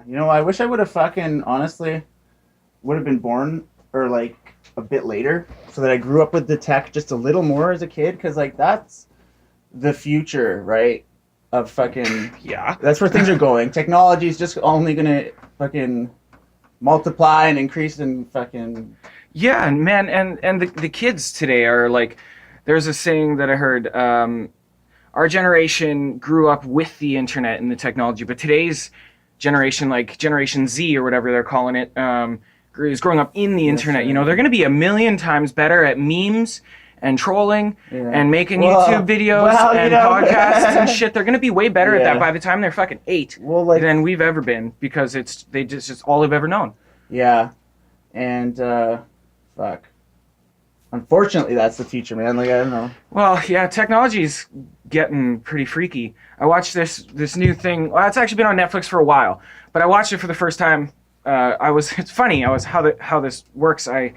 You know, I wish I would have fucking honestly would have been born or like a bit later, so that I grew up with the tech just a little more as a kid, because like that's the future, right? Of fucking Yeah. That's where things are going. Technology is just only gonna fucking multiply and increase and fucking. Yeah, and man, and the kids today are like, there's a saying that I heard. Our generation grew up with the internet and the technology, but today's generation, like Generation Z or whatever they're calling it, is growing up in the internet. right. You know, they're going to be a million times better at memes and trolling and making YouTube videos and podcasts and shit. They're going to be way better at that by the time they're fucking 8 than we've ever been, because it's just all they've ever known. Yeah, and fuck. Unfortunately, that's the future, man. Like, I don't know. Well, yeah, technology's getting pretty freaky. I watched this new thing. Well, it's actually been on Netflix for a while, but I watched it for the first time. It's funny. How this works. I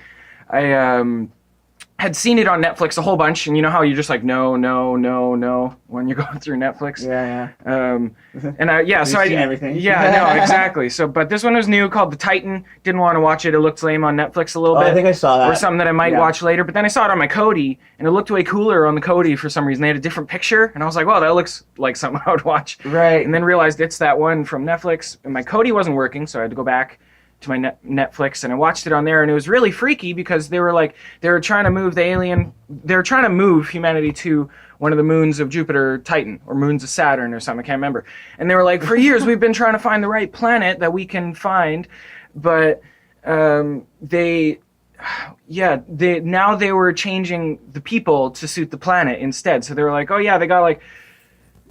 had seen it on Netflix a whole bunch, and you know how you're just like no when you're going through Netflix. Yeah. And so seen everything. Yeah, no, exactly. So, but this one was new, called The Titan. Didn't want to watch it. It looked lame on Netflix a little bit. I think I saw that. Or something that I might watch later. But then I saw it on my Kodi, and it looked way cooler on the Kodi for some reason. They had a different picture, and I was like, "Wow, that looks like something I would watch." Right. And then realized it's that one from Netflix, and my Kodi wasn't working, so I had to go back to my Netflix, and I watched it on there, and it was really freaky because they were trying to move humanity to one of the moons of Jupiter, Titan, or moons of Saturn or something, I can't remember. And they were like, for years we've been trying to find the right planet that we can find, but now they were changing the people to suit the planet instead. So they were like, oh yeah, they got like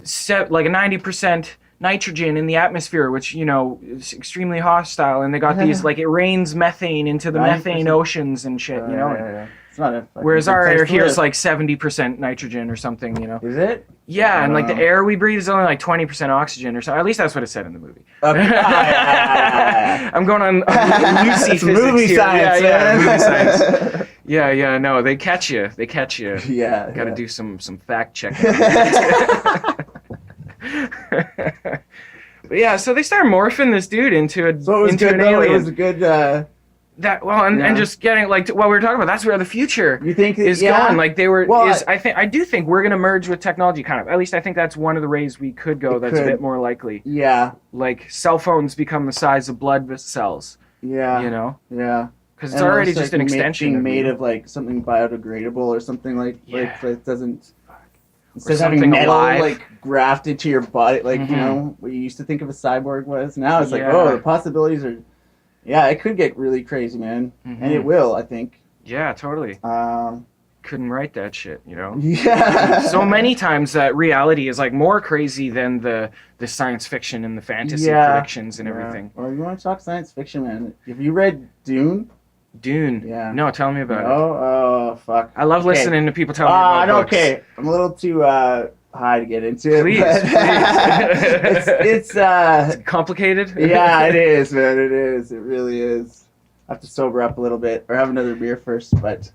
a 90% nitrogen in the atmosphere, which, you know, is extremely hostile, and they got these, like, it rains methane into the 90%. Methane oceans and shit, you know. Yeah. It's not whereas our air here is like 70% nitrogen or something, you know. Is it? Yeah, and like the air we breathe is only like 20% oxygen or something. At least that's what it said in the movie. Okay. I'm going on Lucy physics movie here. Science, movie science. Yeah, no, they catch you. Yeah. Got to do some fact checking. But yeah, so they start morphing this dude into an alien. It was a good. And just getting like what we were talking about. That's where the future is going. Like they were. Well, I do think we're gonna merge with technology, kind of. At least I think that's one of the ways we could go. That's a bit more likely. Yeah. Like cell phones become the size of blood cells. Yeah. You know. Yeah. Because it's already just an extension. Being made of like something biodegradable or something like it doesn't. Instead of something having metal alive. like grafted to your body, like you know what you used to think of a cyborg was. Now it's like, oh, the possibilities are. Yeah, it could get really crazy, man, and it will. I think. Yeah, totally. Couldn't write that shit, you know. Yeah. So many times that reality is like more crazy than the science fiction and the fantasy predictions and everything. Or you want to talk science fiction, man? Have you read Dune? Dune. Yeah. No, tell me about it. Oh, fuck. I love listening to people tell me about books. Okay. I'm a little too high to get into it. Please. It's complicated? Yeah, it is, man. It is. It really is. I have to sober up a little bit or have another beer first, but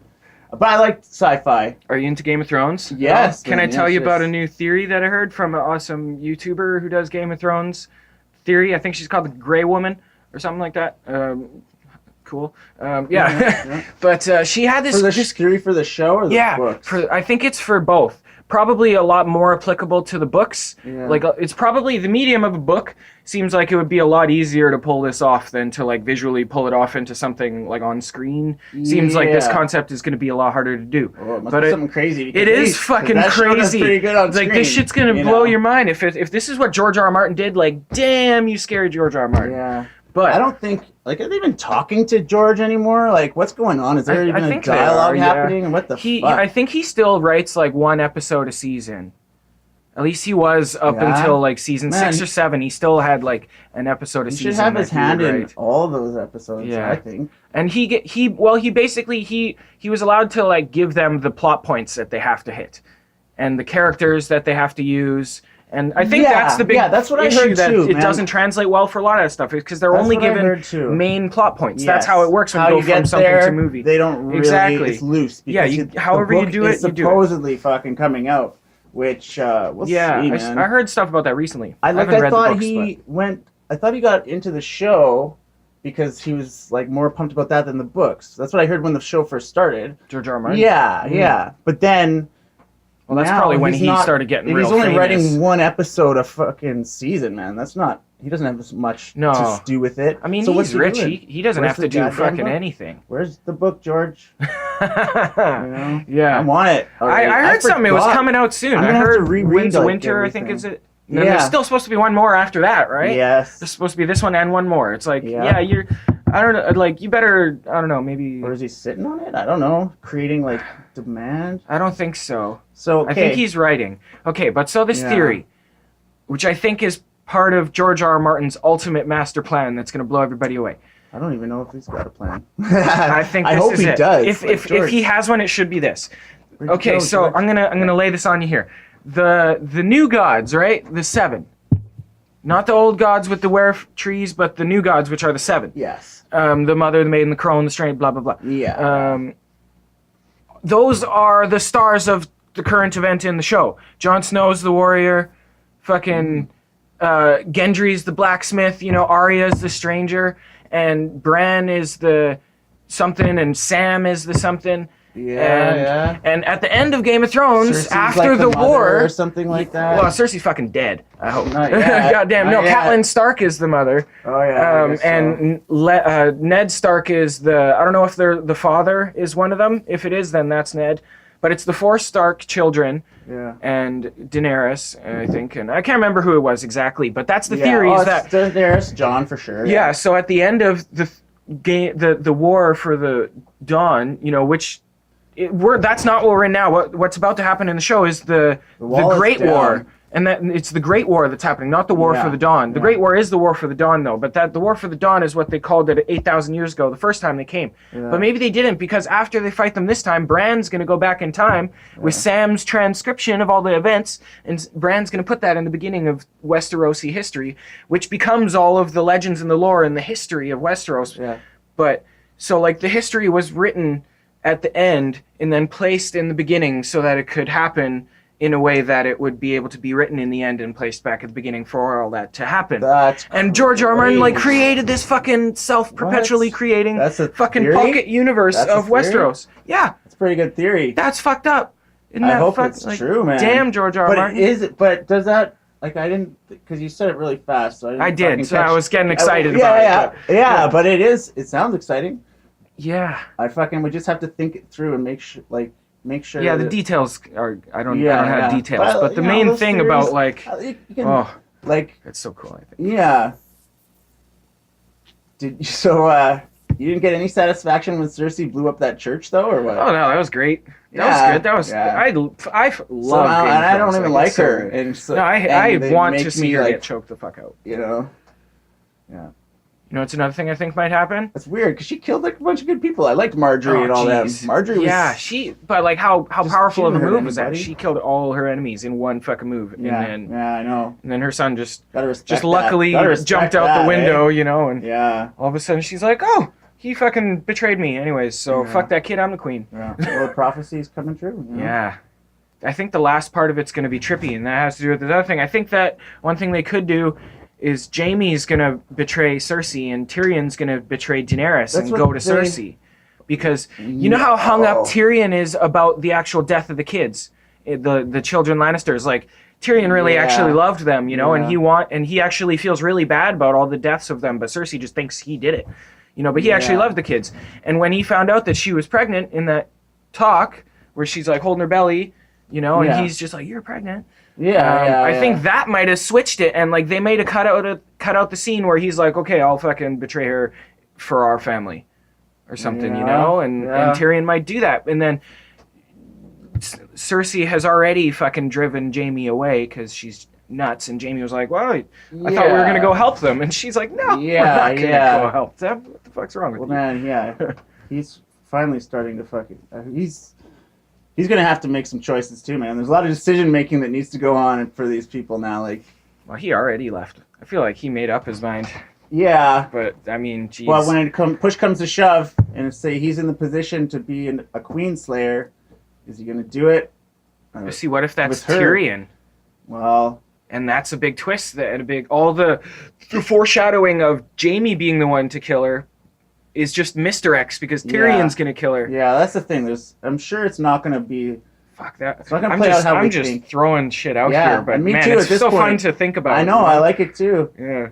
I like sci-fi. Are you into Game of Thrones? Yes. Can I tell you about a new theory that I heard from an awesome YouTuber who does Game of Thrones theory? I think she's called the Grey Woman or something like that. Cool. Yeah. But she had this... For the theory for the show or the books? I think it's for both. Probably a lot more applicable to the books. Yeah. Like it's probably the medium of a book. Seems like it would be a lot easier to pull this off than to like visually pull it off into something like on screen. Seems like this concept is going to be a lot harder to do. Well, it must be something crazy. It is fucking crazy. Pretty good on like screen, this shit's going to blow your mind. If this is what George R. R. Martin did, like damn, you scared George R. R. Martin. Yeah. But I don't think, like, are they even talking to George anymore? Like, what's going on? Is there even a dialogue happening? And what the fuck? I think he still writes, like, one episode a season. At least he was up until, like, season 6 or 7. He still had, like, an episode a season. He should have his hand in all those episodes, I think. And he was allowed to, like, give them the plot points that they have to hit. And the characters that they have to use. And I think that's the big that's what issue I heard that too, it doesn't translate well for a lot of that stuff because they're only given main plot points. Yes. That's how it works when you go from something to movie. They don't really. It's loose. However you do it, you do it. Supposedly fucking coming out, which we'll see, man. I heard stuff about that recently. I thought he went I thought he got into the show because he was like more pumped about that than the books. That's what I heard when the show first started. George R. R. Martin? Yeah, yeah. But then Well, that's now probably when he's he not- started getting real He's only famous. writing one episode a fucking season, man. That's not. He doesn't have as much No. to do with it. I mean, so he's what's he rich. doing? He doesn't Where's have to the do goddamn fucking book? anything. Where's the book, George? You know? Yeah. I want it. already. I heard something. It was forgot. coming out soon. I'm I gonna have heard to reread, Winds of like, Winter, I think everything. is it. And then there's still supposed to be one more after that, right? Yes. There's supposed to be this one and one more. It's like, Yeah. you're, I don't know, like, you better, I don't know, maybe. Or is he sitting on it? I don't know. Creating like demand. I don't think so. So okay. I think he's writing. Okay, but so this Yeah. theory, which I think is part of George R. R. Martin's ultimate master plan that's going to blow everybody away. I don't even know if he's got a plan. I think this I hope is he it. does. If he has one, it should be this. Where'd you Okay, go, so George? I'm gonna lay this on you here. The new gods, right? The 7. Not the old gods with the trees, but the new gods, which are the 7. Yes. The mother, the maiden, the crone, the strain, blah blah blah. Yeah. Those are the stars of the current event in the show. Jon Snow's the warrior, fucking Gendry's the blacksmith, Arya's the stranger, and Bran is the something, and Sam is the something. Yeah. And at the end of Game of Thrones, Cersei's after like the mother war, or something like that. well, Cersei's fucking dead. I hope. Not yet. Goddamn, no. Not yet. Catelyn Stark is the mother. Oh yeah. I guess so. And Ned Stark is the. I don't know if the father is one of them. If it is, then that's Ned. But it's the 4 Stark children. Yeah. And Daenerys, I think, and I can't remember who it was exactly, but that's the theory. Oh, Is that there's John for sure. yeah? So at the end of the game, the war for the Dawn, which that's not what we're in now. What's about to happen in the show is the wall is Great down. War, and that it's the Great War that's happening, not the War for the Dawn. The Great War is the War for the Dawn, though. But the War for the Dawn is what they called it 8,000 years ago, the first time they came. Yeah. But maybe they didn't, because after they fight them this time, Bran's going to go back in time with Sam's transcription of all the events, and Bran's going to put that in the beginning of Westerosi history, which becomes all of the legends and the lore and the history of Westeros. Yeah. But so like the history was written at the end and then placed in the beginning so that it could happen in a way that it would be able to be written in the end and placed back at the beginning for all that to happen. That's And George R. R. Martin crazy. created this fucking self-perpetually What? creating That's a fucking theory? pocket universe That's a of theory? Westeros. Yeah, That's a pretty good theory. that's fucked up. Isn't I that hope fuck- it's like, true, man. Damn, George R. R. But Martin. But does that like I didn't because you said it really fast, so I did, fucking so I catch- was getting excited yeah, about it. yeah, but it sounds exciting. Yeah. I fucking would just have to think it through and make sure Yeah, the that- details are. I don't Yeah, have yeah. details, but the you know, main those thing theories, about like, you can, oh, like it's so cool. I think. yeah. You didn't get any satisfaction when Cersei blew up that church though, or what? Oh no, that was great. That Yeah, was good. That was. yeah. I love. Somehow, Game of and I don't Thrones. even It's like so her. good. And so, No, I and they want make to see me, her like, get choked the fuck out. You know, You know, it's another thing I think might happen. that's weird because she killed like a bunch of good people. I liked Marjorie and all them. jeez. Marjorie was Yeah, but like how powerful of a didn't hurt move was that? anybody. She killed all her enemies in one fucking move, yeah, and I know. then her son just Gotta respect luckily that. Gotta respect jumped out that, the window, eh? and Yeah. all of a sudden she's like, oh, he fucking betrayed me, anyways. So Yeah. fuck that kid, I'm the queen. Yeah. Well, the prophecy's coming true. You know? Yeah. I think the last part of it's going to be trippy, and that has to do with the other thing. I think that one thing they could do is Jaime's going to betray Cersei, and Tyrion's going to betray Daenerys That's and what go to they- Cersei. Because you know how hung up Tyrion is about the actual death of the kids, the children Lannisters. Like, Tyrion really Yeah. actually loved them, Yeah. and he actually feels really bad about all the deaths of them, but Cersei just thinks he did it. But he actually Yeah. loved the kids. And when he found out that she was pregnant in that talk where she's like holding her belly, and Yeah. he's just like, "You're pregnant." Yeah. I think that might have switched it, and like they made a cut out the scene where he's like, "Okay, I'll fucking betray her for our family," or something, Yeah. And Yeah. Tyrion might do that, and then Cersei has already fucking driven Jaime away because she's nuts, and Jaime was like, "Well, I thought we were gonna go help them," and she's like, "No, we're not gonna go help them. What the fuck's wrong with Well, you?" man, yeah. He's finally starting to fucking. He's gonna have to make some choices too, man. There's a lot of decision making that needs to go on for these people now. Like, Well, he already left. I feel like he made up his mind, yeah. but I mean, geez. Well, when push comes to shove, and say he's in the position to be a queen slayer, is he gonna do it? See, what if that's with her. Tyrion? Well, And that's a big twist. All the foreshadowing of Jaime being the one to kill her is just misdirects because Tyrion's gonna kill her. Yeah, that's the thing. I'm sure it's not gonna be. Fuck that. It's not gonna play out how we think. I'm just throwing shit out here, but me man, too, it's at this so fun point. to think about. I know, I like it too. Yeah.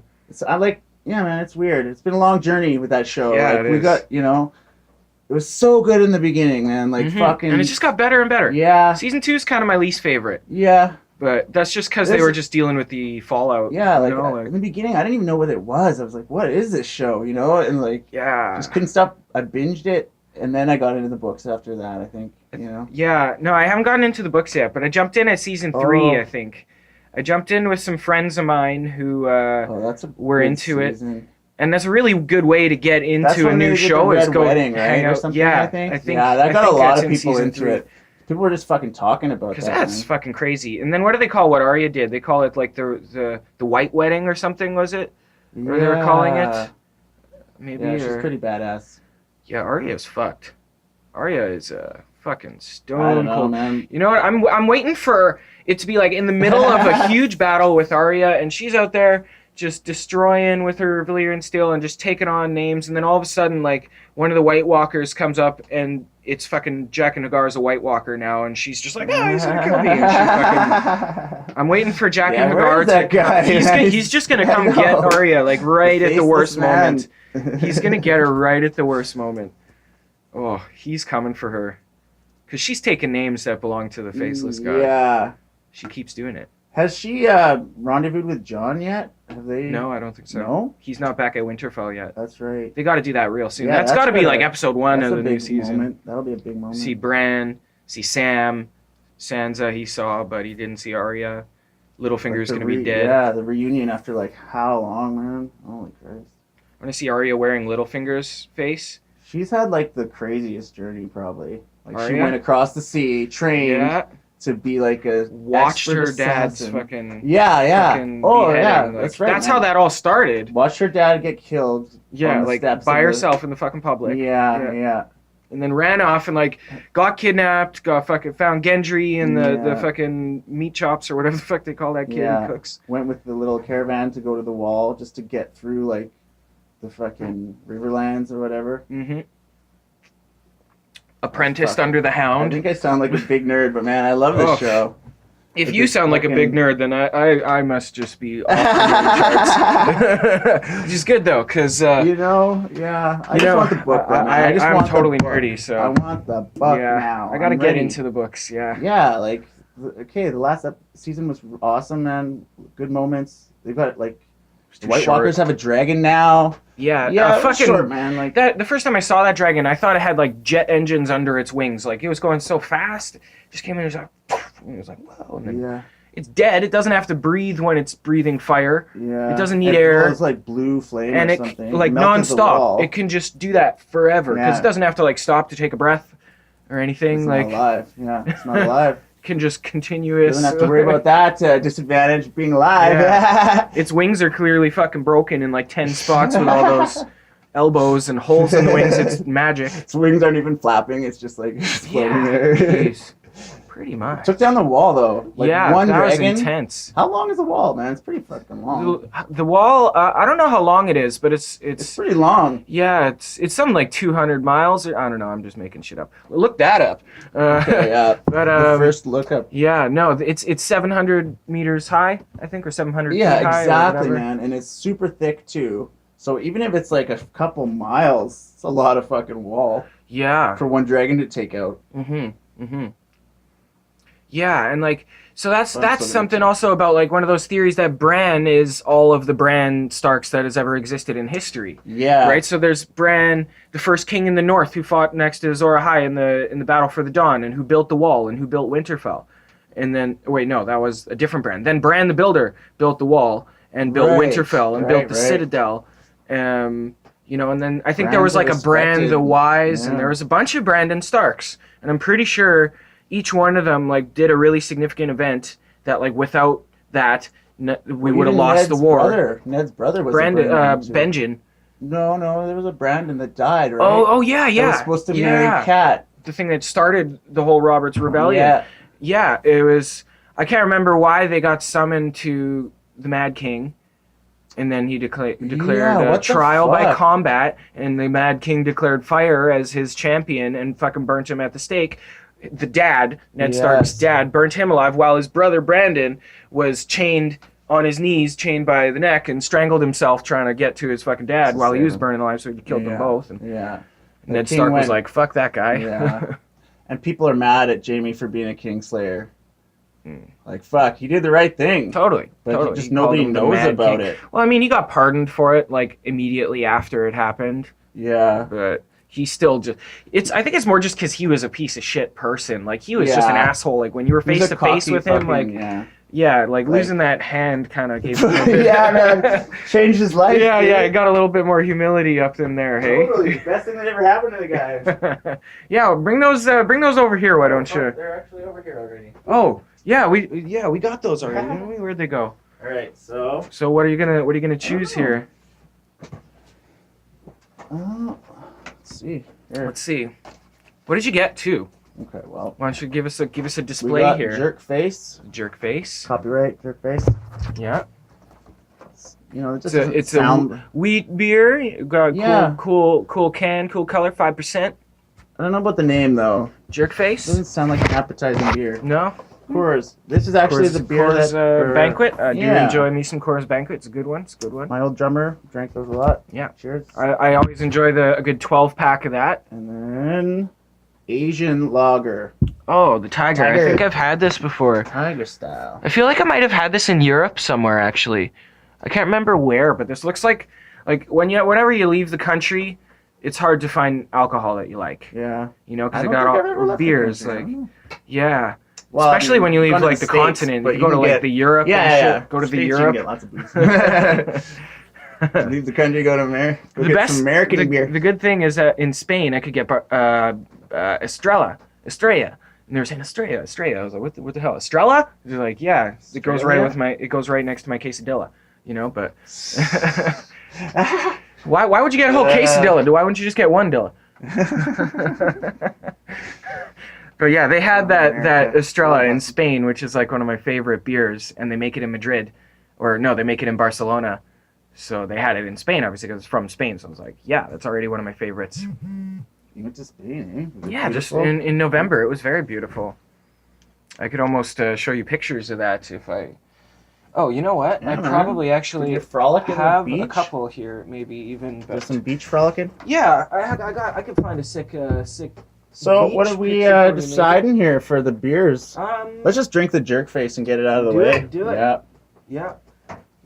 Yeah, man, it's weird. It's been a long journey with that show. Yeah, like, we got, it was so good in the beginning, man. Like, fucking. And it just got better and better. Yeah. Season 2 is kind of my least favorite. Yeah. But that's just because they were just dealing with the fallout. Yeah, in the beginning, I didn't even know what it was. I was like, what is this show, And, like, just couldn't stop. I binged it, and then I got into the books after that, I think, Yeah, no, I haven't gotten into the books yet, but I jumped in at season 3, I think. I jumped in with some friends of mine who were into season. it. And that's a really good way to get into a new show. Is go Wedding, right? Hang out. Or something, I think. Yeah, that got a lot of people into it. People were just fucking talking about that. Because that's fucking crazy. And then what do they call what Arya did? They call it like the White Wedding or something, was it? Or they were calling it? Maybe. Yeah, she's pretty badass. Yeah, Arya's fucked. Arya is fucking stone I don't know, cold. man. You know what? I'm waiting for it to be like in the middle of a huge battle with Arya, and she's out there just destroying with her Valyrian steel and just taking on names, and then all of a sudden, like, one of the White Walkers comes up, and it's fucking Jack and Hagar's a White Walker now, and she's just like, he's gonna kill me. And she fucking... I'm waiting for Jack and Hagar that guy? He's just gonna come get Arya, like, right at the worst moment. He's gonna get her right at the worst moment. Oh, he's coming for her. Because she's taking names that belong to the Faceless God. Yeah. She keeps doing it. Has she rendezvoused with Jon yet? Have they? No, I don't think so. No? He's not back at Winterfell yet. That's right. They got to do that real soon. Yeah, that's got to be like episode 1 of the new season. Moment. That'll be a big moment. See Bran, see Sam, Sansa he saw, but he didn't see Arya. Littlefinger's going to be dead. Yeah, the reunion after like how long, man? Holy Christ. I want to see Arya wearing Littlefinger's face. She's had like the craziest journey probably. Like Arya? She went across the sea, trained to be like a watched her assassin. dad's fucking fucking beheading. Like, that's right. That's how that all started. Watched her dad get killed. Yeah, like by herself in the fucking public. Yeah. And then ran off and like got kidnapped, got fucking found Gendry in the fucking meat chops or whatever the fuck they call that kid who cooks. Went with the little caravan to go to the wall just to get through like the fucking Riverlands or whatever. Mm-hmm. Apprenticed under the Hound. I think I sound like a big nerd, but man, I love this show. If you sound like a big nerd, then I must just be off the charts. Which is good though, because I just want the book. I'm totally nerdy, so I want the book now. I gotta get into the books. Yeah, like the last season was awesome, man. Good moments. They've got like the White Walkers have a dragon now. Yeah, fucking short, man. Like that. The first time I saw that dragon, I thought it had like jet engines under its wings. Like it was going so fast. It just came in and it was like, whoa. And then it's dead. It doesn't have to breathe when it's breathing fire. Yeah. It doesn't need air. It's like blue flame and or it something. like nonstop. It can just do that forever because it doesn't have to like stop to take a breath or anything. It's like not alive. Yeah, it's not alive. Can just continuous. Doesn't have to worry about that disadvantage being alive. Its wings are clearly fucking broken in like 10 spots with all those elbows and holes in the wings. It's magic. Its wings aren't even flapping. It's just like floating there. Geez. Pretty much. Took down the wall though. Like one that dragon. was intense. How long is the wall, man? It's pretty fucking long. The wall, I don't know how long it is, but it's pretty long. Yeah, it's something like 200 miles. I don't know. I'm just making shit up. Look that up. Yeah. But the first look up. Yeah, no, it's 700 meters high, I think, or 700 feet high. Yeah, exactly, man. And it's super thick too. So even if it's like a couple miles, it's a lot of fucking wall. Yeah. For one dragon to take out. Yeah, and like so that's something also about like one of those theories that Bran is all of the Bran Starks that has ever existed in history. Yeah. Right? So there's Bran, the first king in the north who fought next to Azor Ahai in the battle for the Dawn and who built the wall and who built Winterfell. And then wait, no, that was a different Bran. Then Bran the Builder built the wall and built Winterfell and built the Citadel. And then I think there was like a Bran the Wise and there was a bunch of Brandon Starks. And I'm pretty sure each one of them like did a really significant event that like without that we would have lost the war. Ned's brother was Brandon, Benjen. No, there was a Brandon that died, right? Oh yeah. That was supposed to marry Kat. The thing that started the whole Robert's Rebellion. Yeah, it was. I can't remember why they got summoned to the Mad King, and then he declared a what the trial by fuck? combat, and the Mad King declared fire as his champion and fucking burnt him at the stake. The dad, Ned Stark's dad, burnt him alive while his brother Brandon was chained on his knees, chained by the neck, and strangled himself trying to get to his fucking dad while he was burning alive, so he killed them both. And Ned Stark was like, fuck that guy. Yeah. And people are mad at Jaime for being a Kingslayer. Like, fuck, he did the right thing. Totally. But just nobody knows about it. Well, I mean, he got pardoned for it, like, immediately after it happened. Yeah. But he still just... I think it's more just because he was a piece of shit person. Like, he was just an asshole. Like, when you were face to face with him, like... Yeah, like losing that hand kind of gave him a bit... Yeah, man. Changed his life. Yeah, it got a little bit more humility up in there, hey? Totally. Best thing that ever happened to the guy. Yeah, bring those over here, why don't you? They're actually over here already. Oh, yeah, we got those already. Where'd they go? All right, so... So what are you gonna choose here? Let's see. Here. Let's see. What did you get too? Okay, well... Why don't you give us a display we got here? Jerk face. Jerk face. Copyright jerk face. Yeah. You know, it just it's a wheat beer. You got cool can, cool color, 5%. I don't know about the name though. Jerk face. Doesn't sound like an appetizing beer. No. Coors. This is actually the beer Coors Banquet. Do you enjoy me some Coors Banquet? It's a good one. It's a good one. My old drummer drank those a lot. Yeah. Cheers. I always enjoy a good 12-pack of that. And then Asian lager. Oh, the Tiger. I think I've had this before. Tiger style. I feel like I might have had this in Europe somewhere, actually. I can't remember where, but this looks like whenever you leave the country, it's hard to find alcohol that you like. Yeah. You know, because they got all beers. Like, yeah. Well, especially when you leave like the continent. If you go to like the Europe and shit, go to the Europe. You can get lots of booze. Leave the country, go to America. Get some American beer. The good thing is that in Spain, I could get Estrella. And they were saying Estrella. I was like, what the hell? Estrella? They're like, yeah, it goes right next to my quesadilla. You know, but why would you get a whole quesadilla? Why wouldn't you just get one dilla? But yeah, they had that Estrella in Spain, which is like one of my favorite beers, and they make it in Madrid, or no, they make it in Barcelona. So they had it in Spain, obviously, because it's from Spain. So I was like, yeah, that's already one of my favorites. You went to Spain, eh? Yeah, beautiful? Just in November. It was very beautiful. I could almost show you pictures of that if I... Oh, you know what? Yeah, I probably actually have a couple here, maybe even. There's some beach frolicking? Yeah, I could find a sick So beach what are we picture deciding here for the beers? Let's just drink the jerk face and get it out of the way. Do it. Yeah.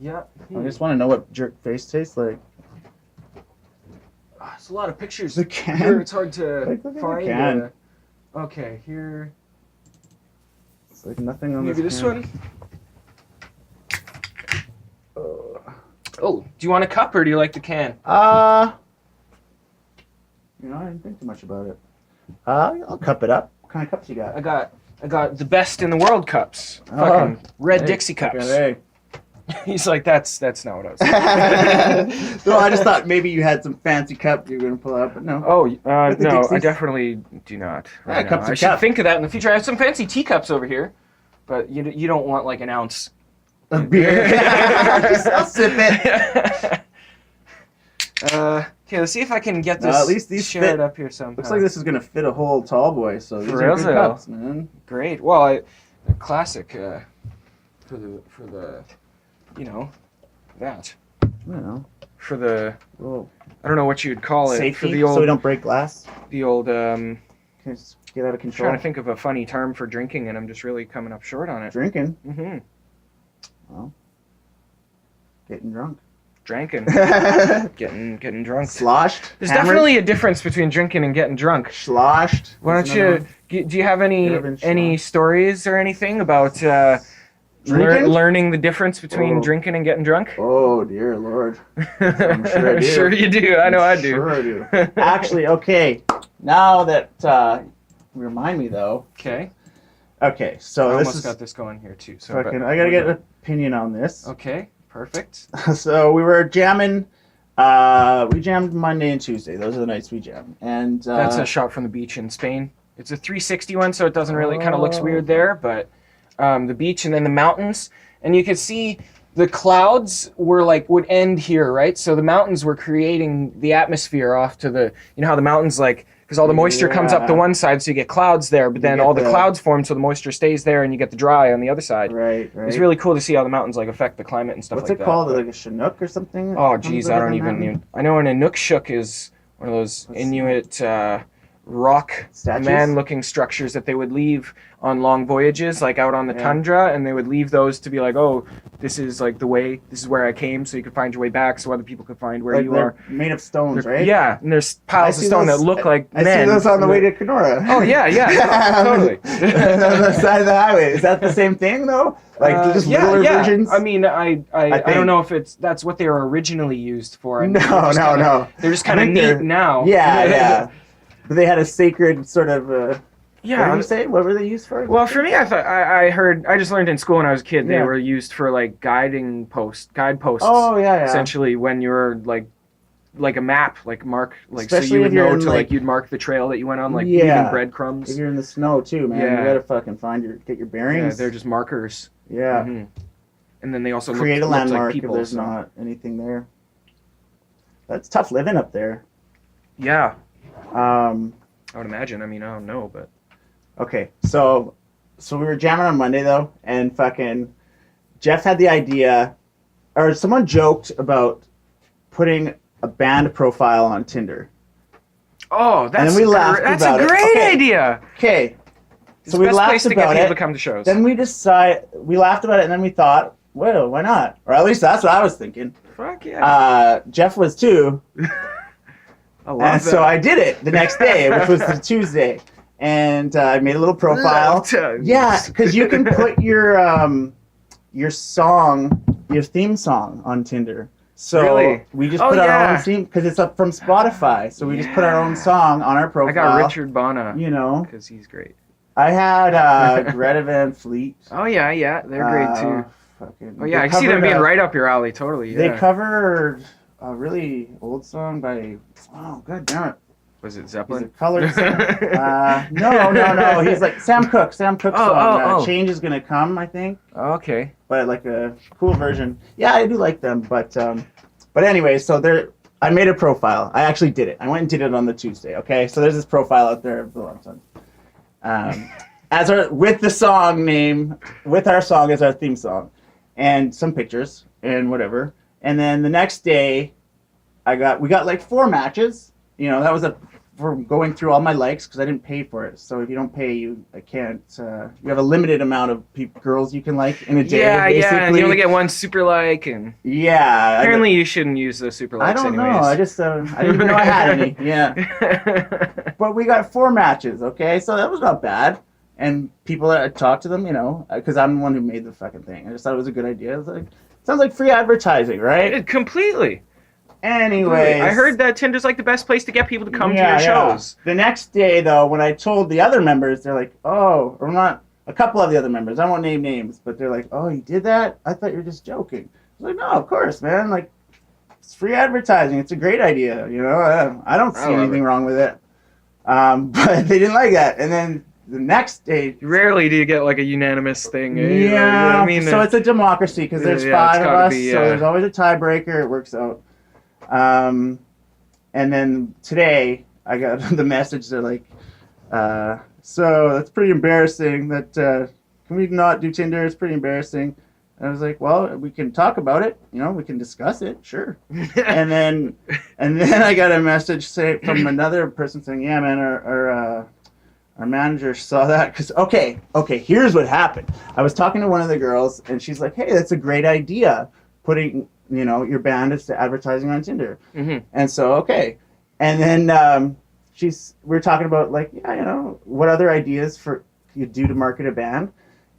I just want to know what jerk face tastes like. It's a lot of pictures. The can? Here, it's hard to look at find. the can. Okay, here. It's like nothing on maybe this can. one. Oh, do you want a cup or do you like the can? I didn't think too much about it. I'll cup it up. What kind of cups you got? I got the best in the world cups. Fucking red Dixie cups. Okay. He's like, that's not what I was saying. No, I just thought maybe you had some fancy cup you were gonna pull out, but no. Oh, no, I definitely do not. Right I should think of that in the future. I have some fancy teacups over here, but you don't want like an ounce of beer. I'll sip it. Okay, let's see if I can get this at least these shared up here somehow. Looks like this is gonna fit a whole tall boy. So these are good cups, man. Great. Well, they're classic for the that. For the I don't know what you'd call it. Safety, for the old, so we don't break glass. The old Just get out of control. I'm trying to think of a funny term for drinking, and I'm just really coming up short on it. Drinking. Mm-hmm. Well, getting drunk. Drinking. getting drunk. Sloshed. There's definitely a difference between drinking and getting drunk. Sloshed. Why don't you? Do you have any stories or anything about learning the difference between drinking and getting drunk? Oh dear Lord. I'm sure I do. Sure you do. I know I do. Sure I do. Actually, okay. Now that remind me though. Okay. Okay, so I this almost is got this going here too. So I gotta get an opinion on this. Okay, perfect. So we were jamming. We jammed Monday and Tuesday. Those are the nights we jam. And that's a shot from the beach in Spain. It's a 360 one, so it doesn't really kind of looks weird there, but the beach and then the mountains, and you could see the clouds were like would end here, right? So the mountains were creating the atmosphere off to the, you know how the mountains like, because all the moisture comes up to one side, so you get clouds there, but then all the clouds form, so the moisture stays there, and you get the dry on the other side. Right. It's really cool to see how the mountains like affect the climate and stuff What's like it that. called? Like a Chinook or something? Oh, geez, I don't even. I know an Inukshuk is one of those Inuit rock man-looking structures that they would leave on long voyages, like out on the tundra, and they would leave those to be like, oh, this is like the way, this is where I came, so you could find your way back, so other people could find where you are. Made of stones, right? Yeah, and there's piles of stone that look like men. I see those on the way to Kenora. Oh, yeah, totally. On the side of the highway. Is that the same thing, though? Like, just littler versions? I mean, I don't know if that's what they were originally used for. I mean, no. They're just kind of neat now. Yeah. But they had a sacred sort of... What did you say? What were they used for? Well, for me, I thought I just learned in school when I was a kid they were used for like guideposts. Oh yeah. Essentially, when you're like a map, like mark, like especially so you would know to like you'd mark the trail that you went on, like leaving breadcrumbs. If you're in the snow too, man, you gotta fucking get your bearings. Yeah, they're just markers. Yeah. Mm-hmm. And then they also create a landmark like people, if there's not anything there. That's tough living up there. Yeah. I would imagine. I mean, I don't know, but. Okay, so we were jamming on Monday though, and fucking Jeff had the idea, or someone joked about putting a band profile on Tinder. Oh, that's and we laughed that's about a great it. idea. Okay, so we laughed place to about get people it. To come to shows. Then we laughed about it, and then we thought, well, why not? Or at least that's what I was thinking. Fuck yeah. Jeff was too. I love and that. so I did it the next day, which was the Tuesday. And I made a little profile. Yeah, because you can put your theme song on Tinder. So we just put our own theme, because it's up from Spotify. So we just put our own song on our profile. I got Richard Bana. You know, because he's great. I had Greta Van Fleet. Oh yeah, they're great too. I can see them being right up your alley. Totally. Yeah. They covered a really old song by god damn it. Was it Zeppelin? Is it Colors? No. He's like Sam Cooke song. Change is Gonna Come, I think. Okay. But like a cool version. Yeah, I do like them. But anyway, so I made a profile. I actually did it. I went and did it on the Tuesday. Okay, so there's this profile out there of the long song. With the song name, with our song as our theme song, and some pictures and whatever. And then the next day, we got like 4 matches. You know, that was for going through all my likes, because I didn't pay for it. So if you don't pay, I can't. You have a limited amount of girls you can like in a day. Yeah, and you only get 1 super like, and apparently you shouldn't use those super likes. I don't anyways. know. I just I didn't even know I had any. Yeah, but we got 4 matches. Okay, so that was not bad. And people that I talked to them, you know, because I'm the one who made the fucking thing. I just thought it was a good idea. I was like, sounds like free advertising, right? Completely. Anyways, I heard that Tinder's like the best place to get people to come to your shows. The next day, though, when I told the other members, they're like, "Oh," or not. A couple of the other members, I won't name names, but they're like, "Oh, you did that? I thought you were just joking." I was like, "No, of course, man. Like, it's free advertising. It's a great idea. You know, I don't see anything wrong with it." But they didn't like that, and then the next day, rarely do you get like a unanimous thing. Yeah, I mean, so it's a democracy because there's 5 of us, so there's always a tiebreaker. It works out. And then today I got the message. They're like, so that's pretty embarrassing. That can we not do Tinder? It's pretty embarrassing. And I was like, well, we can talk about it. You know, we can discuss it. Sure. and then I got a message from another person saying, yeah, man, our manager saw that. Because okay, here's what happened. I was talking to one of the girls, and she's like, hey, that's a great idea, putting your band is to advertising on Tinder. Mm-hmm. And so, okay. And then we were talking about, like, what other ideas you do to market a band.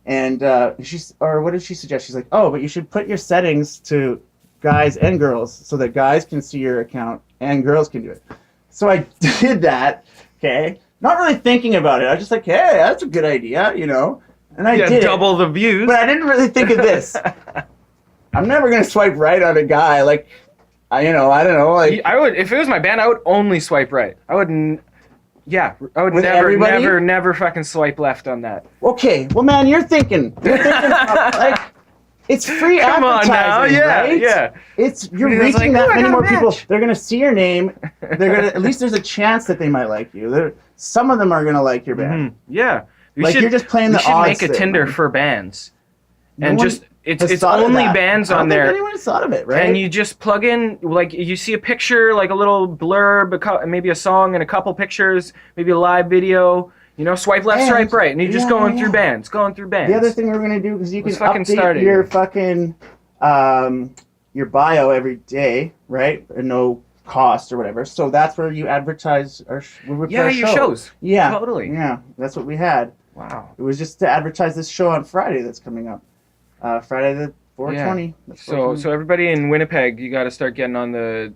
And what did she suggest? She's like, oh, but you should put your settings to guys and girls so that guys can see your account and girls can do it. So I did that, okay? Not really thinking about it. I was just like, hey, that's a good idea, And I did double the views. But I didn't really think of this. I'm never gonna swipe right on a guy. I don't know. Like, I would, if it was my band, I would only swipe right. I wouldn't. Yeah, I would With never, everybody? never fucking swipe left on that. Okay, well, man, you're thinking like it's free Come on advertising, now, yeah, right? yeah. You're It's reaching like, that "Ooh, I many got a more people. match." They're gonna see your name. They're gonna at least there's a chance that they might like you. Some of them are gonna like your band. Yeah, You're just playing the we should odds make a there, Tinder man. for bands, No and one just has it's thought of only that. bands I don't on think there. anyone has thought of it, right? And you just plug in, like, you see a picture, like a little blurb, maybe a song and a couple pictures, maybe a live video. You know, swipe left, And- swipe right, and you're just yeah, going yeah. through bands, The other thing we're gonna do is you can Let's fucking update start it your here. fucking your bio every day, right? At no cost or whatever. So that's where you advertise our your show. shows. Yeah, Totally. Yeah, that's what we had. Wow. It was just to advertise this show on Friday that's coming up. Friday the 420. That's So 420. everybody in Winnipeg, you got to start getting on the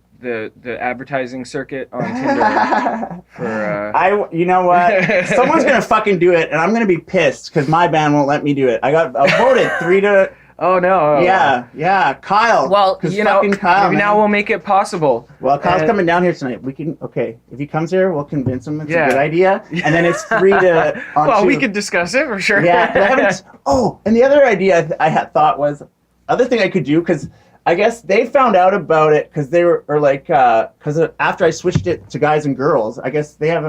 advertising circuit on Tinder for. You know what? Someone's gonna fucking do it, and I'm gonna be pissed because my band won't let me do it. I voted 3-. Oh no! Yeah, Kyle. Well, you know, Kyle, maybe man. now we'll make it possible. Well, Kyle's coming down here tonight. If he comes here, we'll convince him it's Yeah. a good idea, and then it's 3 to. On Well, 2. we could discuss it for sure. Yeah, but I haven't. Oh, and the other idea I had thought was, other thing I could do because I guess they found out about it because they were because after I switched it to guys and girls, I guess they have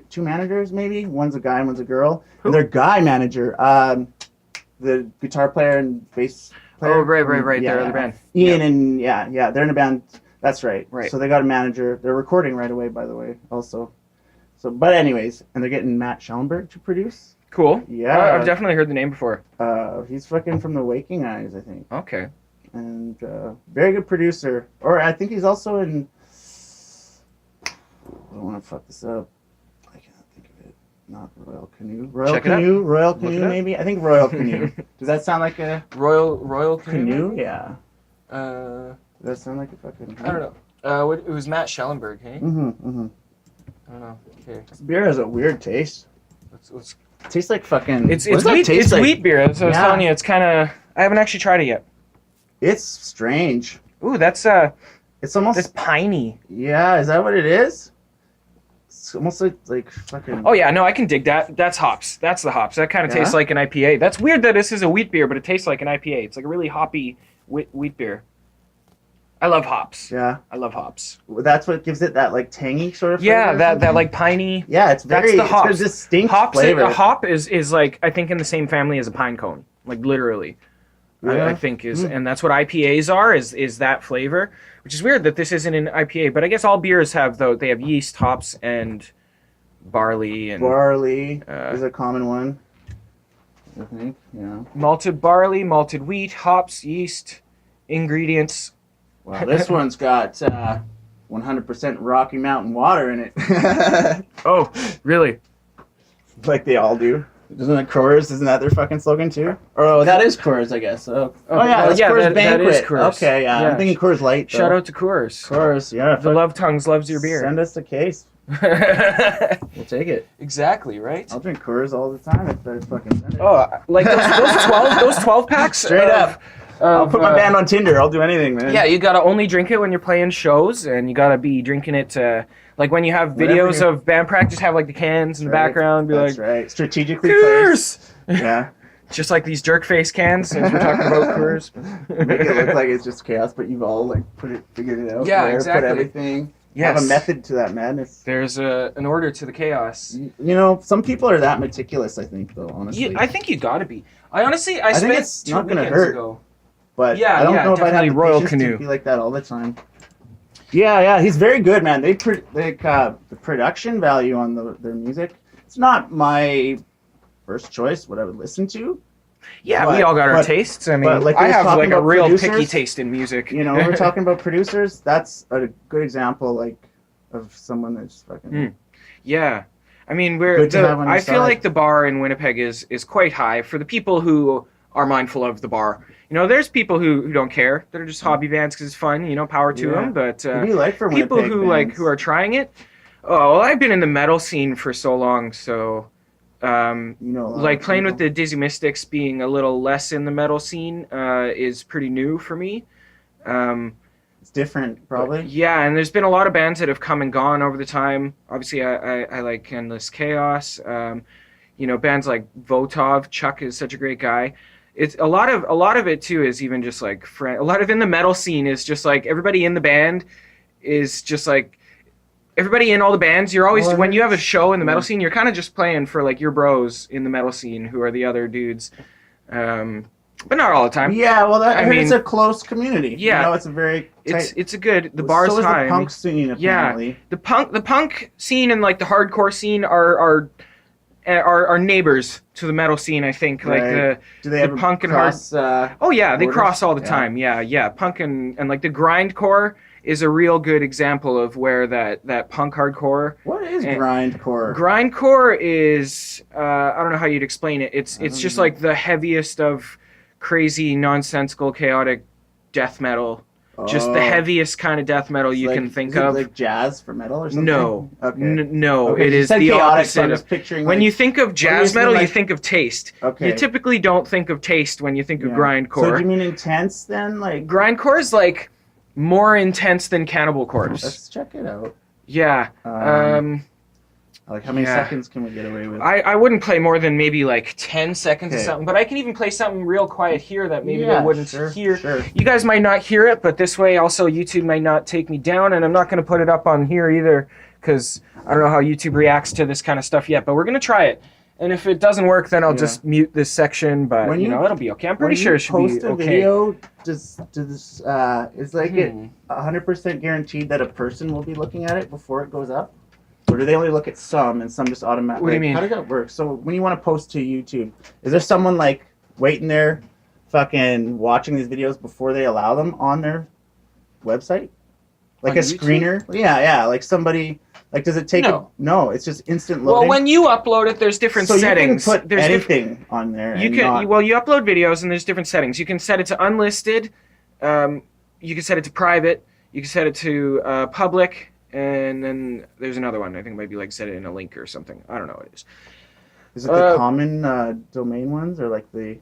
two managers maybe. One's a guy and one's a girl. Who? And their guy manager, the guitar player and bass player. Oh, right. Yeah, Their other band. Ian and yeah, they're in a band. That's right. Right. So they got a manager. They're recording right away, by the way, also. So, but anyways, and they're getting Matt Schellenberg to produce. Cool. Yeah. I've definitely heard the name before. He's fucking from the Waking Eyes, I think. Okay. And very good producer. Or I think he's also in. I don't want to fuck this up. I can't think of it. Not Royal Canoe. Royal Canoe, maybe. I think Royal Canoe. Does that sound like a Royal canoe? Yeah. Uh, Does that sound like a fucking? I don't know. It was Matt Schellenberg, hey? Mm-hmm. I don't know. Okay. This beer has a weird taste. Let's It tastes like fucking. It's what does that wheat. taste It's like? wheat beer. So I was Yeah. telling you, it's kind of. I haven't actually tried it yet. It's strange. Ooh, that's It's almost. that's piney. Yeah, is that what it is? It's almost like fucking. Oh yeah, no, I can dig that. That's hops. That's the hops. That kind of tastes Yeah? like an IPA. That's weird that this is a wheat beer, but it tastes like an IPA. It's like a really hoppy wheat beer. I love hops. Yeah, I love hops. that's what gives it that like tangy sort of. Yeah, flavor or that something? like piney. Yeah, it's very. That's the hops. It's a distinct Hops. flavor. A hop is like I think in the same family as a pine cone. Like literally. Yeah? I think and that's what IPAs are is that flavor, which is weird that this isn't an IPA, but I guess all beers have they have yeast, hops, and barley and Barley is a common one. I think. Yeah. malted barley, malted wheat, hops, yeast, ingredients. Wow, this one's got 100% Rocky Mountain water in it. Oh, really? Like they all do. Isn't that Coors? Isn't that their fucking slogan too? Or that is Coors, I guess. Oh yeah, well, that's yeah, Coors that Banquet. is Coors. Okay, yeah, Yeah. I'm thinking Coors Light. Though. Shout out to Coors. Coors, yeah. The Love Tongues loves your beer. Send us a case. We'll take it. Exactly, right? I'll drink Coors all the time if they fucking send it. Oh, like those 12 packs? Straight up. I'll put my band on Tinder. I'll do anything, man. Yeah, you gotta only drink it when you're playing shows, and you gotta be drinking it like when you have Whatever videos you're- of band practice, have like the cans in the Right. background, be That's like, right. Strategically Coors! placed. Yeah. Just like these jerk face cans, since we're talking about Coors. Make it look like it's just chaos, but you've all like figured it out. Yeah, where, exactly. Put everything. Yes. Have a method to that madness. There's an order to the chaos. You know, some people are that meticulous. I think, though, honestly. I think you gotta be. I think spent it's 2 not gonna weekends hurt. ago. But Yeah, I don't know if I'd have definitely the Royal patience Canoe. to be like that all the time. Yeah, he's very good, man. The production value on their music. It's not my first choice. What I would listen to. Yeah, But- we all got our but- tastes. I mean, but like we I was have talking like a about real picky producers, taste in music. You know, we're talking about producers. That's a good example, like, of someone that's fucking. Mm. Yeah, I mean, Good to have on your I feel side. like the bar in Winnipeg is quite high for the people who are mindful of the bar. You know, there's people who don't care. They're just hobby bands because it's fun. You know, power to Yeah. them. But What do you like for people Winnipeg who bands? who are trying it. Oh, well, I've been in the metal scene for so long, so You know, a lot like of playing with people. the Dizzy Mystics being a little less in the metal scene is pretty new for me. It's different, probably. Yeah, and there's been a lot of bands that have come and gone over the time. Obviously, I like Endless Chaos. Bands like Votov. Chuck is such a great guy. It's a lot of it too is even just like a lot of in the metal scene is just like everybody in the band is just like everybody in all the bands. You're always when you have a show in the metal scene, you're kind of just playing for like your bros in the metal scene who are the other dudes. But not all the time. Yeah, well, I mean, it's a close community. Yeah, it's a very tight... It's a good. The bar's so high. The punk scene, apparently. Yeah, the punk scene and like the hardcore scene are neighbors to the metal scene. I think like do they the punk and hard. Oh yeah, they cross all the time. Yeah. Punk and like the grindcore is a real good example of where that punk hardcore. What is grindcore? Grindcore is I don't know how you'd explain it. It's just like the heaviest of crazy, nonsensical, chaotic death metal. Just the heaviest kind of death metal you can think of. Like jazz for metal or something? No. Okay. No, okay. It is the chaotic, opposite. So I'm just picturing when you think of jazz metal, you think of taste. Okay. You typically don't think of taste when you think of grindcore. So do you mean intense then? Like grindcore is like more intense than Cannibal Corpse. Let's check it out. Yeah. Like how many seconds can we get away with? I wouldn't play more than maybe like 10 seconds or something, but I can even play something real quiet here that maybe they wouldn't hear. Sure. You guys might not hear it, but this way also YouTube might not take me down, and I'm not going to put it up on here either because I don't know how YouTube reacts to this kind of stuff yet, but we're going to try it. And if it doesn't work, then I'll just mute this section, but it'll be okay. I'm pretty sure it should be okay. When you post a video, is like it 100% guaranteed that a person will be looking at it before it goes up? Or do they only look at some and some just automatically? What do you mean? How does that work? So when you want to post to YouTube, is there someone like waiting there fucking watching these videos before they allow them on their website? Like a screener? Yeah, like somebody... Like, does it take... No, it's just instant loading? Well, when you upload it, there's different settings. So you can put anything on there. You upload videos, and there's different settings. You can set it to unlisted. You can set it to private. You can set it to public. And then there's another one. I think it might be like set it in a link or something. I don't know what it is. Is it the common domain ones, or like the...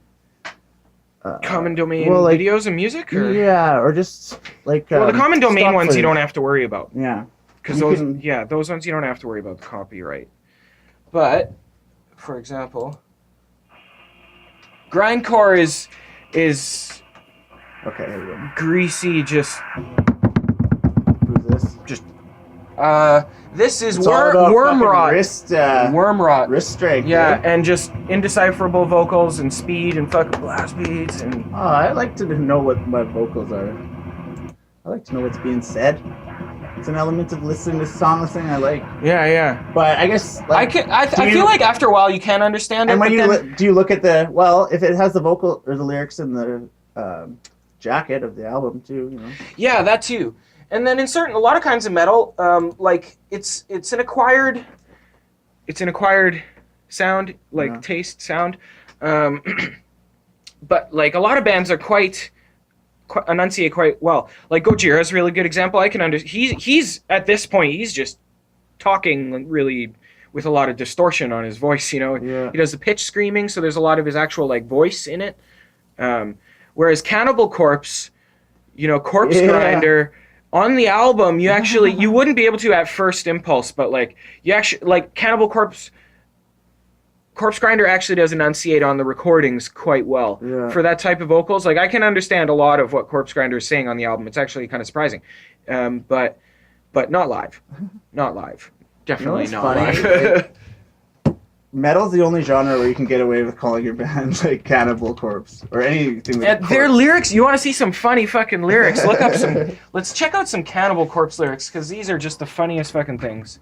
common domain videos and music? Or? Yeah, or just like... the common domain ones you don't have to worry about. Yeah. Because those ones you don't have to worry about the copyright. But, for example, grindcore is okay, here we go. Greasy, just... Who's this? Just... this is Wormrot. Wormrot. Wrist strength. Yeah, and just indecipherable vocals and speed and fucking blast beats and... Oh, I like to know what my vocals are. I like to know what's being said. It's an element of listening to song listening I like. Yeah. But I guess... Like, I feel like after a while you can understand it. And when do you look at the... Well, if it has the vocal or the lyrics in the jacket of the album too, you know? Yeah, that too. And then in a lot of kinds of metal, like it's an acquired sound, like taste sound. But like a lot of bands are enunciate quite well. Like Gojira is a really good example. I can he's at this point he's just talking really with a lot of distortion on his voice, you know. Yeah. He does the pitch screaming, so there's a lot of his actual like voice in it. Whereas Cannibal Corpse, Corpse Grinder, on the album you wouldn't be able to at first impulse, but like you actually like Cannibal Corpse Grinder actually does enunciate on the recordings quite well for that type of vocals. Like I can understand a lot of what Corpse Grinder is saying on the album. It's actually kind of surprising, but not live. Not live. Definitely not live. Metal's the only genre where you can get away with calling your band like Cannibal Corpse or anything. Their lyrics. You want to see some funny fucking lyrics? Look up some. Let's check out some Cannibal Corpse lyrics because these are just the funniest fucking things.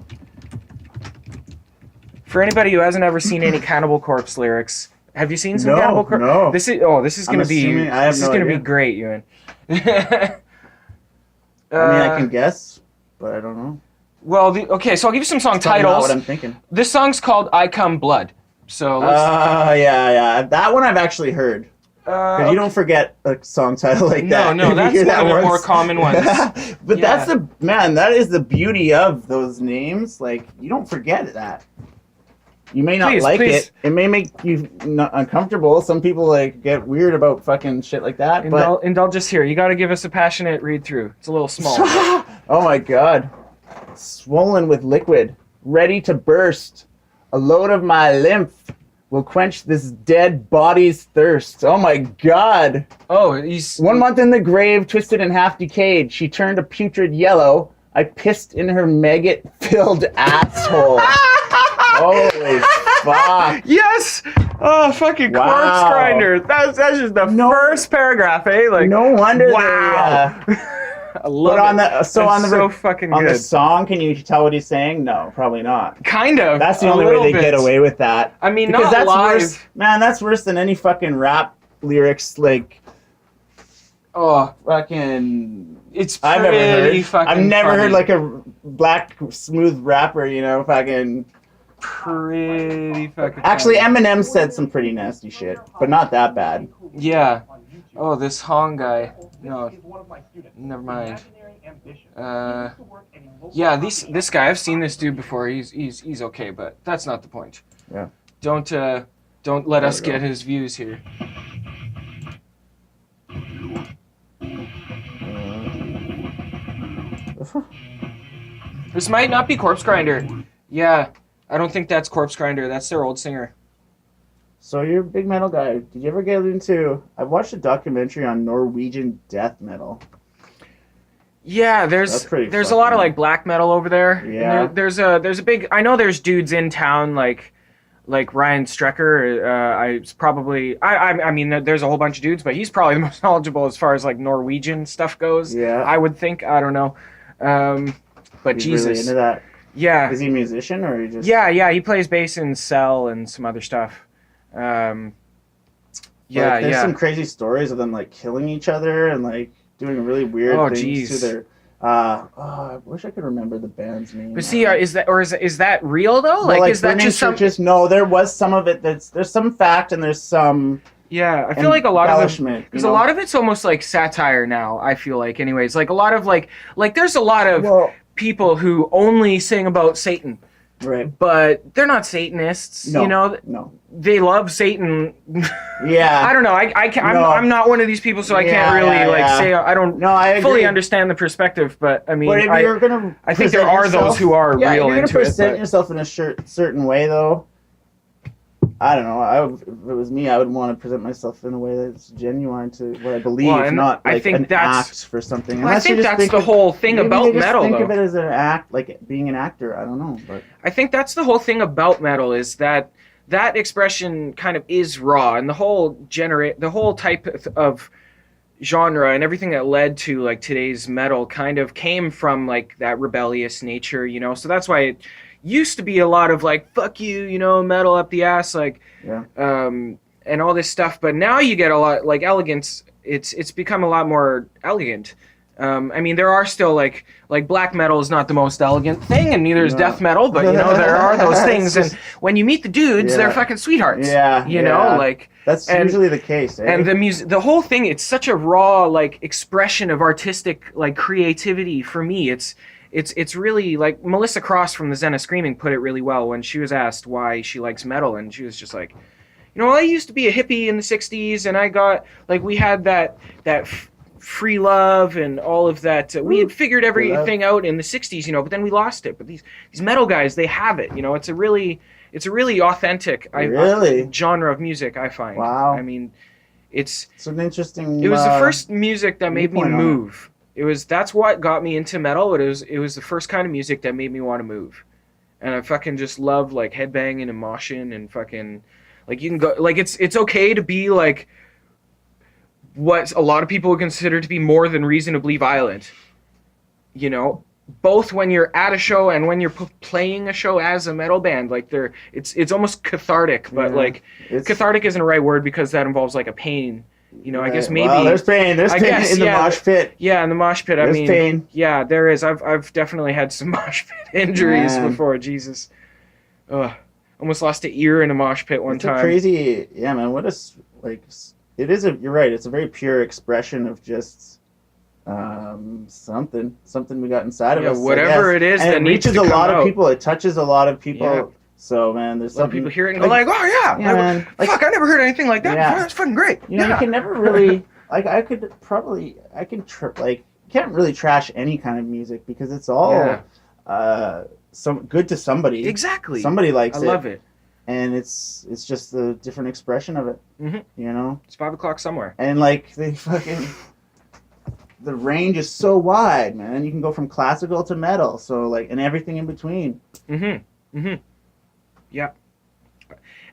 For anybody who hasn't ever seen any Cannibal Corpse lyrics, have you seen some Cannibal Corpse? No. This is gonna be great, Ewan. I mean, I can guess, but I don't know. Well, so I'll give you some song titles. Not what I'm thinking. This song's called "I Come Blood." So let's. Yeah. That one I've actually heard. Because you don't forget a song title like that. No, that's one of the more common ones. But that is the beauty of those names. Like, you don't forget that. You may not like it. It may make you uncomfortable. Some people like get weird about fucking shit like that. But indulge us here. You got to give us a passionate read through. It's a little small. Oh my god. Swollen with liquid, ready to burst. A load of my lymph will quench this dead body's thirst. Oh my god. Oh, he's 1 month in the grave, twisted and half decayed. She turned a putrid yellow. I pissed in her maggot-filled asshole. Holy fuck. Yes! Oh, fucking corpse grinder. That's just the first paragraph, eh? Like, no wonder wow. I love it. So fucking on good. the song, can you tell what he's saying? No, probably not. Kind of. That's the only way they get away with that. I mean, because not that's live. Worse, man, that's worse than any fucking rap lyrics. Like, fucking. It's pretty fucking I've never funny. heard like a black smooth rapper, you know, fucking. Pretty fucking. Actually, funny. Eminem said some pretty nasty shit, but not that bad. Yeah. Oh, this Hong guy. No, never mind. Yeah, this guy. I've seen this dude before. He's okay, but that's not the point. Yeah. Don't let us get his views here. This might not be Corpse Grinder. Yeah, I don't think that's Corpse Grinder. That's their old singer. So you're a big metal guy. Did you ever get into... I watched a documentary on Norwegian death metal. Yeah, there's a lot of like black metal over there. Yeah. There's a big... I know there's dudes in town like Ryan Strecker. I mean, there's a whole bunch of dudes, but he's probably the most knowledgeable as far as like Norwegian stuff goes. Yeah. I would think. I don't know. But he's Jesus. really into that. Yeah. Is he a musician or he just... Yeah, he plays bass in Cell and some other stuff. There's some crazy stories of them like killing each other and like doing really weird things to their... I wish I could remember the band's name. But see, is that real though? Well, like is that just some? No, there was some of it. There's some fact and there's some. Yeah, I feel like a lot of embellishment. Because a lot of it's almost like satire now. I feel like, anyways, like a lot of like there's a lot of people who only sing about Satan. Right. But they're not Satanists, you know. No. They love Satan. Yeah. I don't know. I'm not one of these people, so I can't really say I don't fully understand the perspective. But I mean, I think there are those who are real into it. You're gonna present yourself in a certain way, though. I don't know. If it was me, I would want to present myself in a way that's genuine to what I believe, not like act for something. Well, I think that's the whole thing about metal, though. Think of it as an act, like being an actor. I don't know, but I think that's the whole thing about metal is that expression kind of is raw, and the whole type of genre and everything that led to like today's metal kind of came from like that rebellious nature, you know. So that's why it used to be a lot of like fuck you, you know, metal up the ass, like and all this stuff. But now you get a lot like elegance. It's become a lot more elegant. I mean, there are still like black metal is not the most elegant thing, and neither is death metal. But you know, there are those things, and when you meet the dudes, they're fucking sweethearts. Yeah, you know, like that's usually the case. Eh? And the music, the whole thing, it's such a raw like expression of artistic like creativity. For me, it's really like Melissa Cross from the Zen of Screaming put it really well when she was asked why she likes metal, and she was just like, you know, I used to be a hippie in the '60s, and I got like we had that free love and all of that. We had figured everything out in the '60s, you know, but then we lost it. But these metal guys, they have it, you know. It's a really authentic genre of music, I find. Wow. I mean, it's an interesting. It was the first music that made me move. That's what got me into metal. It was the first kind of music that made me want to move, and I fucking just love like headbanging and moshing and fucking like you can go like it's okay to be like what a lot of people would consider to be more than reasonably violent, you know, both when you're at a show and when you're playing a show as a metal band. Like it's almost cathartic, but cathartic isn't the right word because that involves like a pain. You know, I guess maybe there's pain. There's pain in the mosh pit. Yeah, in the mosh pit. There's pain. Yeah, there is. I've definitely had some mosh pit injuries before. Jesus, almost lost an ear in a mosh pit one time. It's crazy. Yeah, man. What is like? It is you're right. It's a very pure expression of just something we got inside of us. Whatever it is, and that it needs reaches to a lot come of out. people. It touches a lot of people. So man, there's Some something people hear it and go like, oh yeah, yeah, man. Like, fuck, I never heard anything like that before. That's fucking great. You know, you can never really like. Can't really trash any kind of music because it's all some good to somebody. Exactly. Somebody likes it. I love it. And it's just a different expression of it. Mm-hmm. You know? It's 5 o'clock somewhere. And like the range is so wide, man. You can go from classical to metal, so like, and everything in between. Mm-hmm. Mm-hmm. Yeah.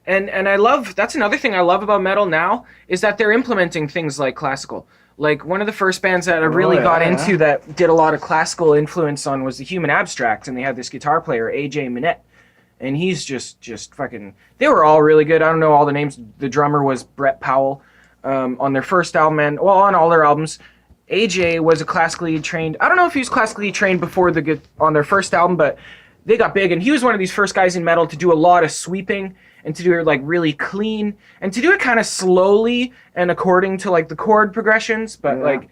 And I love, that's another thing I love about metal now, is that they're implementing things like classical. Like, one of the first bands that I really got into that did a lot of classical influence on was the Human Abstract, and they had this guitar player, AJ Minette, and he's just fucking, they were all really good. I don't know all the names. The drummer was Brett Powell on their first album, and, well, on all their albums. AJ was a classically trained, I don't know if he was classically trained before on their first album, but they got big, and he was one of these first guys in metal to do a lot of sweeping, and to do it like really clean, and to do it kind of slowly and according to like the chord progressions, but like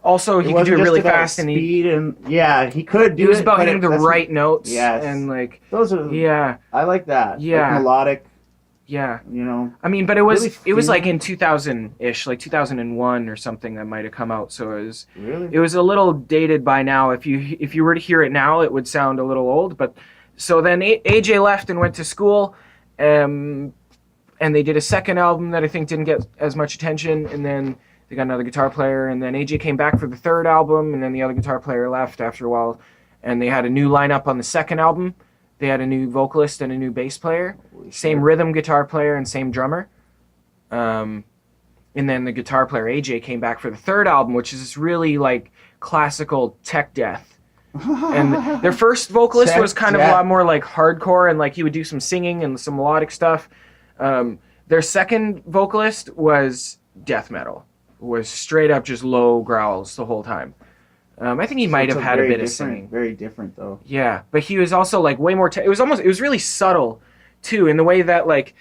also he could do it really fast and speed he could do it. It was about hitting the right notes. Yes. And like those are I like that. Yeah. Like melodic. Yeah. You know. I mean, but it was really like in 2000-ish, like 2001 or something that might have come out. So it was a little dated by now. If you were to hear it now, it would sound a little old. But so then AJ left and went to school. And they did a second album that I think didn't get as much attention, and then they got another guitar player, and then AJ came back for the third album, and then the other guitar player left after a while, and they had a new lineup on the second album. They had a new vocalist and a new bass player, same rhythm guitar player and same drummer. And then the guitar player AJ came back for the third album, which is this really like classical tech death. And their first vocalist was kind of a lot more like hardcore, and like he would do some singing and some melodic stuff. Their second vocalist was death metal, was straight up just low growls the whole time. I think he might have had a bit of singing. Very different though. Yeah, but he was also like way more. It was really subtle too, in the way that like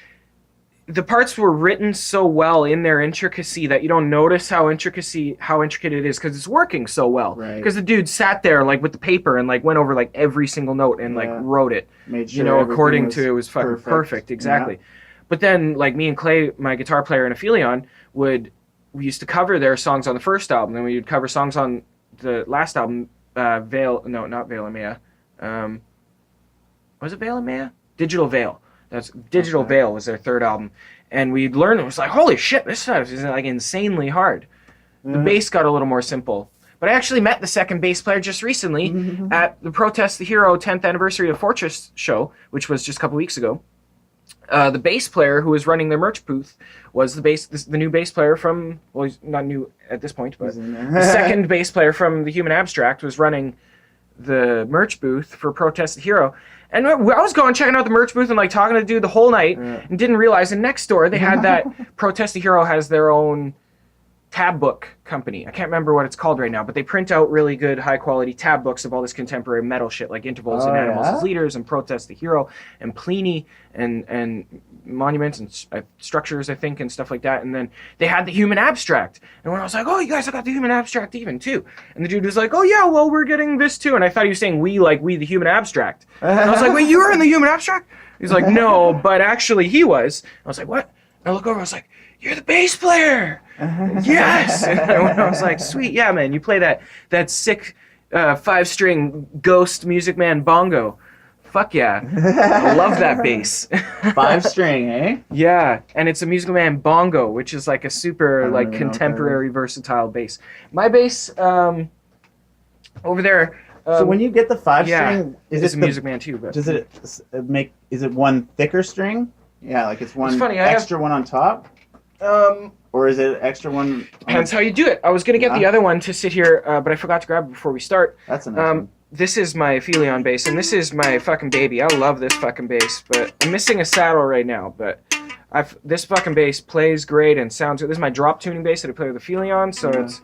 the parts were written so well in their intricacy that you don't notice how intricate it is because it's working so well. Right. Because the dude sat there like with the paper and like went over like every single note and like wrote it. Made sure according to it was fucking perfect. Exactly. Yeah. But then like me and Clay, my guitar player in Aphelion, we used to cover their songs on the first album, and we would cover songs on the last album, not Veil and Maya. Was it Veil and Maya? Digital Veil. That's Digital Veil was their third album, and we'd learned it was like, holy shit, this stuff is like insanely hard. The bass got a little more simple, but I actually met the second bass player just recently at the Protest the Hero 10th anniversary of Fortress show, which was just a couple weeks ago. The bass player who was running their merch booth was the new bass player from, well, he's not new at this point, but the second bass player from the Human Abstract was running the merch booth for Protest the Hero. And I was checking out the merch booth and like talking to the dude the whole night and didn't realize in next door they had that Protest the Hero has their own tab book company. I can't remember what it's called right now, but they print out really good high quality tab books of all this contemporary metal shit like Intervals and Animals as Leaders and Protest the Hero and Pliny and Monuments and Structures, I think, and stuff like that. And then they had the Human Abstract. And when I was like, oh, you guys have got the Human Abstract even too. And the dude was like, oh yeah, well, we're getting this too. And I thought he was saying we the Human Abstract. And I was like, wait, you were in the Human Abstract? He's like, no, but actually he was. I was like, what? And I look over, I was like, you're the bass player. Yes. And I was like, sweet, yeah, man, you play that sick 5-string Ghost Music Man bongo. Fuck yeah. I love that bass. 5-string, eh? Yeah, and it's a Music Man bongo, which is like a super like contemporary versatile bass. My bass over there. So when you get the 5-string, is it a Music Man too? But does it is it one thicker string? Yeah, like it's one extra one on top. Or is it extra one? Depends how you do it. I was gonna get the other one to sit here, but I forgot to grab it before we start. That's a nice one. This is my Aphelion bass, and this is my fucking baby. I love this fucking bass, but I'm missing a saddle right now. But this fucking bass plays great and sounds good. This is my drop tuning bass that I play with Aphelion, so it's.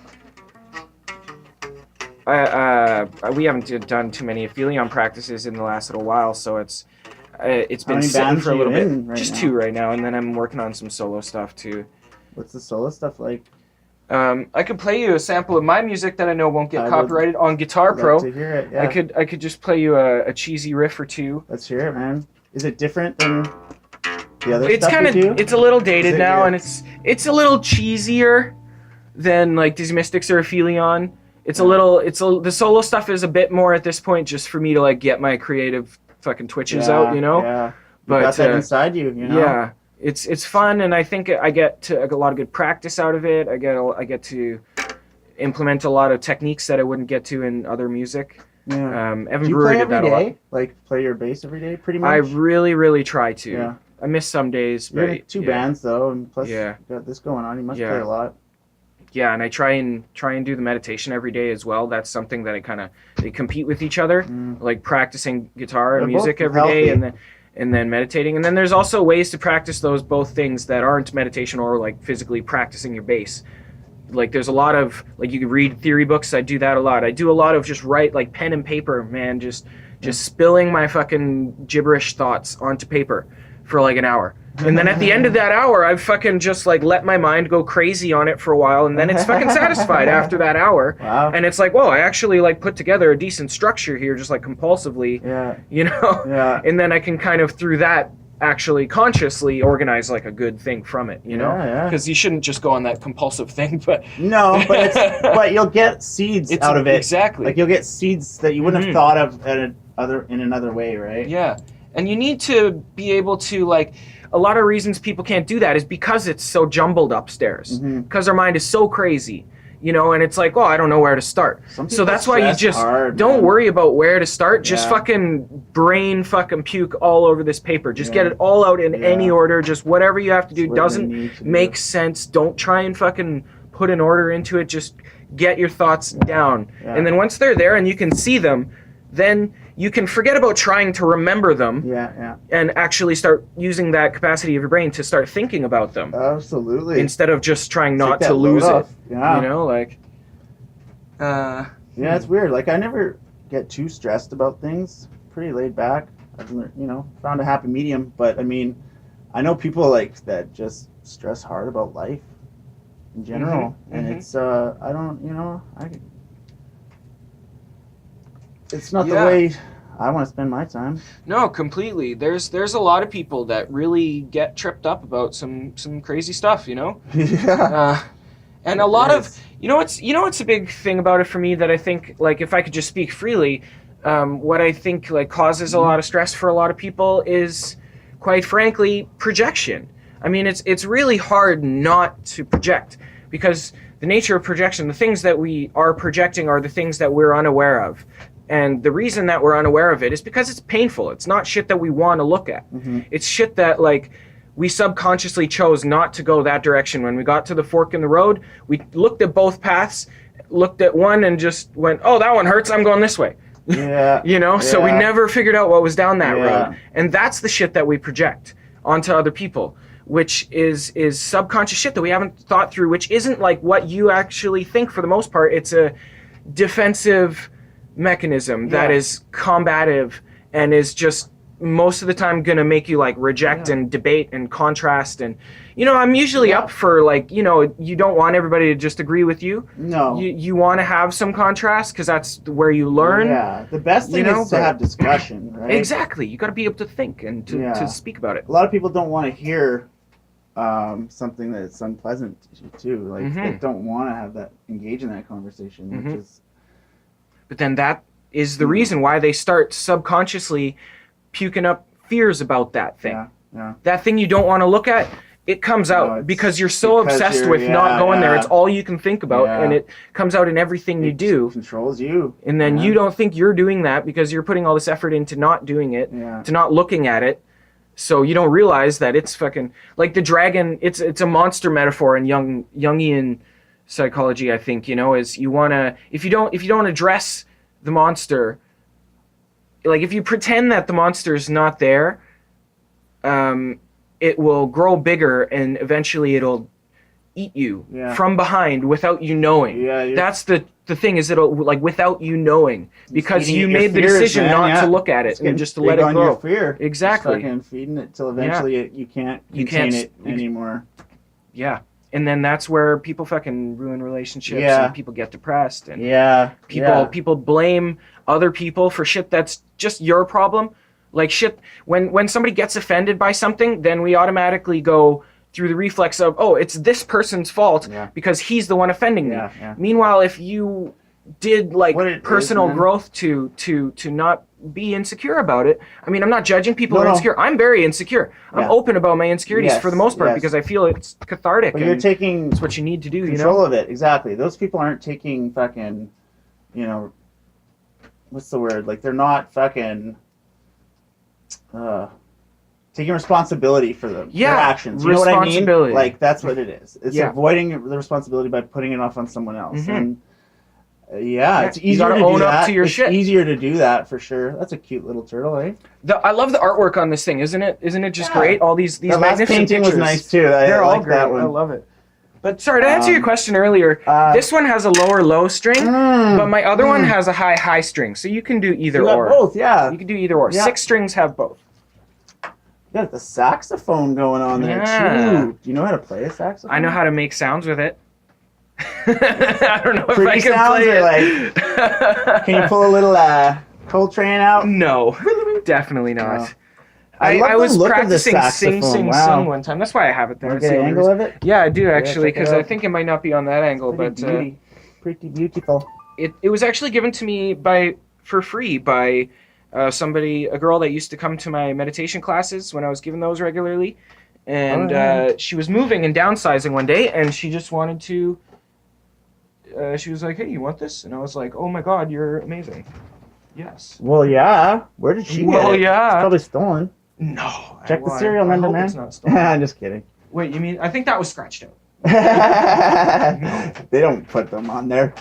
We haven't done too many Aphelion practices in the last little while, so it's been sitting for a little bit. Just 2 right now, and then I'm working on some solo stuff too. What's the solo stuff like? I could play you a sample of my music that I know won't get copyrighted on Guitar Pro. To hear it, yeah. I could just play you a cheesy riff or two. Let's hear it, man. Is it different than the other It's stuff kind you of do? it's a little dated now, your- and it's a little cheesier than like Dizzy Mystics or Aphelion. It's a little the solo stuff is a bit more at this point just for me to like get my creative fucking twitches out, you know. Yeah. You But got that inside you, you know. yeah, it's fun, and I think I get a lot of good practice out of it. I get to implement a lot of techniques that I wouldn't get to in other music. Yeah. Evan Do you Brewer play did every that a lot. day? Like play your bass every day, pretty much. I really try to. Yeah. I miss some days, You're but in 2 bands though, and plus Yeah. you got this going on. You must Yeah. play a lot. yeah, and I try and do the meditation every day as well. That's something that they compete with each other, like practicing guitar and They're music both every day, healthy. and then meditating. And then there's also ways to practice those both things that aren't meditation or like physically practicing your bass. Like there's a lot of like you can read theory books. I do that a lot. I do a lot of just write like pen and paper, man, just spilling my fucking gibberish thoughts onto paper for like an hour. And then at the end of that hour, I've fucking just like let my mind go crazy on it for a while, and then it's fucking satisfied after that hour. Wow. And it's like, whoa, I actually like put together a decent structure here, just like compulsively, Yeah. you know? Yeah. And then I can kind of through that actually consciously organize like a good thing from it, you know? Yeah. Because you shouldn't just go on that compulsive thing, but No, but but you'll get seeds it's out of it. exactly. Like you'll get seeds that you wouldn't have thought of in another way, right? Yeah. And you need to be able to like a lot of reasons people can't do that is because it's so jumbled upstairs. Because our mind is so crazy. You know, and it's like, oh, I don't know where to start. So that's why you just don't worry about where to start. Just fucking brain fucking puke all over this paper. Just get it all out in any order. Just whatever you have to do doesn't make sense. Don't try and fucking put an order into it. Just get your thoughts down. And then once they're there and you can see them, then you can forget about trying to remember them and actually start using that capacity of your brain to start thinking about them. Absolutely. Instead of just trying not Take to that lose load it. off. Yeah. You know, like... yeah, it's weird. Like, I never get too stressed about things. Pretty laid back. I've, found a happy medium. But, I mean, I know people, like, that just stress hard about life in general. And it's, I don't, it's not the way I want to spend my time. No, completely. There's a lot of people that really get tripped up about some crazy stuff, you know? Yeah. And a lot of what's a big thing about it for me that I think, like, if I could just speak freely, what I think like causes a lot of stress for a lot of people is, quite frankly, projection. I mean, it's really hard not to project because the nature of projection, the things that we are projecting are the things that we're unaware of. And the reason that we're unaware of it is because it's painful. It's not shit that we want to look at. It's shit that, like, we subconsciously chose not to go that direction. When we got to the fork in the road, we looked at both paths, looked at one and just went, oh, that one hurts, I'm going this way. Yeah. So we never figured out what was down that road. And that's the shit that we project onto other people, which is subconscious shit that we haven't thought through, which isn't like what you actually think for the most part. It's a defensive mechanism that is combative and is just most of the time gonna make you like reject and debate and contrast. And I'm usually up for like, you don't want everybody to just agree with you. No. You want to have some contrast because that's where you learn. Yeah. The best thing is to have discussion, right? Exactly. You got to be able to think and to speak about it. A lot of people don't want to hear something that's unpleasant too. Like they don't want to engage in that conversation, which is. But then that is the reason why they start subconsciously puking up fears about that thing. Yeah. That thing you don't want to look at, it comes out because you're so obsessed with not going there. It's all you can think about, and it comes out in everything you do. It controls you. And then you don't think you're doing that because you're putting all this effort into not doing it, to not looking at it. So you don't realize that it's fucking like the dragon. It's a monster metaphor in Jungian psychology. I think is you wanna if you don't address the monster, like if you pretend that the monster is not there, it will grow bigger and eventually it'll eat you from behind without you knowing. That's the thing is it'll like without you knowing because you made the decision not to look at it and just to let it grow. Your fear. Exactly. Just fucking feeding it till eventually you can't contain it anymore. Yeah. And then that's where people fucking ruin relationships and people get depressed and people blame other people for shit that's just your problem. Like shit, when somebody gets offended by something, then we automatically go through the reflex of, oh, it's this person's fault because he's the one offending me. Meanwhile, if you did like personal growth to not be insecure about it. I mean, I'm not judging people who are insecure. I'm very insecure. I'm open about my insecurities for the most part because I feel it's cathartic. But you're taking it's what you need to do. Control of it, exactly. Those people aren't taking fucking, what's the word? Like they're not fucking taking responsibility for them. Their actions. You know what I mean? Like that's what it is. It's avoiding the responsibility by putting it off on someone else. Mm-hmm. And it's easier to own up to your shit. It's easier to do that for sure. That's a cute little turtle, eh? I love the artwork on this thing, isn't it? Isn't it just great? All these the last painting pictures. Was nice too. They're all great. That one. I love it. But sorry, to answer your question earlier, this one has a lower low string, but my other one has a high high string. So you can do either or. Both, yeah. You can do either or. Yeah. 6 strings have both. You got the saxophone going on there too. Do you know how to play a saxophone? I know how to make sounds with it. I don't know if I can play it. Like, can you pull a little Coltrane out? No, definitely not. No. I was practicing sing one time. That's why I have it there. Get an angle of it? Yeah, I do actually, because I think it might not be on that angle, but pretty beautiful. It was actually given to me for free by a girl that used to come to my meditation classes when I was giving those regularly, and she was moving and downsizing one day, and she just wanted to. She was like, "Hey, you want this?" And I was like, "Oh my God, you're amazing." Yes. Well, yeah. Where did she get it? Well, yeah. It's probably stolen. No. Check the serial number, man. It's not stolen. I'm just kidding. Wait, you mean? I think that was scratched out. They don't put them on there.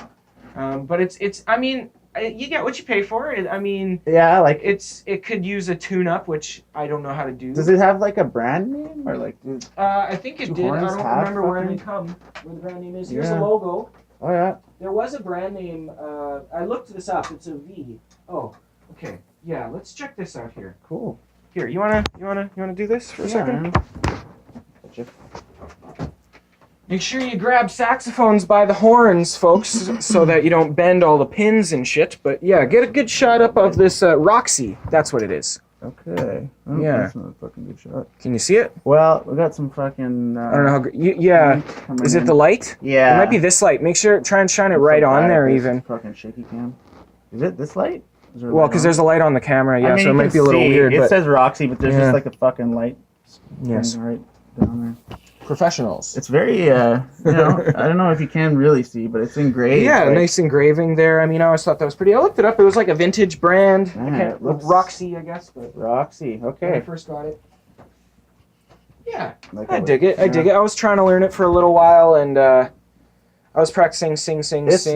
But it's. I mean, you get what you pay for. I mean. Yeah, like it could use a tune-up, which I don't know how to do. Does it have like a brand name or like? I think it did. I don't remember where they come. Where the brand name is. Here's the logo. Oh yeah. There was a brand name. I looked this up. It's a V. Oh, okay. Yeah, let's check this out here. Cool. Here, you wanna do this for a second? Gotcha. Make sure you grab saxophones by the horns, folks, so that you don't bend all the pins and shit. But yeah, get a good shot up of this Roxy. That's what it is. Okay. Oh, yeah. That's not a fucking good shot. Can you see it? Well, we got some fucking. I don't know how. Yeah. Is it the light? Yeah. It might be this light. Make sure, try and shine it right on there, even. Fucking shaky cam. Is it this light? Well, because there's a light on the camera, yeah, so it might be a little weird. It says Roxy, but there's just like a fucking light. Yes. Right down there. Professionals. It's very, I don't know if you can really see, but it's engraved. Yeah, nice engraving there. I mean, I always thought that was pretty. I looked it up. It was like a vintage brand. Roxy, I guess. But Roxy, okay. When I first got it. Yeah, I dig it. I dig it. I was trying to learn it for a little while, and I was practicing sing. That's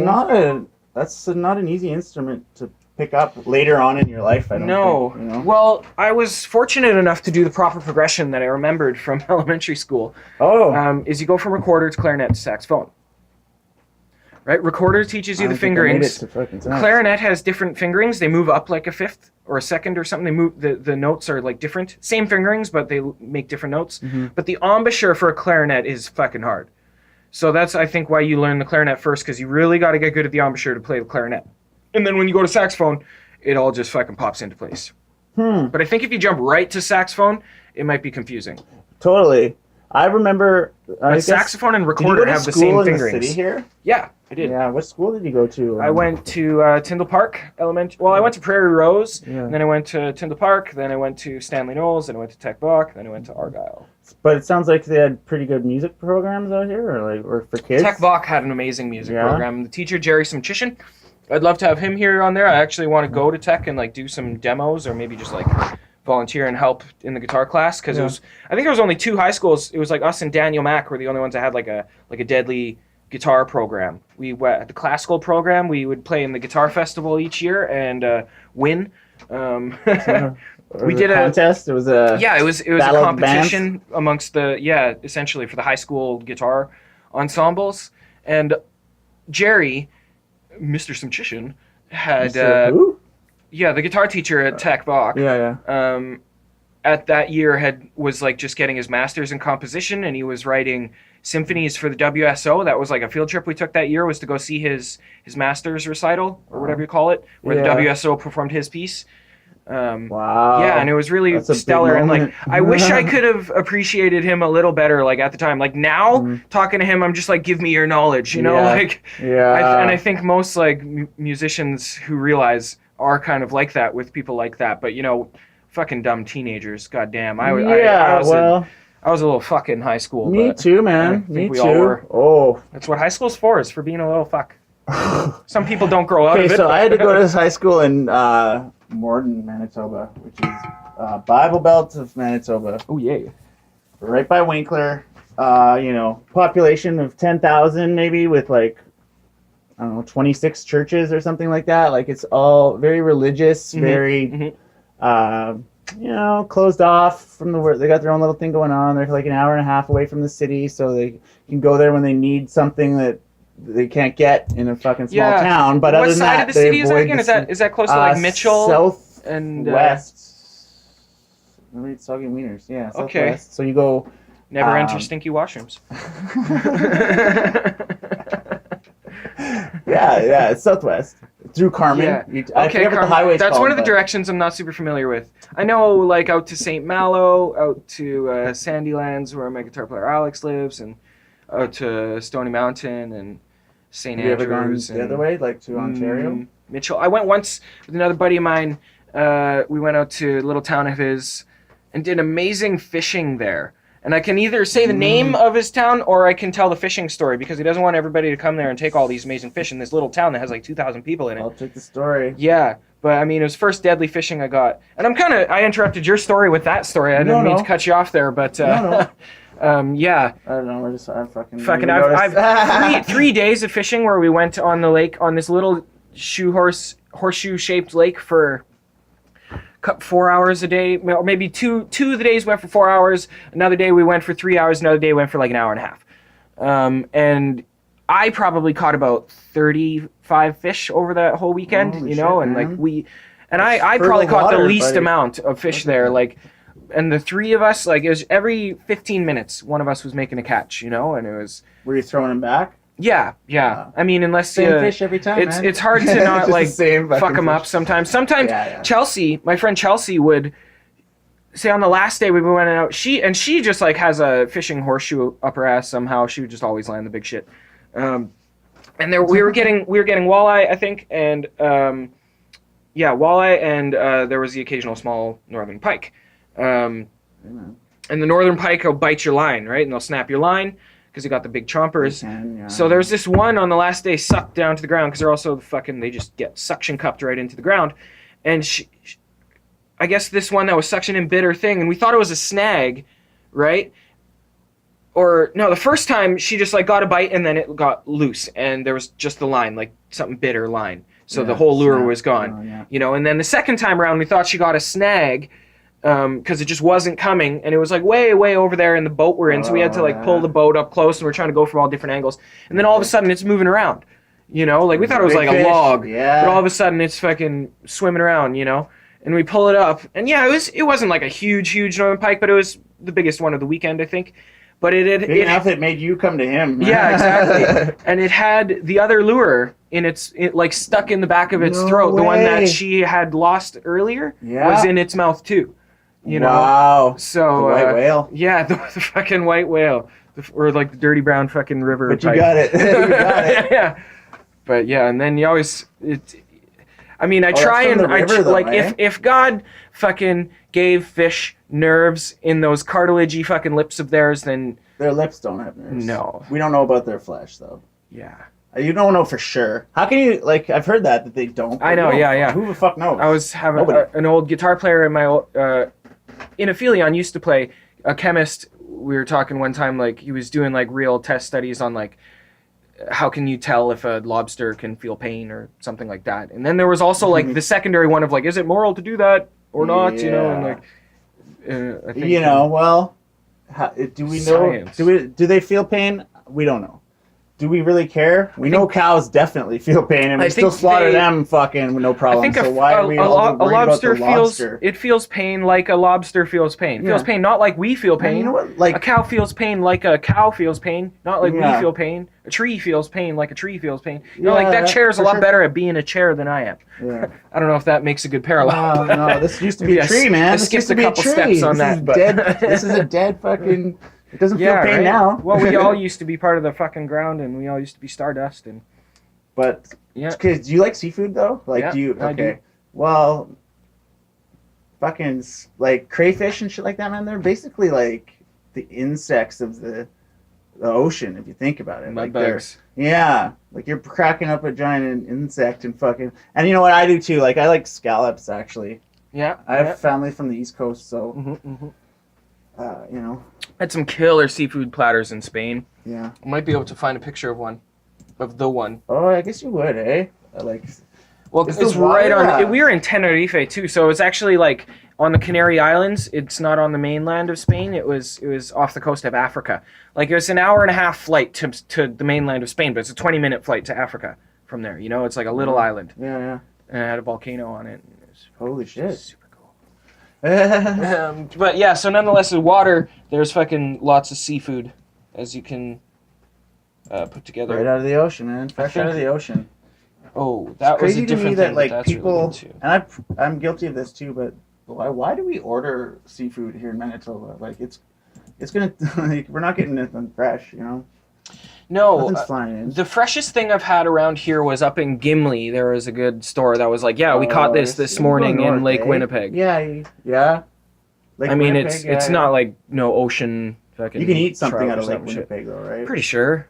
not an easy instrument to pick up later on in your life, I don't think. Well, I was fortunate enough to do the proper progression that I remembered from elementary school. Is you go from recorder to clarinet to saxophone. Right? Recorder teaches you the fingerings. Clarinet has different fingerings. They move up like a fifth or a second or something. They move the notes are like different. Same fingerings, but they make different notes. Mm-hmm. But the embouchure for a clarinet is fucking hard. So that's, I think, why you learn the clarinet first, because you really got to get good at the embouchure to play the clarinet. And then when you go to saxophone, it all just fucking pops into place. But I think if you jump right to saxophone, it might be confusing. Totally. I remember... saxophone and recorder have the same fingerings. Did you go to school in the city here? Yeah, I did. Yeah, what school did you go to? I went to Tyndall Park Elementary. Well, I went to Prairie Rose, and then I went to Tyndall Park, then I went to Stanley Knowles, then I went to Tech Buck, then I went to Argyle. But it sounds like they had pretty good music programs out here, or for kids? Tech Buck had an amazing music program. The teacher, Jerry Simchishin, I'd love to have him here on there. I actually want to go to Tech and like do some demos, or maybe just like volunteer and help in the guitar class, because I think there was only 2 high schools. It was like us and Daniel Mack were the only ones that had like a deadly guitar program. We the classical program, we would play in the guitar festival each year and win. We did a contest. It was a it was a competition amongst essentially for the high school guitar ensembles. And Jerry, Mr. Simchishin, had the guitar teacher at Tech Bach. At that year was like just getting his master's in composition, and he was writing symphonies for the WSO. That was like a field trip we took that year, was to go see his master's recital, or whatever you call it, where the WSO performed his piece. Wow. Yeah, and it was really That's a big stellar. And like, moment. I wish I could have appreciated him a little better. Like at the time, like now talking to him, I'm just like, give me your knowledge, you know. Yeah. Like, Yeah. and I think most like musicians who realize are kind of like that with people like that. But you know, fucking dumb teenagers. Goddamn, I Yeah, well, I was a little fuck in high school. me but too, I man. think Me we all were. too. Oh. That's what high school's for, is for being a little fuck. Some people don't grow out of Okay, it. so I had to go to this high school in Morden, Manitoba, which is Bible Belt of Manitoba. Oh, yeah. Right by Winkler. You know, population of 10,000 maybe, with like, I don't know, 26 churches or something like that. Like, it's all very religious, very, you know, closed off from the work. They got their own little thing going on. They're like an hour and a half away from the city, so they can go there when they need something that they can't get in a fucking small town. But what other than side that, of the city is that again? Is that close to like Mitchell? South and west. Remember Soggy Wieners? Yeah, southwest. Okay. So you go. Never enter stinky washrooms. yeah, it's southwest through Carmen. Yeah. I forget what the highway's That's called, one of the but- directions I'm not super familiar with. I know, like, out to St. Malo, out to Sandylands, where my guitar player Alex lives, and out to Stony Mountain and St. Have you ever gone Andrews. the other way, like to Ontario? Mitchell. I went once with another buddy of mine. We went out to a little town of his and did amazing fishing there. And I can either say the name of his town or I can tell the fishing story, because he doesn't want everybody to come there and take all these amazing fish in this little town that has like 2,000 people in it. I'll take the story. Yeah, but I mean, it was first deadly fishing I got. And I interrupted your story with that story. I didn't mean to cut you off there, but yeah. I don't know. I've 3 days of fishing where we went on the lake, on this little horseshoe-shaped lake for 4 hours a day. Well, maybe two of the days went for 4 hours. Another day we went for 3 hours. Another day went for like an hour and a half. And I probably caught about 35 fish over that whole weekend. Holy you know, shit, and man. like I probably caught the least buddy. amount of fish there. Like, and the three of us, like, it was every 15 minutes one of us was making a catch. You know, and it was. Were you throwing them back? Yeah. I mean, unless Same fish every time. it's man. it's hard to not Just like the same fuck fucking them up fish. sometimes. Sometimes Yeah. Chelsea, my friend Chelsea, would say on the last day we went out. She just like has a fishing horseshoe up her ass somehow. She would just always land the big shit. And there we were getting walleye, I think, and walleye, and there was the occasional small northern pike. And the northern pike will bite your line, right? And they'll snap your line because you got the big chompers. So there's this one on the last day sucked down to the ground, because they're also they just get suction cupped right into the ground. And I guess this one that was suction in bit her thing, and we thought it was a snag, right? Or no, the first time she just like got a bite and then it got loose and there was just the line, like something bit her line. So the whole lure was gone, you know. And then the second time around we thought she got a snag, because it just wasn't coming, and it was like way over there in the boat we're in, so we had to like pull the boat up close, and we're trying to go from all different angles, and then all of a sudden it's moving around, you know, like we thought it was like a log, but all of a sudden it's fucking swimming around, you know, and we pull it up, and it wasn't like a huge northern pike, but it was the biggest one of the weekend, I think. But it made you come to him. Yeah, exactly. And it had the other lure in it like stuck in the back of its throat. The one that she had lost earlier was in its mouth too. You know. Wow. So the white whale. Yeah, the fucking white whale, or like the dirty brown fucking river. But you got it. You got it. Yeah. But yeah, and then you always I mean, I if God fucking gave fish nerves in those cartilagey fucking lips of theirs, then their lips don't have nerves. No. We don't know about their flesh though. Yeah. You don't know for sure. How can you, like, I've heard that they don't. I know, yeah. Who the fuck knows? I was having an old guitar player in my in Aphelion used to play, a chemist. We were talking one time, like, he was doing like real test studies on like how can you tell if a lobster can feel pain or something like that. And then there was also like the secondary one of like, is it moral to do that or not? You know, and like I think, well, do we know? Science. Do they feel pain? We don't know. do we really care? We know cows definitely feel pain, and we still slaughter them fucking with no problem. I think so why are we all worried about the lobster? feels pain like a lobster feels pain. Feels pain not like we feel pain. You know what? Like a cow feels pain like a cow feels pain, not like we feel pain. A tree feels pain like a tree feels pain. You know, like that chair's a lot better at being a chair than I am. Yeah. I don't know if that makes a good parallel. No, this used to be a tree, man. This used to be a couple steps on that. This is a dead fucking. It doesn't feel pain now. Well, we all used to be part of the fucking ground, and we all used to be stardust. And but do you like seafood though? Like, do you? Okay. I do. Well, fucking like crayfish and shit like that, man. They're basically like the insects of the ocean, if you think about it. Mud like bugs. Yeah, like you're cracking up a giant insect and fucking. And you know what I do too? Like I like scallops actually. Yeah. I have family from the East Coast, so you know. Had some killer seafood platters in Spain. Yeah. I might be able to find a picture of one. Of the one. Oh, I guess you would, eh? Well, it's right on. We were in Tenerife too, so it's actually like on the Canary Islands. It's not on the mainland of Spain. It was off the coast of Africa. Like it was an hour and a half flight to the mainland of Spain, but it's a 20-minute flight to Africa from there. You know, it's like a little island. Yeah. And it had a volcano on it. Holy shit. Super cool. But yeah, so nonetheless, the water, there's fucking lots of seafood, as you can put together. Right out of the ocean, man. Fresh out of the ocean. Oh, that was a different thing. Like people, really and I'm guilty of this too. But why do we order seafood here in Manitoba? Like it's gonna like we're not getting anything fresh, you know. No, nothing's flying in. The freshest thing I've had around here was up in Gimli. There was a good store that was like, we caught this morning in Lake Winnipeg. Yeah. Lake I mean, Winnipeg, it's not like no ocean fucking. You can eat something out of Lake Winnipeg though, right? Pretty sure.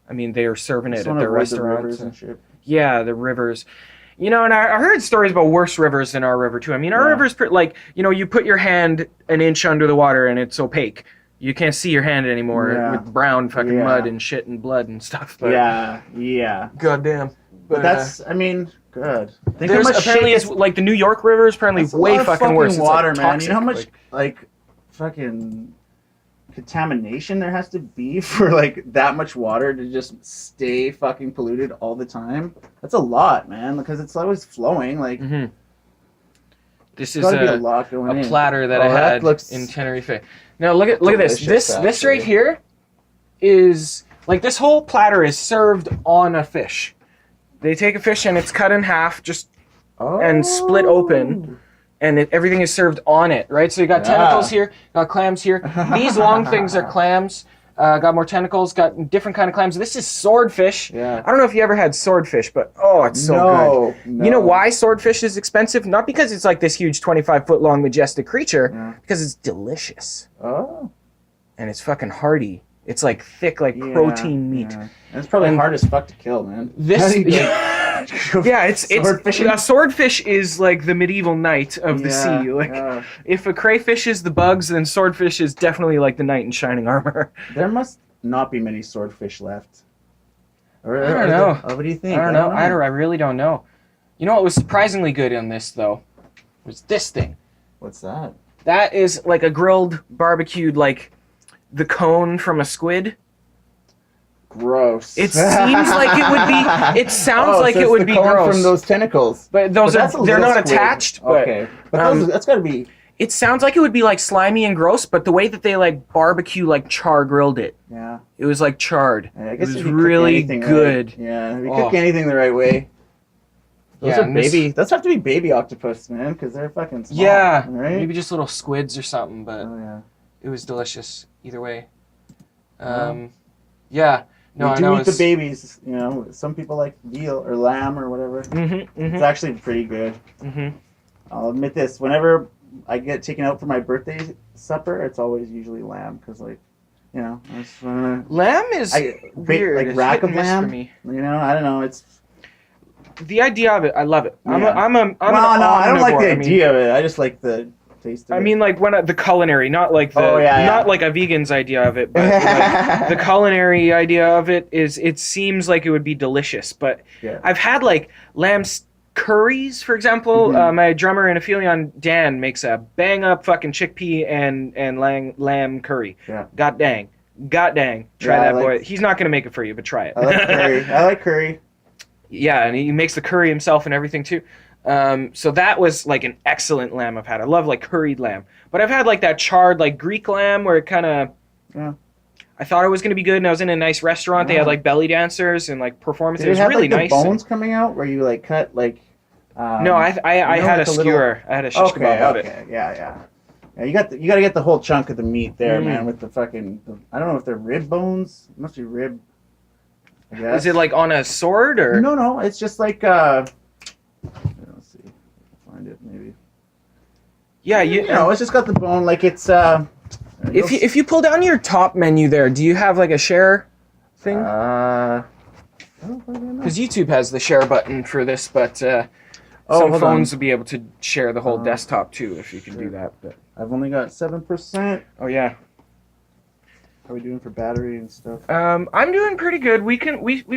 I mean, they are serving it at their restaurants. And shit. Yeah, the rivers. You know, and I heard stories about worse rivers than our river too. I mean, our river's like, you know, you put your hand an inch under the water and it's opaque. You can't see your hand anymore with brown fucking mud and shit and blood and stuff. But yeah. Goddamn. But that's, I mean, good. Think how much apparently it's like the New York River is apparently way fucking worse. Water, it's man. toxic, you know how much like fucking contamination there has to be for like that much water to just stay fucking polluted all the time? That's a lot, man, because it's always flowing. Like this is a lot going platter that I had in Tenerife. Now look at this. This right here is like this whole platter is served on a fish. They take a fish and it's cut in half and split open. And everything is served on it, right? So you got tentacles here, got clams here. These long things are clams. Got more tentacles, got different kind of clams. This is swordfish. Yeah. I don't know if you ever had swordfish, but it's so good. No. You know why swordfish is expensive? Not because it's like this huge 25-foot long majestic creature, because it's delicious. Oh. And it's fucking hearty. It's like thick, like protein meat. Yeah. And it's probably hard as fuck to kill, man. A swordfish is like the medieval knight of the sea. Like if a crayfish is the bugs, then swordfish is definitely like the knight in shining armor. There must not be many swordfish left. I don't know. What do you think? I don't know. I really don't know. You know what was surprisingly good on this though? Was this thing. What's that? That is like a grilled, barbecued, like the cone from a squid. Gross. It seems like it would be. It sounds like it would be gross from those tentacles. But they're not attached. Okay, but that's gotta be. It sounds like it would be like slimy and gross, but the way that they like barbecue, like char grilled it. Yeah. It was like charred. I guess it was really good. Right. Yeah, if you cook anything the right way. Those are baby. Those have to be baby octopus, man, because they're fucking small. Yeah. Right? Maybe just little squids or something, but it was delicious either way. Yeah. No, we do eat the babies. You know, some people like veal or lamb or whatever. It's actually pretty good. I'll admit this. Whenever I get taken out for my birthday supper, it's always usually lamb because, like, you know, I just wanna, lamb is weird. Like rack of lamb. For me. You know, I don't know. It's the idea of it. I love it. No, I don't like the idea of it. I just like the taste of it. I mean, like the culinary, not like not like a vegan's idea of it, but like, the culinary idea of it is. It seems like it would be delicious, but I've had like lamb curries, for example. My drummer in Aphelion, Dan, makes a bang up fucking chickpea and lamb curry. God dang, God dang, try Yeah, that, boy. He's not gonna make it for you, but try it. I like curry. I like curry. Yeah, and he makes the curry himself and everything too. So that was like an excellent lamb I've had. I love like curried lamb, but I've had like that charred like Greek lamb where it kind of. Yeah. I thought it was gonna be good, and I was in a nice restaurant. They had like belly dancers and like performances. It was have really like nice. The bones coming out where you like cut like. No, I had a skewer. I had a shish kebab of it. Okay, yeah. Yeah, you got to get the whole chunk of the meat there, man. With the fucking, I don't know if they're rib bones. It must be rib. I guess. Is it like on a sword or? No. It's just like. Let's see, find it maybe. Yeah, it's just got the bone like it's. If you pull down your top menu there, do you have like a share thing? Because YouTube has the share button for this, but some phones will be able to share the whole desktop too if you can do that. But I've only got 7%. Oh yeah. How are we doing for battery and stuff? I'm doing pretty good. We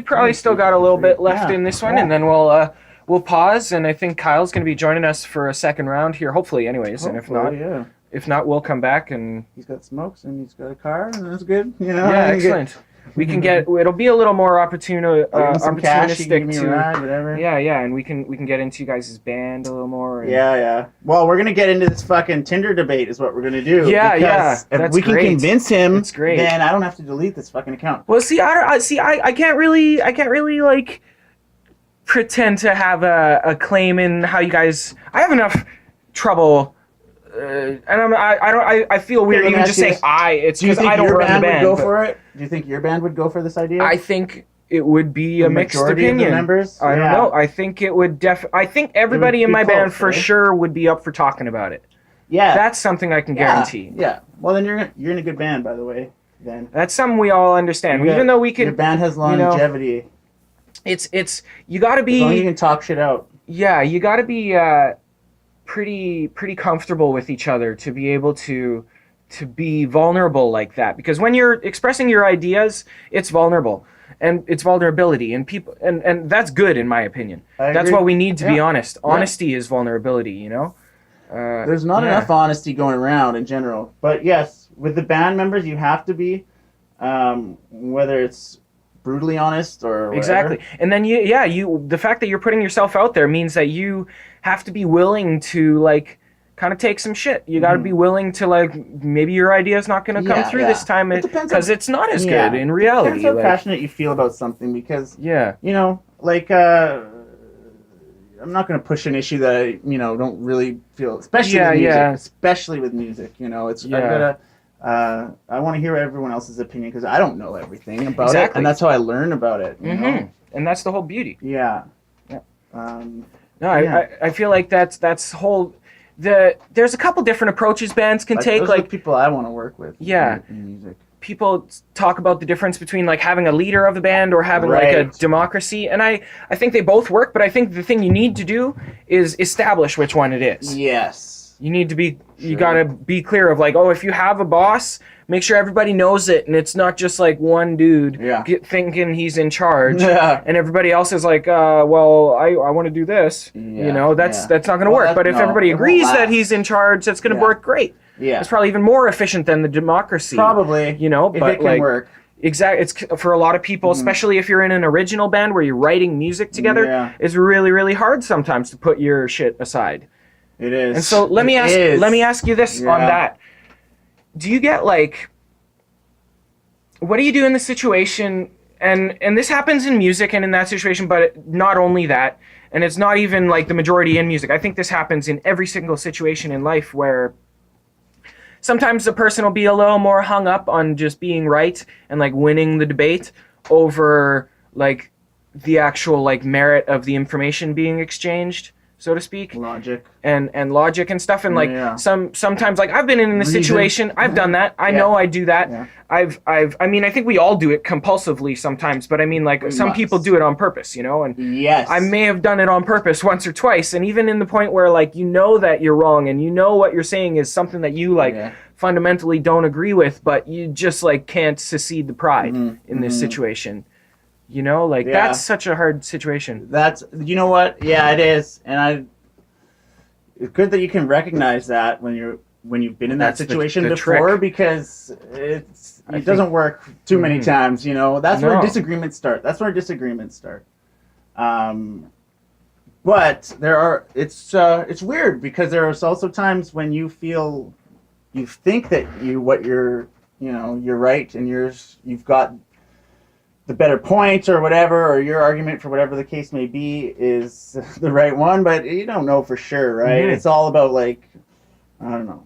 probably still got a little bit left in this one, and then we'll pause. And I think Kyle's going to be joining us for a second round here, hopefully, anyways. Hopefully, and if not, we'll come back and he's got smokes and he's got a car, and that's good. Yeah, excellent. We can get. It'll be a little more opportunistic give me a ride, whatever. Yeah, and we can get into you guys' band a little more. Yeah. Well, we're gonna get into this fucking Tinder debate, is what we're gonna do. Yeah. If we can convince him, it's great. Then I don't have to delete this fucking account. Well, see, I can't really like pretend to have a claim in how you guys. I have enough trouble. And I feel weird even just saying it's because I don't run the band. Would go for it? Do you think your band would go for this idea? I think it would be a mixed opinion. Of the members? I don't know. I think it would I think everybody in my band for sure would be up for talking about it. Yeah. That's something I can guarantee. Yeah. Well, then you're in a good band, by the way. Then that's something we all understand. Even though we can, your band has longevity. It's you got to be. As long as you can talk shit out. Yeah, you got to be pretty comfortable with each other to be able to be vulnerable like that, because when you're expressing your ideas, it's vulnerable and it's vulnerability, and people and that's good in my opinion. That's what we need to be honest. Honesty is vulnerability, There's not enough honesty going around in general, but yes, with the band members you have to be, whether it's brutally honest or whatever. Exactly. And then you the fact that you're putting yourself out there means that you have to be willing to like kind of take some shit. You got to be willing to like, maybe your idea is not going to come through this time because it's not as good in reality. Depends how passionate you feel about something, because like I'm not going to push an issue that I don't really feel, especially with music, especially with music. It's I've got to. I want to hear everyone else's opinion because I don't know everything about it, and that's how I learn about it. You know? And that's the whole beauty. Yeah. I feel like that's whole. There's a couple different approaches bands can take. Those are the people I want to work with. In music. People talk about the difference between like having a leader of the band or having like a democracy, and I think they both work. But I think the thing you need to do is establish which one it is. Yes. You need to be. You gotta be clear of like, if you have a boss, make sure everybody knows it, and it's not just like one dude thinking he's in charge, and everybody else is like, well, I want to do this. That's not gonna work. But if everybody agrees that he's in charge, that's gonna work great. Yeah, it's probably even more efficient than the democracy. Probably, if it can work. Exactly. It's for a lot of people, especially if you're in an original band where you're writing music together. It's really, really hard sometimes to put your shit aside. It is. And so let me ask you this on that. Do you get like, what do you do in the situation? And this happens in music and in that situation, but not only that, and it's not even like the majority in music. I think this happens in every single situation in life where sometimes the person will be a little more hung up on just being right and like winning the debate over like the actual like merit of the information being exchanged, so to speak. Logic. And logic and stuff. And like sometimes like I've been in this situation. I've done that. I know I do that. Yeah. I mean, I think we all do it compulsively sometimes, but I mean like some people do it on purpose, and yes. I may have done it on purpose once or twice. And even in the point where like, that you're wrong and what you're saying is something that you like fundamentally don't agree with, but you just like can't secede the pride in this situation. That's such a hard situation. That's, what? Yeah, it is. And it's good that you can recognize that when you've been in that situation before, because it's It doesn't work too many times, you know. That's where No. disagreements start. But there are. It's weird because there are also times when you think that you're right, and you've got the better point or whatever, or your argument for whatever the case may be is the right one, but you don't know for sure, right? It's all about like, I don't know,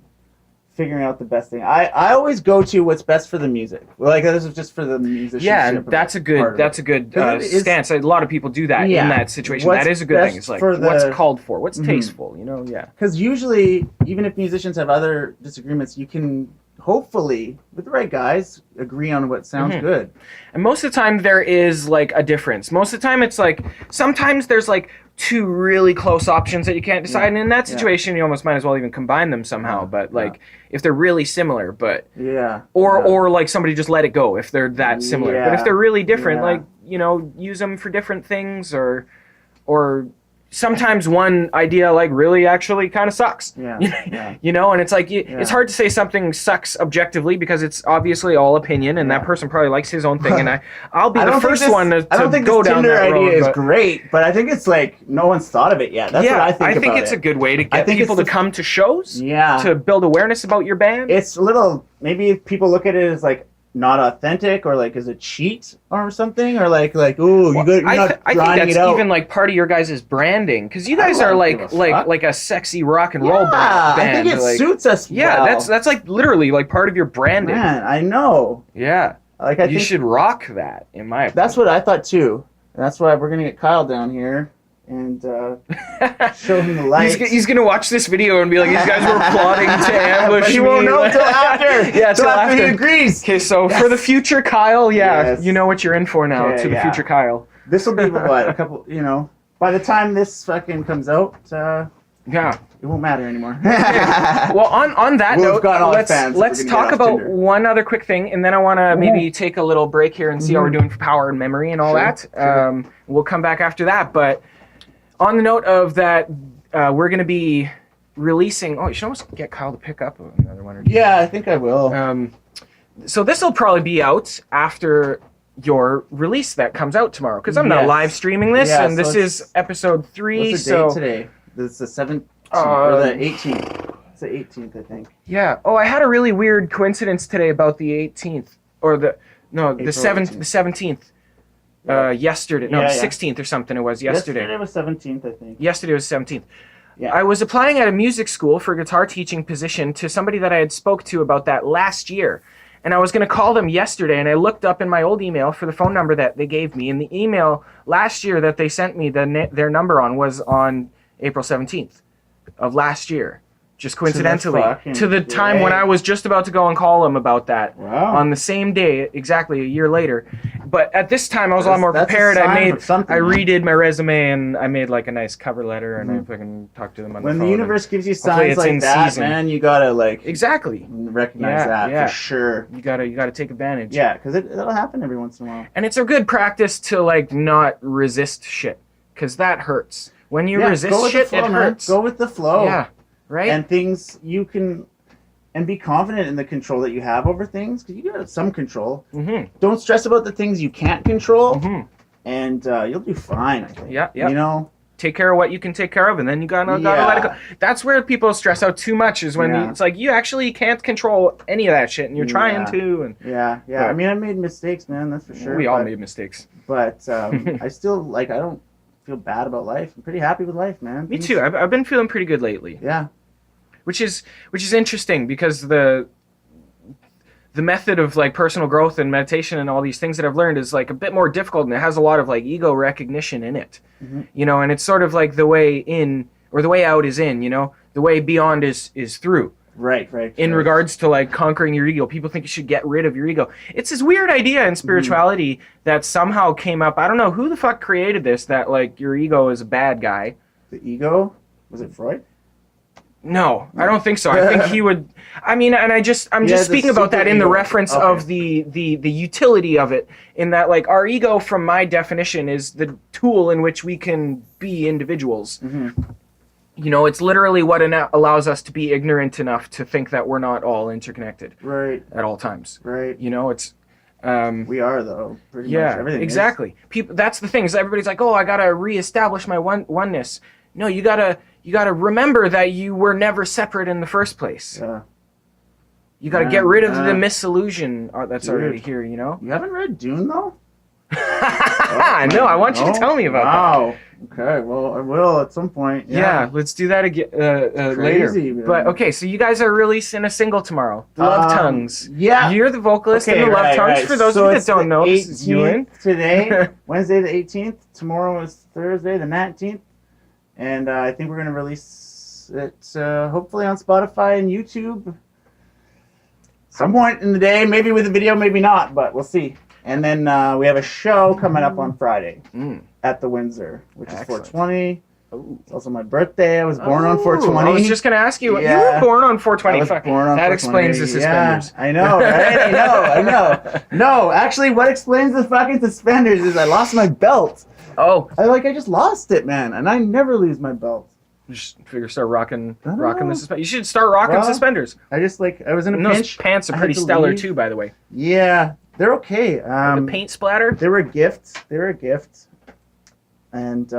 figuring out the best thing. I always go to what's best for the music. Like, this is just for the musicianship. Yeah, and that's a good stance. A lot of people do that in that situation. That is a good thing. It's like, what's called for? What's tasteful? You know, yeah. Because usually, even if musicians have other disagreements, you can hopefully, with the right guys, agree on what sounds good. And most of the time there is like a difference. Most of the time it's like, sometimes there's like two really close options that you can't decide. And in that situation, you almost might as well even combine them somehow. But like, if they're really similar, but or like somebody just let it go if they're that similar. But if they're really different, like, you know, use them for different things, or sometimes one idea like really actually kind of sucks. You know, and it's like it's hard to say something sucks objectively because it's obviously all opinion, and that person probably likes his own thing, and I'll be the first one to I don't think go this down Tinder that road. idea is great, but I think it's like no one's thought of it yet. That's what I think. I think it's a good way to get people to come to shows. To build awareness about your band. It's a little, maybe if people look at it as like not authentic, or like as a cheat or something, or like ooh, you're not I think that's even like part of your guys' branding, because you guys are like a sexy rock and roll band. I think it suits us. Yeah, that's like literally like part of your branding. Man, I know. Yeah, like you should rock that. In my opinion, that's what I thought too. And that's why we're gonna get Kyle down here and show him the lights. He's gonna watch this video and be like, "These guys were plotting to ambush but he me." won't know till after. Till after he agrees. Okay, so for the future Kyle, you know what you're in for now. To the future Kyle. This will be what, a couple. You know, by the time this fucking comes out, it won't matter anymore. Well, on that note, let's talk about Tinder. one other quick thing, and then I want to maybe take a little break here and see how we're doing for power and memory and all that. We'll come back after that, but. On the note of that, we're going to be releasing... Oh, you should almost get Kyle to pick up another one or two. Yeah, I think I will. So this will probably be out after your release that comes out tomorrow, because I'm not live streaming this, and this is episode 3. What's the date today? It's the 17th or the 18th. It's the 18th, I think. Yeah. Oh, I had a really weird coincidence today about the 18th, or the 17th. Yesterday, the 16th or something it was yesterday. Yesterday was 17th, I think. Yesterday was 17th. Yeah. I was applying at a music school for a guitar teaching position to somebody that I had spoke to about that last year. And I was going to call them yesterday, and I looked up in my old email for the phone number that they gave me, and the email last year that they sent me their number on was on April 17th of last year. Just coincidentally, to the time when I was just about to go and call them about that on the same day, exactly a year later. But at this time, I was a lot more prepared. I redid my resume, and I made like a nice cover letter, and I fucking talked to them on the phone. When the universe gives you signs like that, man, you gotta like recognize that for sure. You gotta take advantage. Yeah, because it'll happen every once in a while. And it's a good practice to like not resist shit, because that hurts. When you resist shit, it hurts. Go with the flow. Yeah. Right? And things you can, and be confident in the control that you have over things, because you have some control. Don't stress about the things you can't control, and you'll do fine, I think. Yeah. You know? Take care of what you can take care of, and then you gotta let it go. That's where people stress out too much, is when it's like you actually can't control any of that shit, and you're trying to. And But, I mean, I made mistakes, man, that's for sure. We all made mistakes. But I still, I don't feel bad about life. I'm pretty happy with life, man. Me too. I've been feeling pretty good lately. Yeah. Which is interesting, because the method of like personal growth and meditation and all these things that I've learned is like a bit more difficult, and it has a lot of like ego recognition in it. You know, and it's sort of like the way in or the way out is in, you know, the way beyond is through. Right. In regards to like conquering your ego, people think you should get rid of your ego. It's this weird idea in spirituality that somehow came up. I don't know who the fuck created this, that like your ego is a bad guy. The ego? Was it Freud? No, I don't think so. I think he would. I mean, and I'm just speaking about that in the reference of the utility of it, in that like our ego, from my definition, is the tool in which we can be individuals. You know, it's literally what allows us to be ignorant enough to think that we're not all interconnected at all times. Right. You know, it's we are though. Pretty much everything. Exactly. Is. People. That's the thing. Is everybody's like, oh, I gotta reestablish my oneness. No, you gotta remember that you were never separate in the first place. Yeah. You gotta get rid of the misillusion that's already here. You know. You haven't read Dune though. No, I want you to tell me about that. Wow. Okay, well, I will at some point. Yeah, let's do that again later. Man. But okay, so you guys are releasing a single tomorrow, The Love Tongues. Yeah, you're the vocalist in The Love Tongues. For those of you that don't know, this is Ewan. Today, Wednesday the 18th. Tomorrow is Thursday the 19th, and I think we're gonna release it hopefully on Spotify and YouTube. Some point in the day, maybe with a video, maybe not, but we'll see. And then we have a show coming up on Friday at the Windsor, which is 420. Ooh. It's also my birthday. I was born on 420. I was just going to ask you, you were born on 420. I was born on that 420. Explains the suspenders. Yeah, I know, right? I know. No, actually, what explains the fucking suspenders is I lost my belt. Oh. I just lost it, man. And I never lose my belt. You just figure start rocking the suspenders. You should start rocking suspenders. I was in a pinch. Those pants are pretty stellar too, by the way. Yeah. They're okay. The paint splatter? They were a gift. And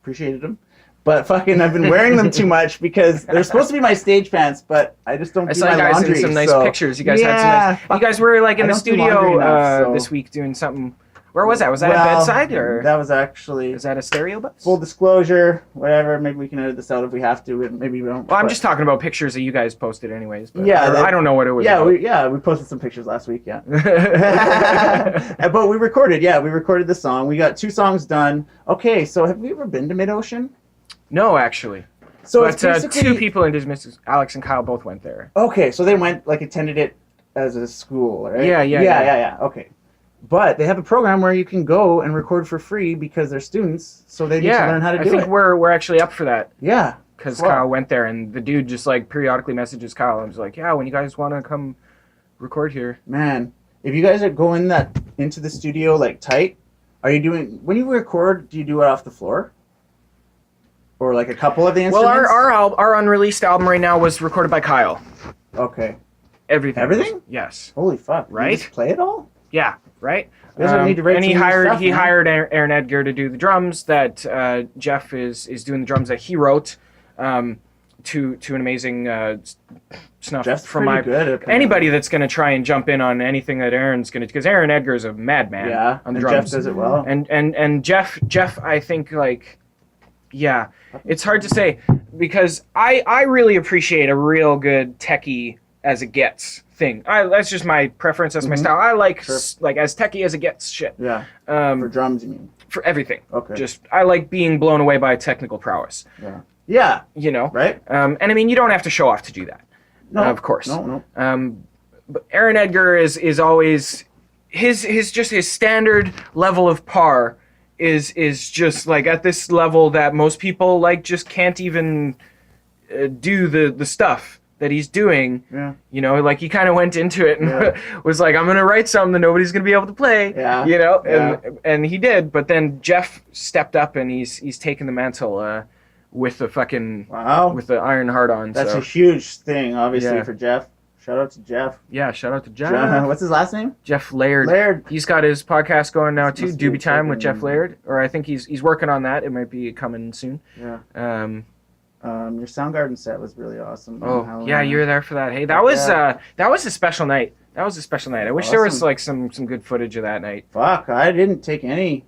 appreciated them. But fucking I've been wearing them too much because they're supposed to be my stage pants, but I just don't do my laundry. I saw you guys in some nice pictures. You guys had some nice... You guys were like in the studio this week doing something... Where was that? Was that at bedside or? That was actually. Is that a stereo bus? Full disclosure, whatever. Maybe we can edit this out if we have to. Maybe we don't. Well, I'm just talking about pictures that you guys posted, anyways. But, yeah, I don't know what it was. Yeah, we posted some pictures last week. Yeah. But we recorded. Yeah, we recorded the song. We got 2 songs done. Okay, so have we ever been to Mid-Ocean? No, actually. So but it's 2 people in Dismiss, Alex and Kyle, both went there. Okay, so they went attended it as a school, right? Yeah. Okay. But they have a program where you can go and record for free because they're students, so they need to learn how to do it. I think we're actually up for that. Yeah. Because Kyle went there, and the dude just periodically messages Kyle and was like, yeah, when you guys want to come record here. Man, if you guys are going into the studio tight, are you doing, when you record, do you do it off the floor? Or a couple of the instruments? Well, our unreleased album right now was recorded by Kyle. Okay. Everything? Yes. Holy fuck. Right? You just play it all? Yeah, right. And he hired Aaron Edgar to do the drums. That Jeff is doing the drums that he wrote to an amazing snuff. Jeff's pretty good at anybody that's going to try and jump in on anything that Aaron's going to, because Aaron Edgar is a madman. Yeah, on the drums. Jeff does it well. And Jeff, I think yeah, it's hard to say because I really appreciate a real good techie as it gets thing. That's just my preference. That's my style. I like as techie as it gets shit. Yeah. For drums, you mean? For everything. Okay. Just I like being blown away by technical prowess. Yeah. Yeah. You know. Right. And I mean, you don't have to show off to do that. No. Of course. No. But Aaron Edgar is always his standard level of par is just at this level that most people just can't even do the stuff that he's doing. Yeah. You know, he kind of went into it and was I'm going to write something that nobody's going to be able to play. Yeah. You know, and he did, but then Jeff stepped up and he's taken the mantle with the fucking with the iron heart on. That's a huge thing, obviously, for Jeff. Shout out to Jeff. Yeah, shout out to Jeff. What's his last name? Jeff Laird. He's got his podcast going now too, Doobie Time with Jeff Laird. Or I think he's working on that. It might be coming soon. Yeah. Your Soundgarden set was really awesome. Oh, yeah, you were there for that. Hey, that was a special night. I wish there was some good footage of that night. Fuck, I didn't take any,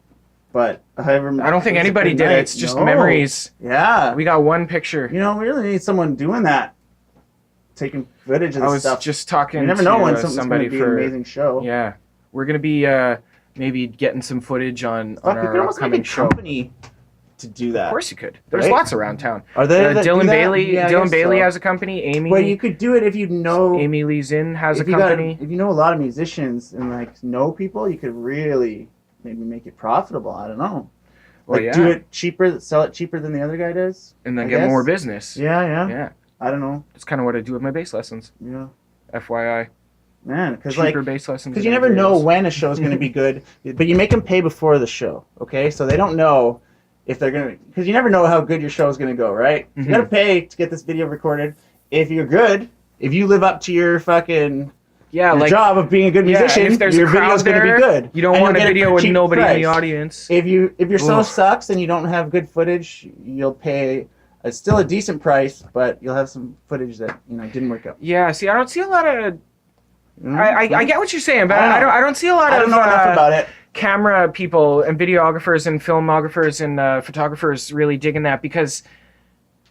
but I don't think anybody did. It's just memories. Yeah. We got one picture. You know, we really need someone doing that. Taking footage of the stuff. I was just talking you never know when something's going to be an amazing show. Yeah. We're going to be maybe getting some footage on our upcoming show. Company to do that. Of course you could. There's lots around town. Are there Dylan Bailey? Yeah, Dylan Bailey has a company. Amy. Well, you could do it if you know. Amy Lee Zinn has a company. If you know a lot of musicians and know people, you could really maybe make it profitable. I don't know. Well, do it cheaper, sell it cheaper than the other guy does, and then get more business. Yeah. I don't know. It's kind of what I do with my bass lessons. Yeah. FYI. Man, because bass lessons. Because you never know when a show is going to be good, but you make them pay before the show, okay? So they don't know if they're gonna, because you never know how good your show is gonna go, right? You gotta pay to get this video recorded. If you're good, if you live up to your fucking your job of being a good musician, if there's your a crowd video's gonna be good. You don't and want a you'll get it video for with cheap nobody in the price. audience. If your show sucks and you don't have good footage, you'll pay still a decent price, but you'll have some footage that didn't work out. Yeah, see, I don't see a lot of. I get what you're saying, but I don't see a lot I don't of know enough about it. camera people and videographers and filmographers and photographers really digging that, because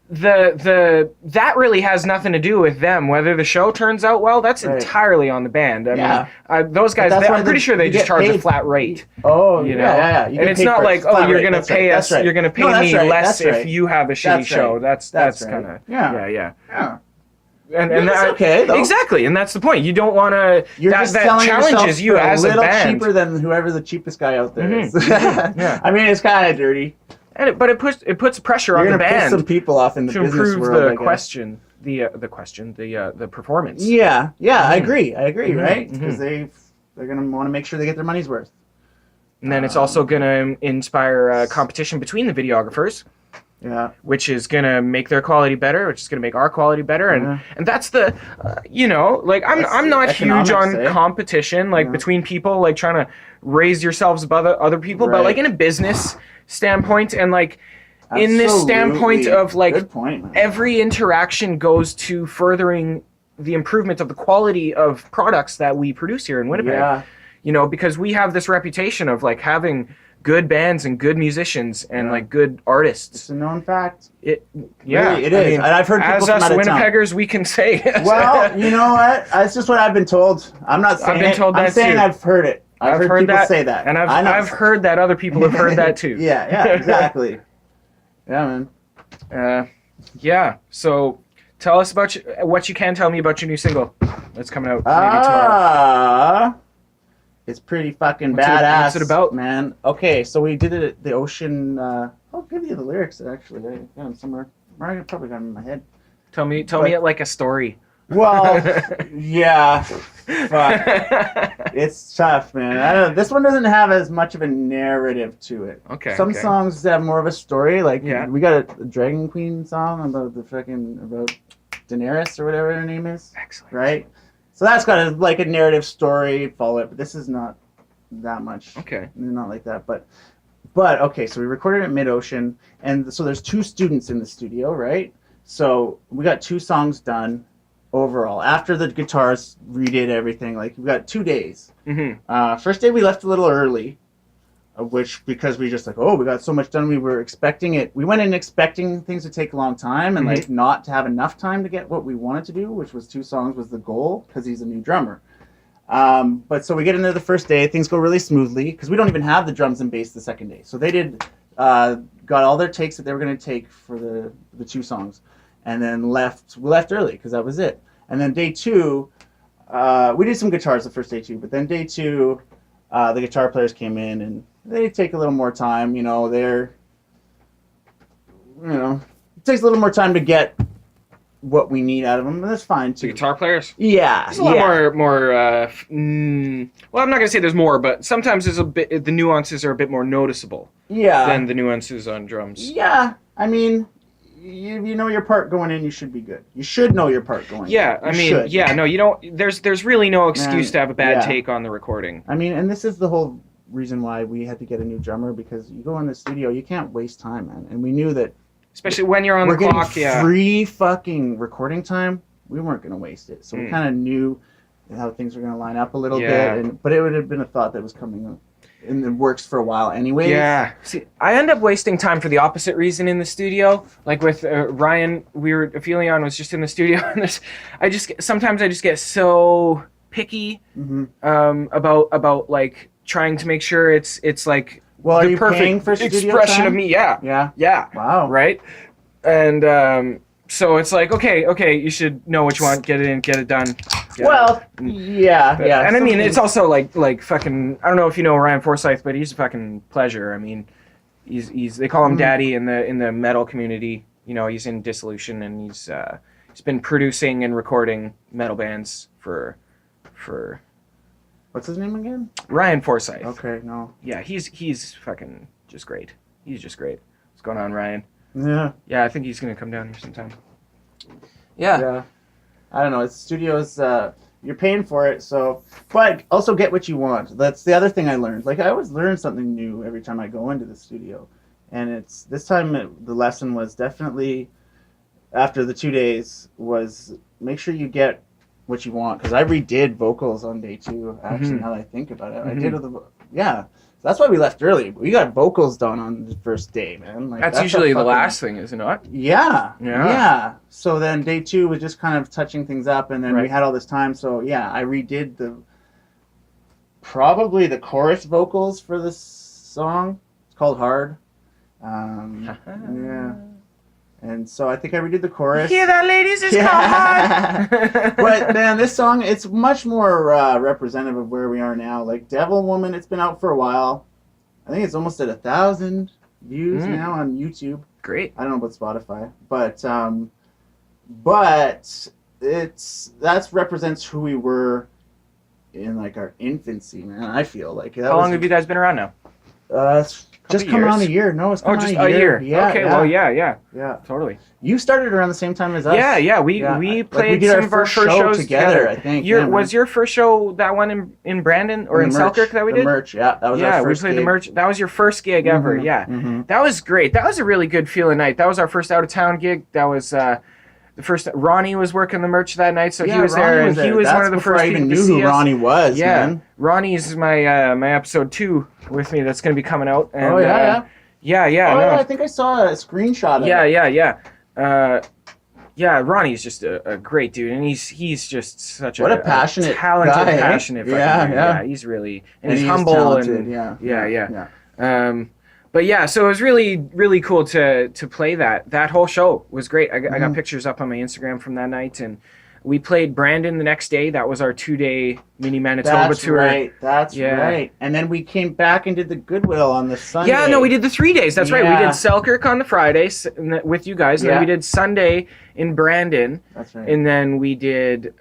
that really has nothing to do with them. Whether the show turns out well, that's entirely on the band. I mean, those guys, I'm pretty sure they just charge a flat rate. Oh, you know? Yeah. And it's not like, oh, you're gonna pay us, you're gonna pay me less if you have a shitty show. That's kind of yeah. And that's okay though. Exactly, and that's the point. You don't want to. That challenges you as a band. A little cheaper than whoever the cheapest guy out there is. I mean, it's kind of dirty. But it puts pressure on the band. Piss some people off in the business world. To improve the performance. Yeah, I agree, right? Because they're gonna want to make sure they get their money's worth. And then it's also gonna inspire competition between the videographers. Yeah. Which is gonna make their quality better, which is gonna make our quality better, and that's the, like I'm not huge on competition, like between people, like trying to raise yourselves above other people, but like in a business standpoint, and like in this standpoint of like every interaction goes to furthering the improvement of the quality of products that we produce here in Winnipeg. Because we have this reputation of like having good bands and good musicians and like good artists. It's a known fact. It is. And I've heard people as us Winnipeggers, we can say. Well, you know what? That's just what I've been told. I'm not saying I'm saying I've heard it. I've heard people say that, and I've heard that other people have heard that too. Yeah, exactly. Yeah, man. So tell us about what you can tell me about your new single that's coming out maybe tomorrow. It's pretty fucking badass. What's it about, man? Okay, so we did it at the Ocean. I'll give you the lyrics actually. I got them somewhere. I probably got them in my head. Tell me it like a story. Well, yeah. Fuck. It's tough, man. I don't know. This one doesn't have as much of a narrative to it. Okay. Some songs have more of a story. Like we got a Dragon Queen song about about Daenerys or whatever her name is. Excellent. Right. So that's got a narrative story, follow it, but this is not that much. Okay. Not like that, but okay, so we recorded at Mid-Ocean, and so there's 2 students in the studio, right? So we got 2 songs done overall. After the guitars redid everything, like we got 2 days. First day we left a little early, because we just we got so much done. We were expecting it. We went in expecting things to take a long time and not to have enough time to get what we wanted to do, which was 2 songs was the goal, because he's a new drummer. But so we get into the first day, things go really smoothly because we don't even have the drums and bass the second day. So they got all their takes that they were going to take for the 2 songs, and then we left early because that was it. And then day 2, we did some guitars the first day too, but then day 2, the guitar players came in and they take a little more time, it takes a little more time to get what we need out of them, but that's fine too. The guitar players? Yeah. There's a lot more, well, I'm not going to say there's more, but sometimes the nuances are a bit more noticeable than the nuances on drums. Yeah. I mean, you know your part going in, you should be good. You should know your part going in. No, you don't, there's really no excuse to have a bad take on the recording. I mean, and this is the whole reason why we had to get a new drummer, because you go in the studio, you can't waste time, man. And we knew that, especially when you're on the clock. Free fucking recording time, we weren't going to waste it. So we kind of knew how things were going to line up a little bit, but it would have been a thought that was coming in the works for a while anyway. Yeah. See, I end up wasting time for the opposite reason in the studio. Like with Ryan, Aphelion was just in the studio, and sometimes I just get so picky about like trying to make sure it's like the perfect expression of me. Yeah. Wow. Right. And so it's like, okay, you should know what you want, get it in, get it done. Yeah. And I mean, it's also like fucking, I don't know if you know Ryan Forsyth, but he's a fucking pleasure. I mean, he's they call him daddy in the metal community. He's in Dissolution, and he's been producing and recording metal bands for what's his name again? Ryan Forsyth. Okay, no. Yeah, he's fucking just great. He's just great. going on, Ryan? Yeah. Yeah, I think he's gonna come down here sometime. Yeah. Yeah. I don't know. It's studios. You're paying for it, so. But also get what you want. That's the other thing I learned. Like I always learn something new every time I go into the studio, and it's this time the lesson was definitely after the 2 days was make sure you get what you want, because I redid vocals on day 2. Actually, now that I think about it, I did yeah. That's why we left early. We got vocals done on the first day, man. Like, that's usually the last thing, isn't it? Yeah. So then day 2 was just kind of touching things up, and then we had all this time. So yeah, I redid probably the chorus vocals for this song. It's called Hard. Yeah. And so I think I redid the chorus. You hear that, ladies? It's called Hard. But man, this song, it's much more representative of where we are now. Like Devil Woman, it's been out for a while. I think it's almost at 1,000 views now on YouTube. Great. I don't know about Spotify, but that represents who we were in like our infancy, man. I feel like. How long have you guys been around now? Just coming on a year. No, it's coming on a year. Yeah. Okay. Yeah. Well, yeah. Totally. You started around the same time as us. Yeah. We played we did some of our first shows together. I think. Was your first show that one in Brandon or in Selkirk that we did? The merch. Yeah, that was our first we played gig. the merch. That was your first gig ever. Yeah. That was great. That was a really good feeling night. That was our first out of town gig. That was the first. Ronnie was working the merch that night, so he was there, and he was one of the first. I even knew who Ronnie was. Yeah, man. Ronnie's my episode 2 with me. That's going to be coming out. And, Yeah. Yeah, I think I saw a screenshot of it. Yeah, Ronnie's just a great dude, and he's just such a passionate, talented, guy, passionate. Yeah. He's really and he's humble talented, and yeah. But yeah, so it was really, really cool to play that. That whole show was great. I got pictures up on my Instagram from that night, and we played Brandon the next day. That was our 2-day mini Manitoba tour. That's right. And then we came back and did the Goodwill on the Sunday. Yeah, no, we did the 3 days. That's right. We did Selkirk on the Friday with you guys, and then we did Sunday in Brandon. That's right. And then we did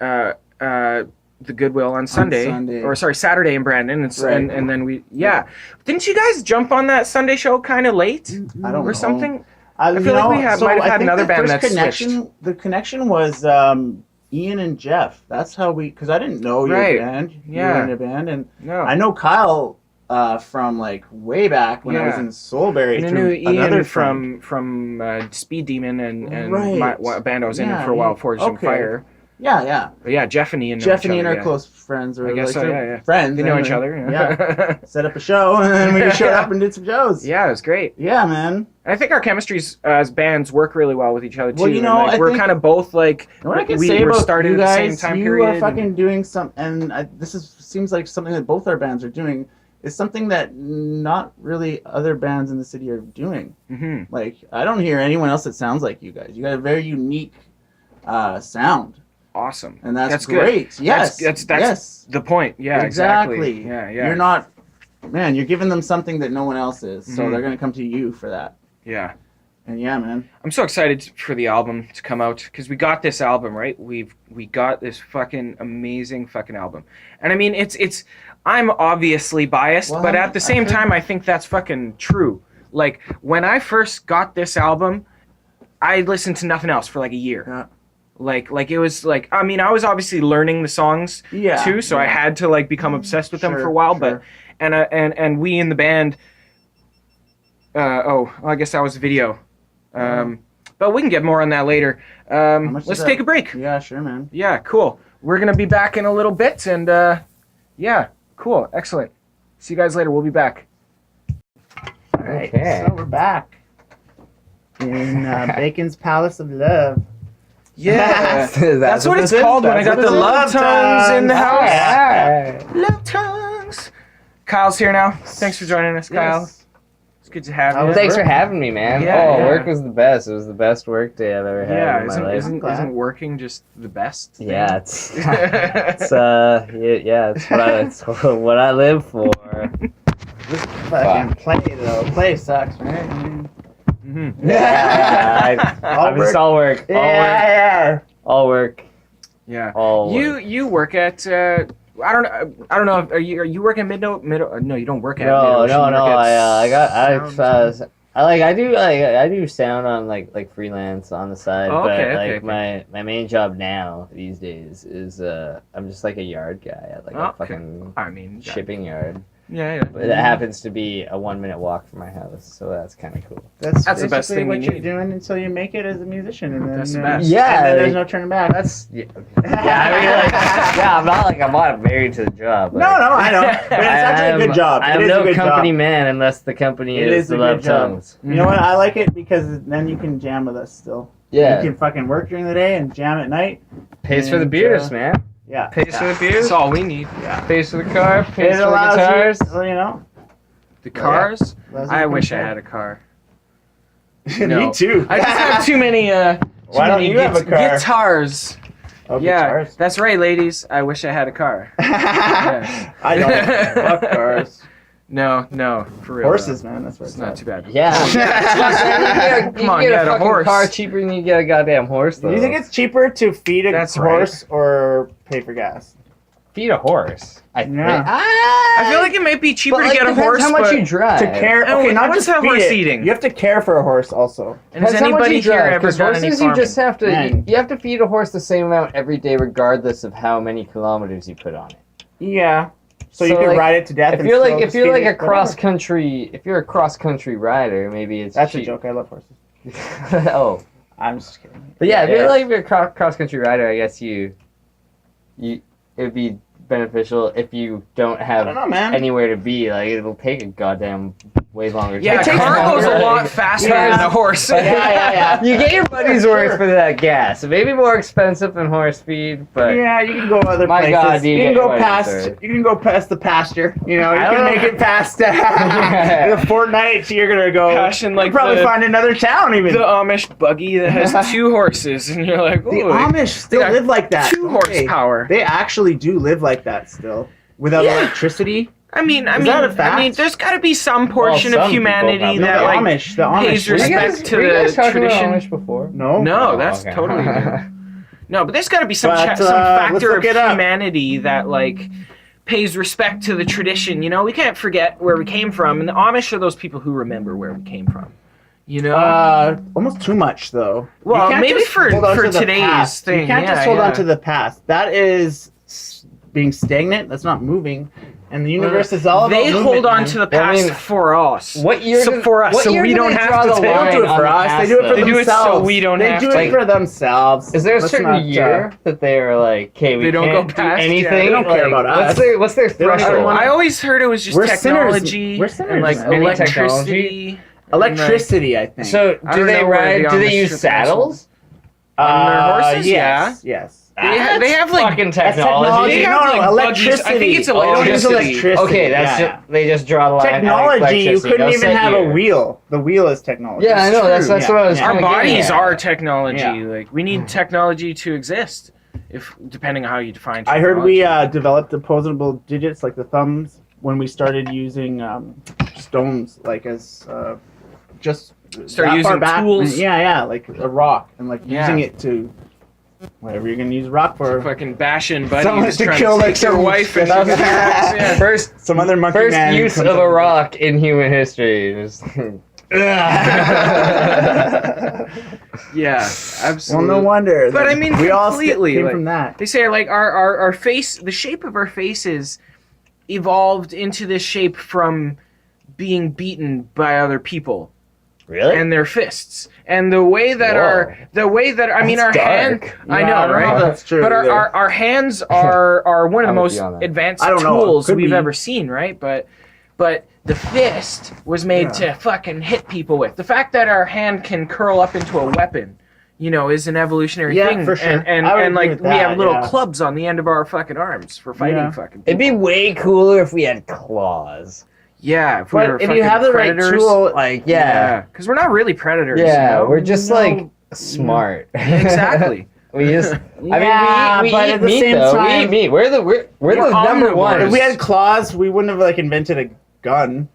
the Goodwill on Sunday. Or sorry, Saturday in Brandon. And then we Didn't you guys jump on that Sunday show kind of late? I don't know. Something? I feel like we might have had another band that switched. The connection was Ian and Jeff. That's how because I didn't know your band. Yeah. You were in a band, and I know Kyle from like way back when I was in Soulberry. And I knew Ian from Speed Demon and my band I was in for a while, Forged in Fire. Yeah. But yeah, Jeff and Ian are close friends. Or I guess so, friends. They know each other. Yeah. Set up a show, and then we just showed up and did some shows. Yeah, it was great. Yeah, man. I think our chemistries as bands work really well with each other too. Well, you know, we're kind of both like what I can say about started you guys, at the same time you period. are fucking doing some, and seems like something that both our bands are doing. Is something that not really other bands in the city are doing. Mm-hmm. Like I don't hear anyone else that sounds like you guys. You got a very unique sound. Awesome. And that's great. Good. That's the point. Yeah, exactly. Yeah. You're not, man, you're giving them something that no one else is. So they're going to come to you for that. Yeah. And yeah, man. I'm so excited for the album to come out because we got this album, right? We got this fucking amazing fucking album. And I mean, it's I'm obviously biased, but at the same time, I think that's fucking true. Like when I first got this album, I listened to nothing else for like a year. Yeah. Like it was like, I mean, I was obviously learning the songs too, so I had to like become obsessed with them for a while. But and we in the band, I guess that was a video, but we can get more on that later. Let's take a break. Yeah, sure, man. Yeah, cool. We're gonna be back in a little bit, and yeah, cool, excellent. See you guys later. We'll be back. All right, so we're back in Bacon's Palace of Love. Yeah, that's what it's called when I got the love tongues in the house. Yeah. Love tongues. Kyle's here now. Thanks for joining us, Kyle. Yes. It's good to have you. Thanks for having me, man. Yeah, work was the best. It was the best work day I've ever had in my life. Isn't working just the best thing? Yeah, it's what I live for. This fucking play though. Play sucks, right? I mean, Yeah, I'm just all work. All work. Yeah. All work. You work at I don't know. Are you working at Midno? No, you don't work at No. Midno. I I do sound on like freelance on the side, Oh, but okay, like okay. my main job now these days is I'm just like a yard guy at like a Okay. fucking I mean, shipping yard. yeah. But it happens to be a 1-minute walk from my house, so that's kind of cool. That's the best basically thing what you you're need. doing until you make it as a musician, and then That's the best. Yeah, and then there's like- no turning back. That's yeah, I mean, like, yeah, I'm not married to the job. No, I know, but it's actually a good job. I am It is no a good company job. man unless the company It is is the a love good job. tongues. You know what? I like it because then you can jam with us still. Yeah, You can fucking work during the day and jam at night. pays for the and, beers, man. Yeah. Pays for the beers. That's all we need. Pays for the car. Pays It for the allows guitars. you know. The cars. allows you I to wish I control. had a car. Me No. too. I just have too many. Why don't you have a car? Guitars. Oh, Yeah, guitars. that's right, ladies. I wish I had a car. Yes. I don't. Fuck cars. No, for real. Horses, though. man. That's what It's not too bad. Yeah. Come Come on, on, you get had a a fucking horse. car cheaper than you get a goddamn horse, though. Do you think it's cheaper to feed a That's right. horse or pay for gas? feed a horse? Yeah. I feel like it might be cheaper but, to like, get a depends horse, how much but you drive. To care. And Okay, not what's just that feed horse it. eating? You have to care for a horse also. And has Depends how much anybody you here drive, ever 'cause done any horses, farming? you just have to Man. you have to feed a horse the same amount every day, regardless of how many kilometers you put on it. Yeah. So you So, can like, ride it to death. If and you're still like just feed a it, cross country, if you're a cross country rider, maybe it's whatever. That's a cheap. joke. I love horses. Oh, I'm just kidding. but yeah, if Yeah. you're a cross country rider, I guess you it'd be beneficial if you don't I have don't know, man. anywhere to be. Like it'll take a goddamn way longer. Yeah, a It takes car goes a longer. lot faster Yeah. than a horse. Yeah. You get your money's Sure. worth for that gas. It may be more expensive than horse feed, but Yeah, you can go other My places. God, you you can get go what past. you deserve. You can go past the pasture. You know, you I can don't make know. it past in a fortnight. You're gonna go. Passion, like you'll probably the- find another town even. The Amish buggy that has 2 horses, and you're like, The ooh, Amish still got live like that. 2 don't they? horsepower. They actually do live like that still, without Yeah. electricity. I mean, Is that a fact? there's got to be some portion some of people humanity probably- No, that the like Amish. The Amish. pays live- respect to were you guys the talking about tradition. Amish before? No. No, Oh, that's okay. totally new. No, but there's got to be some But, some let's factor look of it up. humanity that like pays respect to the tradition. You know, we can't forget where we came from, and the Amish are those people who remember where we came from. You know, Almost too much though. Well, You can't maybe just for- hold on for to the today's past. thing, You can't yeah, just hold yeah. on to the past. That is being stagnant. That's not moving. And the universe is all about they movement, hold on man. to the Well, I past mean, for us. What year? So for us, what so year we do don't they have draw to the take- They don't do it line for on us. the They do it for past, They do it so themselves. we don't They have do to. it for themselves. Is there a Let's certain not, year that they are like, okay, we They don't can't go past, do yeah. anything? They don't care about us. What's their They don't even threshold? wanna- I always heard it was just We're sinners. technology We're sinners, and like man. Any electricity. Electricity, I think. So I do don't they know where ride? the Do they Amish use trip saddles? On their horses, yes, yes. They have like fucking That's technology. They technology. have, No, like, electricity. buggies. I think it's Oh, just electricity. electricity. Okay, that's Yeah, just they just draw the line. at technology. You electricity, couldn't no even set have a year. wheel. The wheel is technology. Yeah, I know. That's true, what I was yeah. trying our to get bodies at. are technology. Yeah. Like we need technology to exist, if depending on how you define. I heard Technology. we developed opposable digits like the thumbs when we started using stones like as just Start that using far back. tools. Yeah, like a rock and like Yeah. using it to whatever you're gonna use rock for. fucking bashing buddy Someone just to trying kill, to like, take your some- wife and some- yeah. First Some other monkey man use comes of a up with rock in human history. Just- Yeah, Well, absolutely. no wonder. But I mean, we all completely, came like- from that. They say like our face, the shape of our faces, evolved into this shape from being beaten by other people Really? and their fists, and the way that I mean That's our hand. dark. I Yeah, know, I don't know if right? that's true But either. our hands are one of the I'm with most you on that. advanced I don't know, it tools could we've be. ever seen, right? But the fist was made to fucking hit people with. The fact that our hand can curl up into a weapon, you know, is an evolutionary Yeah, thing. for sure. And I would agree like with we have that, little yeah. clubs on the end of our fucking arms for fighting Yeah. fucking people. It'd be way cooler if we had claws. Yeah, if we But were if you fucking have the right predators. tool, Like, yeah. Because we're not really predators. Yeah, you know? we're just No. like smart. Exactly. we just. Yeah, I mean, we but eat at the meat same though. We time- eat meat. We're the number omnivores. one. if we had claws, we wouldn't have like invented a gun.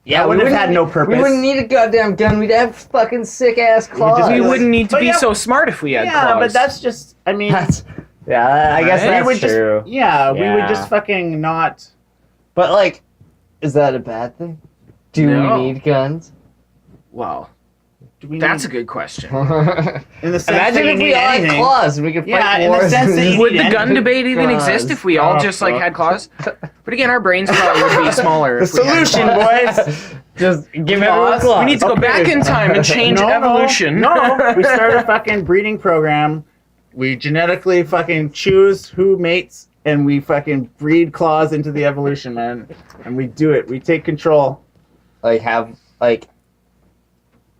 Yeah, That we wouldn't have had no purpose. We wouldn't need a goddamn gun. We'd have fucking sick ass claws. just We Like- wouldn't need to but be yeah- so smart if we had Yeah, claws. but that's just. I mean, That's, yeah, I guess Right? that's we would true. just. Yeah, we would Yeah. just fucking not. But like, is that a bad thing? Do No. we need guns? Well, Do we that's a need, good question. in the sense Imagine that you if we need all had anything. claws and we could fight Yeah, in the wars. sense that you Would need the gun anything. debate even Claws. exist if we all Oh, just like fuck. had claws? But again, our brains probably would be smaller. The if we had solution, claws. boys. Just give everyone Claws? claws. We need to go back in time and change evolution. No, we start a fucking breeding program. We genetically fucking choose who mates, and we fucking breed claws into the evolution, man. And we do it. We take control. like have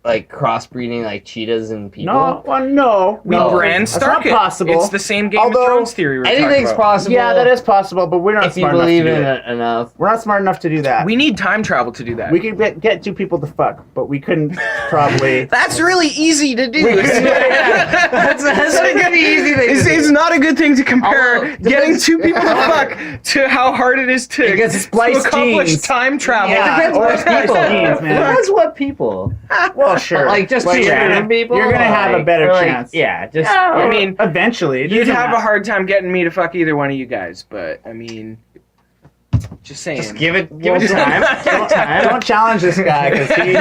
like crossbreeding like cheetahs and people. No, well, no. We no. brand That's Stark not it. possible. It's the same Game Although, of Thrones theory we're talking Anything's about. possible. Yeah, that is possible, but we're not if you smart enough to believe do in it. it enough. We're not smart enough to do that. We need time travel to do that. We could get two people to fuck, but we couldn't probably. That's really easy to do. That's a good easy thing. It's not a good thing to compare Although, getting two people to fuck to how hard it is to, It gets to spliced accomplish genes. time travel. Yeah, Depends or what spliced people. genes, man. Depends what people. Well, sure. Like just But two you're gonna- random people. You're gonna have a like- better or, like, chance. Yeah, just Yeah, I or mean, eventually, it You'd doesn't have a matter. hard time getting me to fuck either one of you guys, but I mean, just saying. just give it Well, time. Give it time. Don't challenge this guy because he.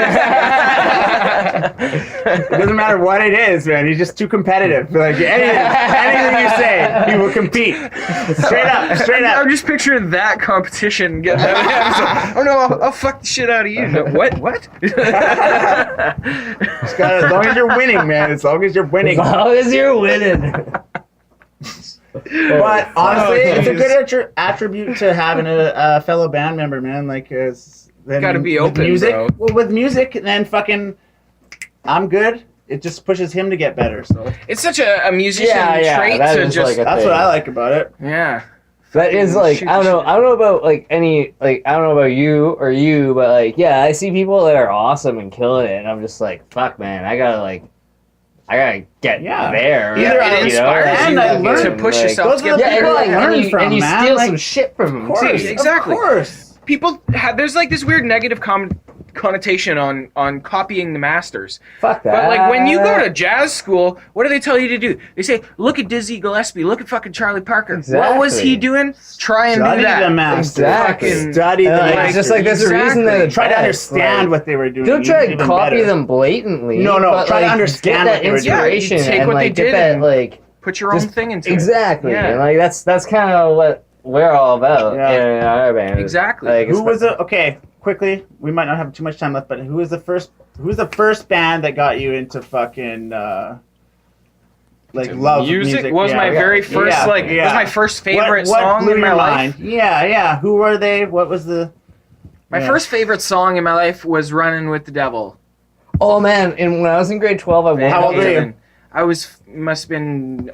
It doesn't matter what it is, man. He's just too competitive. Like anything you say, he will compete. Straight up, straight up. I'm just picturing that competition getting out of hand. So, oh no, I'll fuck the shit out of you. No, what? What? Just gotta- as long as you're winning, man. As long as you're winning. As long as you're winning. But honestly, Oh, it's a jeez. good attribute to having a fellow band member, man. Like, then Gotta be with open, music. bro. Well, with music, then fucking, I'm good. It just pushes him to get better. So It's such a musician Yeah, trait that to is just. like a that's thing. what I like about it. Yeah. That is like Shoot I don't the know. shit. I don't know about like any like I don't know about you, but like yeah, I see people that are awesome and killing it, and I'm just like fuck, man, I gotta get Yeah. there. Either it inspires and you I to learn, push like- yourself those to are get the Yeah, better. people I learn from, and you man. steal Like, some shit from them Of course, too. exactly. Of course. People there's like this weird negative connotation on copying the masters. Fuck that. But like when you go to jazz school, what do they tell you to do? They say, look at Dizzy Gillespie, look at fucking Charlie Parker. What was he Exactly. doing? Try and Study do that. the master. Exactly. Fucking- Study the And, like, master. it's just like there's a reason they're the Try to best, understand like, what they were doing. don't try to even copy better. them blatantly. No, but, try to like, understand get what that they were doing. inspiration Yeah, you take and what they like get did that and- like Put your own just- thing into exactly. it. Yeah. And like that's kind of what we're all about Yeah. in our band. Exactly. Like, Who was the okay? Quickly, we might not have too much time left, but who was the first? Who was the first band that got you into fucking like love of music was Yeah, my yeah. very first Yeah, was yeah. my first favorite what song blew in my your life. mind? Yeah. Who were they? What was the? My Yeah. first favorite song in my life was "Running with the Devil." Oh man! And when I was in grade 12, I woke How up. old were you? I must have been.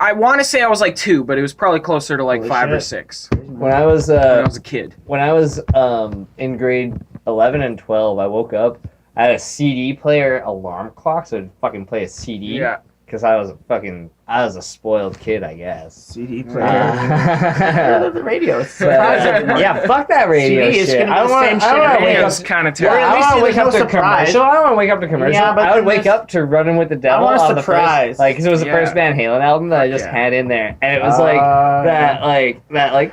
I want to say I was like 2, but it was probably closer to like Holy 5 or shit. 6 When I was when I was a kid. in grade 11 and 12, I woke up. I had a CD player alarm clock, so I'd fucking play a CD. Yeah. Because I was a spoiled kid, I guess. CD player. Uh, The radio. It's but, surprising. yeah, fuck that radio CD is shit. gonna I be don't the want. same I don't want shit to wake every up. It's kind of Yeah, Or at terrible. I least don't want to there's wake up no to surprise. commercial. I don't want to wake up to commercial. Yeah, but I would then wake there's- up to Running with the Devil. want a on the surprise. first, like, because it was the Yeah. first Van Halen album that I just Yeah. had in there, and it was like that, like.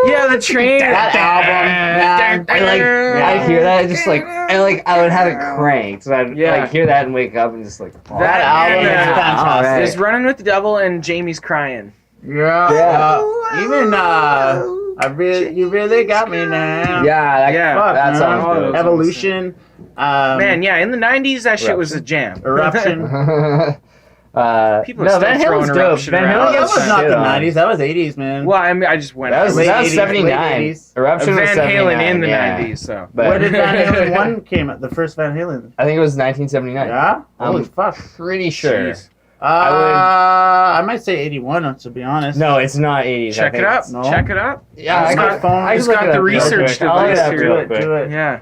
Yeah, the train. That album. I like Yeah. I'd hear that just like I would have it cranked, so I'd Yeah. like hear that and wake up and just like That album is Yeah. fantastic. There's "Running with the Devil" and "Jamie's Crying." Yeah. Even you really got me now. yeah, Yeah. Fuck, that man. sounds All good. those Evolution. Man, yeah, in the 90s that shit was a jam. Eruption. People are no, still Van throwing Halen's dope. Eruption Van around. Oh, Halen that gets was not shit the on. 90s. That was 80s, man. Well, I mean, I just went. That was Late 80s, 79. late 80s. Eruption was Van 79, Halen in the yeah. 90s, so. But When did Van Halen 1 came out? The first Van Halen. I think it was 1979. Yeah? Holy fuck. Pretty sure. Jeez. I might say 81, to be honest. No, it's not 80s. I Check think it up. it's- No. Check it up. Yeah, It's I got can- phone. I can It's look got it the up real research quick. I'll look it device up here. real Do it, quick. do it. Yeah.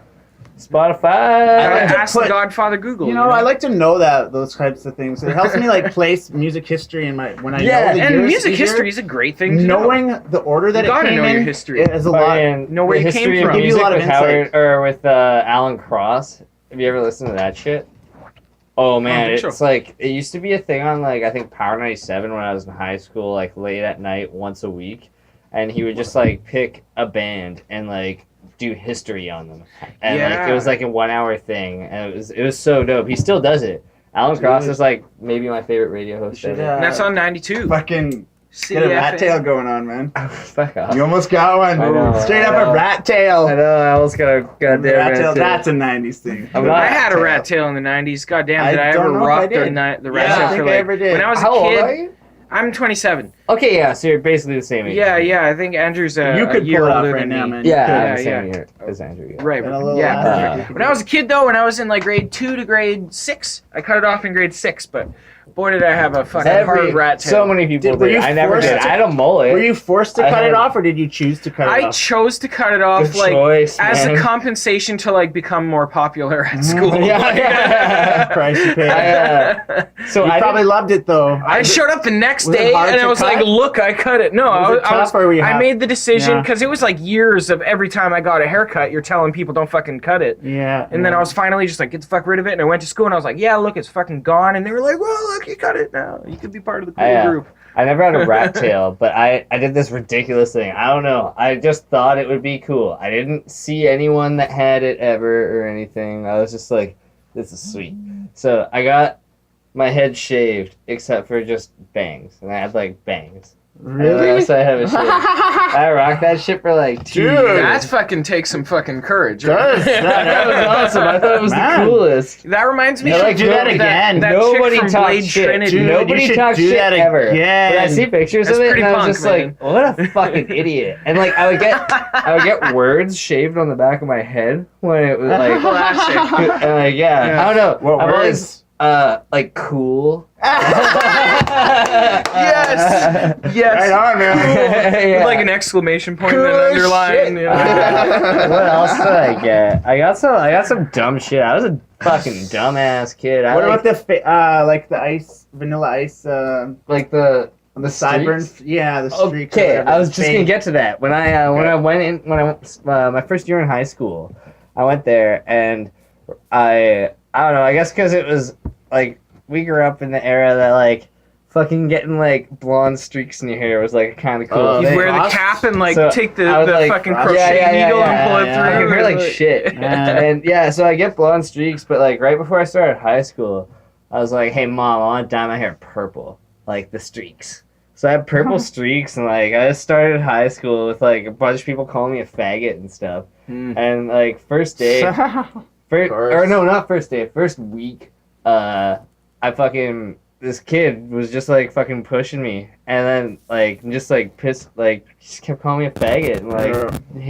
Spotify. I like to Ask the put- Godfather Google. You know, I like to know those types of things. It helps me like place music history in my when I Yeah, know the And years music easier. history is a great thing to know. Knowing the order that You it gotta came know in your history. is a lot. Know where the you came history from. of Give you a music lot of with insight. Howard or with Alan Cross. Have you ever listened to that shit? Oh man, think so. it's like it used to be a thing on like I think Power 97 when I was in high school, like late at night once a week, and he would just like pick a band and like do history on them, and Yeah. like it was like a 1 hour thing, and it was so dope. He still does it. Alan Cross Really? is like maybe my favorite radio host should, ever. And that's on 92. Fucking get a rat tail going on, man. Fuck off. You almost got one. I know, Straight I up know. a rat tail. I know, I almost got a goddamn rat tail. tail. That's a 90s thing. I'm not- I had a rat tail in the 90s. God damn, did I don't ever know if I rock did. the rat Yeah, tail I think for I like... ever did. When I was How a old kid... are you? I'm 27. Okay, yeah, so you're basically the same age. Yeah, I think Andrew's You a could year pull it off older right than now, me. man. Yeah, You I'm could. the same year as Andrew. Yeah. Right, And a little yeah. after. When I was a kid, though, when I was in like grade 2 to grade 6, I cut it off in grade 6, but boy, did I have a fucking hard rat tail. So many people Were did. you I never forced did. to- I had a mullet. Were you forced to I cut had- it off, or did you choose to cut it I off? chose to cut it off, Good like, choice, as man. a compensation to, like, become more popular at school. Yeah. Price you pay. So You I probably loved it though. I showed up the next Was it day hard and I to was like, cut? "Look, I cut it." No, Was it tough, or were you I happy? made the decision Yeah. because it was like years of every time I got a haircut, you're telling people don't fucking cut it. Yeah. And then I was finally just like, get the fuck rid of it. And I went to school and I was like, yeah, look, it's fucking gone. And they were like, well, look, you cut it now. You could be part of the cool group. I never had a rat tail, but I did this ridiculous thing. I don't know. I just thought it would be cool. I didn't see anyone that had it ever or anything. I was just like, this is sweet. So I got my head shaved except for just bangs. And I had like bangs. Really? So I have a shit. I rocked that shit for like 2 Dude. years. That fucking takes some fucking courage. Does. That was awesome. I thought it was Man. the coolest. That reminds me Yeah, of like, do that again. That Nobody chick from talked Blade shit. Trinity. Dude, you Nobody should talks do shit that ever. again. But I see pictures That's of it, pretty and I was punk, just man. like, "What a fucking idiot!" And like, I would get words shaved on the back of my head when it was like, Classic. and like, yeah, I don't know. What I've words? always, like cool. Yes. Yes. Right on, man. Yeah. With like an exclamation point Cool and an as underline. shit. You know? What else did I get? I got some dumb shit. I was a fucking dumbass kid. What about like the ice, vanilla ice, like the sideburn? streaks? Yeah, the streak. or Okay, whatever. I was just gonna Fake. get to that. When I went my first year in high school, I went there and I don't know. I guess because it was like we grew up in the era that like fucking getting like blonde streaks in your hair was like kind of cool. Oh, You'd thing. wear the Frost? cap and like So, take the I was, like, fucking Frost? crochet Yeah, needle yeah, and pull it yeah. through. I could hair like shit. Yeah. And yeah, so I get blonde streaks, but like right before I started high school, I was like, "Hey mom, I want to dye my hair purple, like the streaks." So I had purple streaks, and like I just started high school with like a bunch of people calling me a faggot and stuff. And like first day, first week, I fucking this kid was just like fucking pushing me, and then like just like pissed, like just kept calling me a faggot and like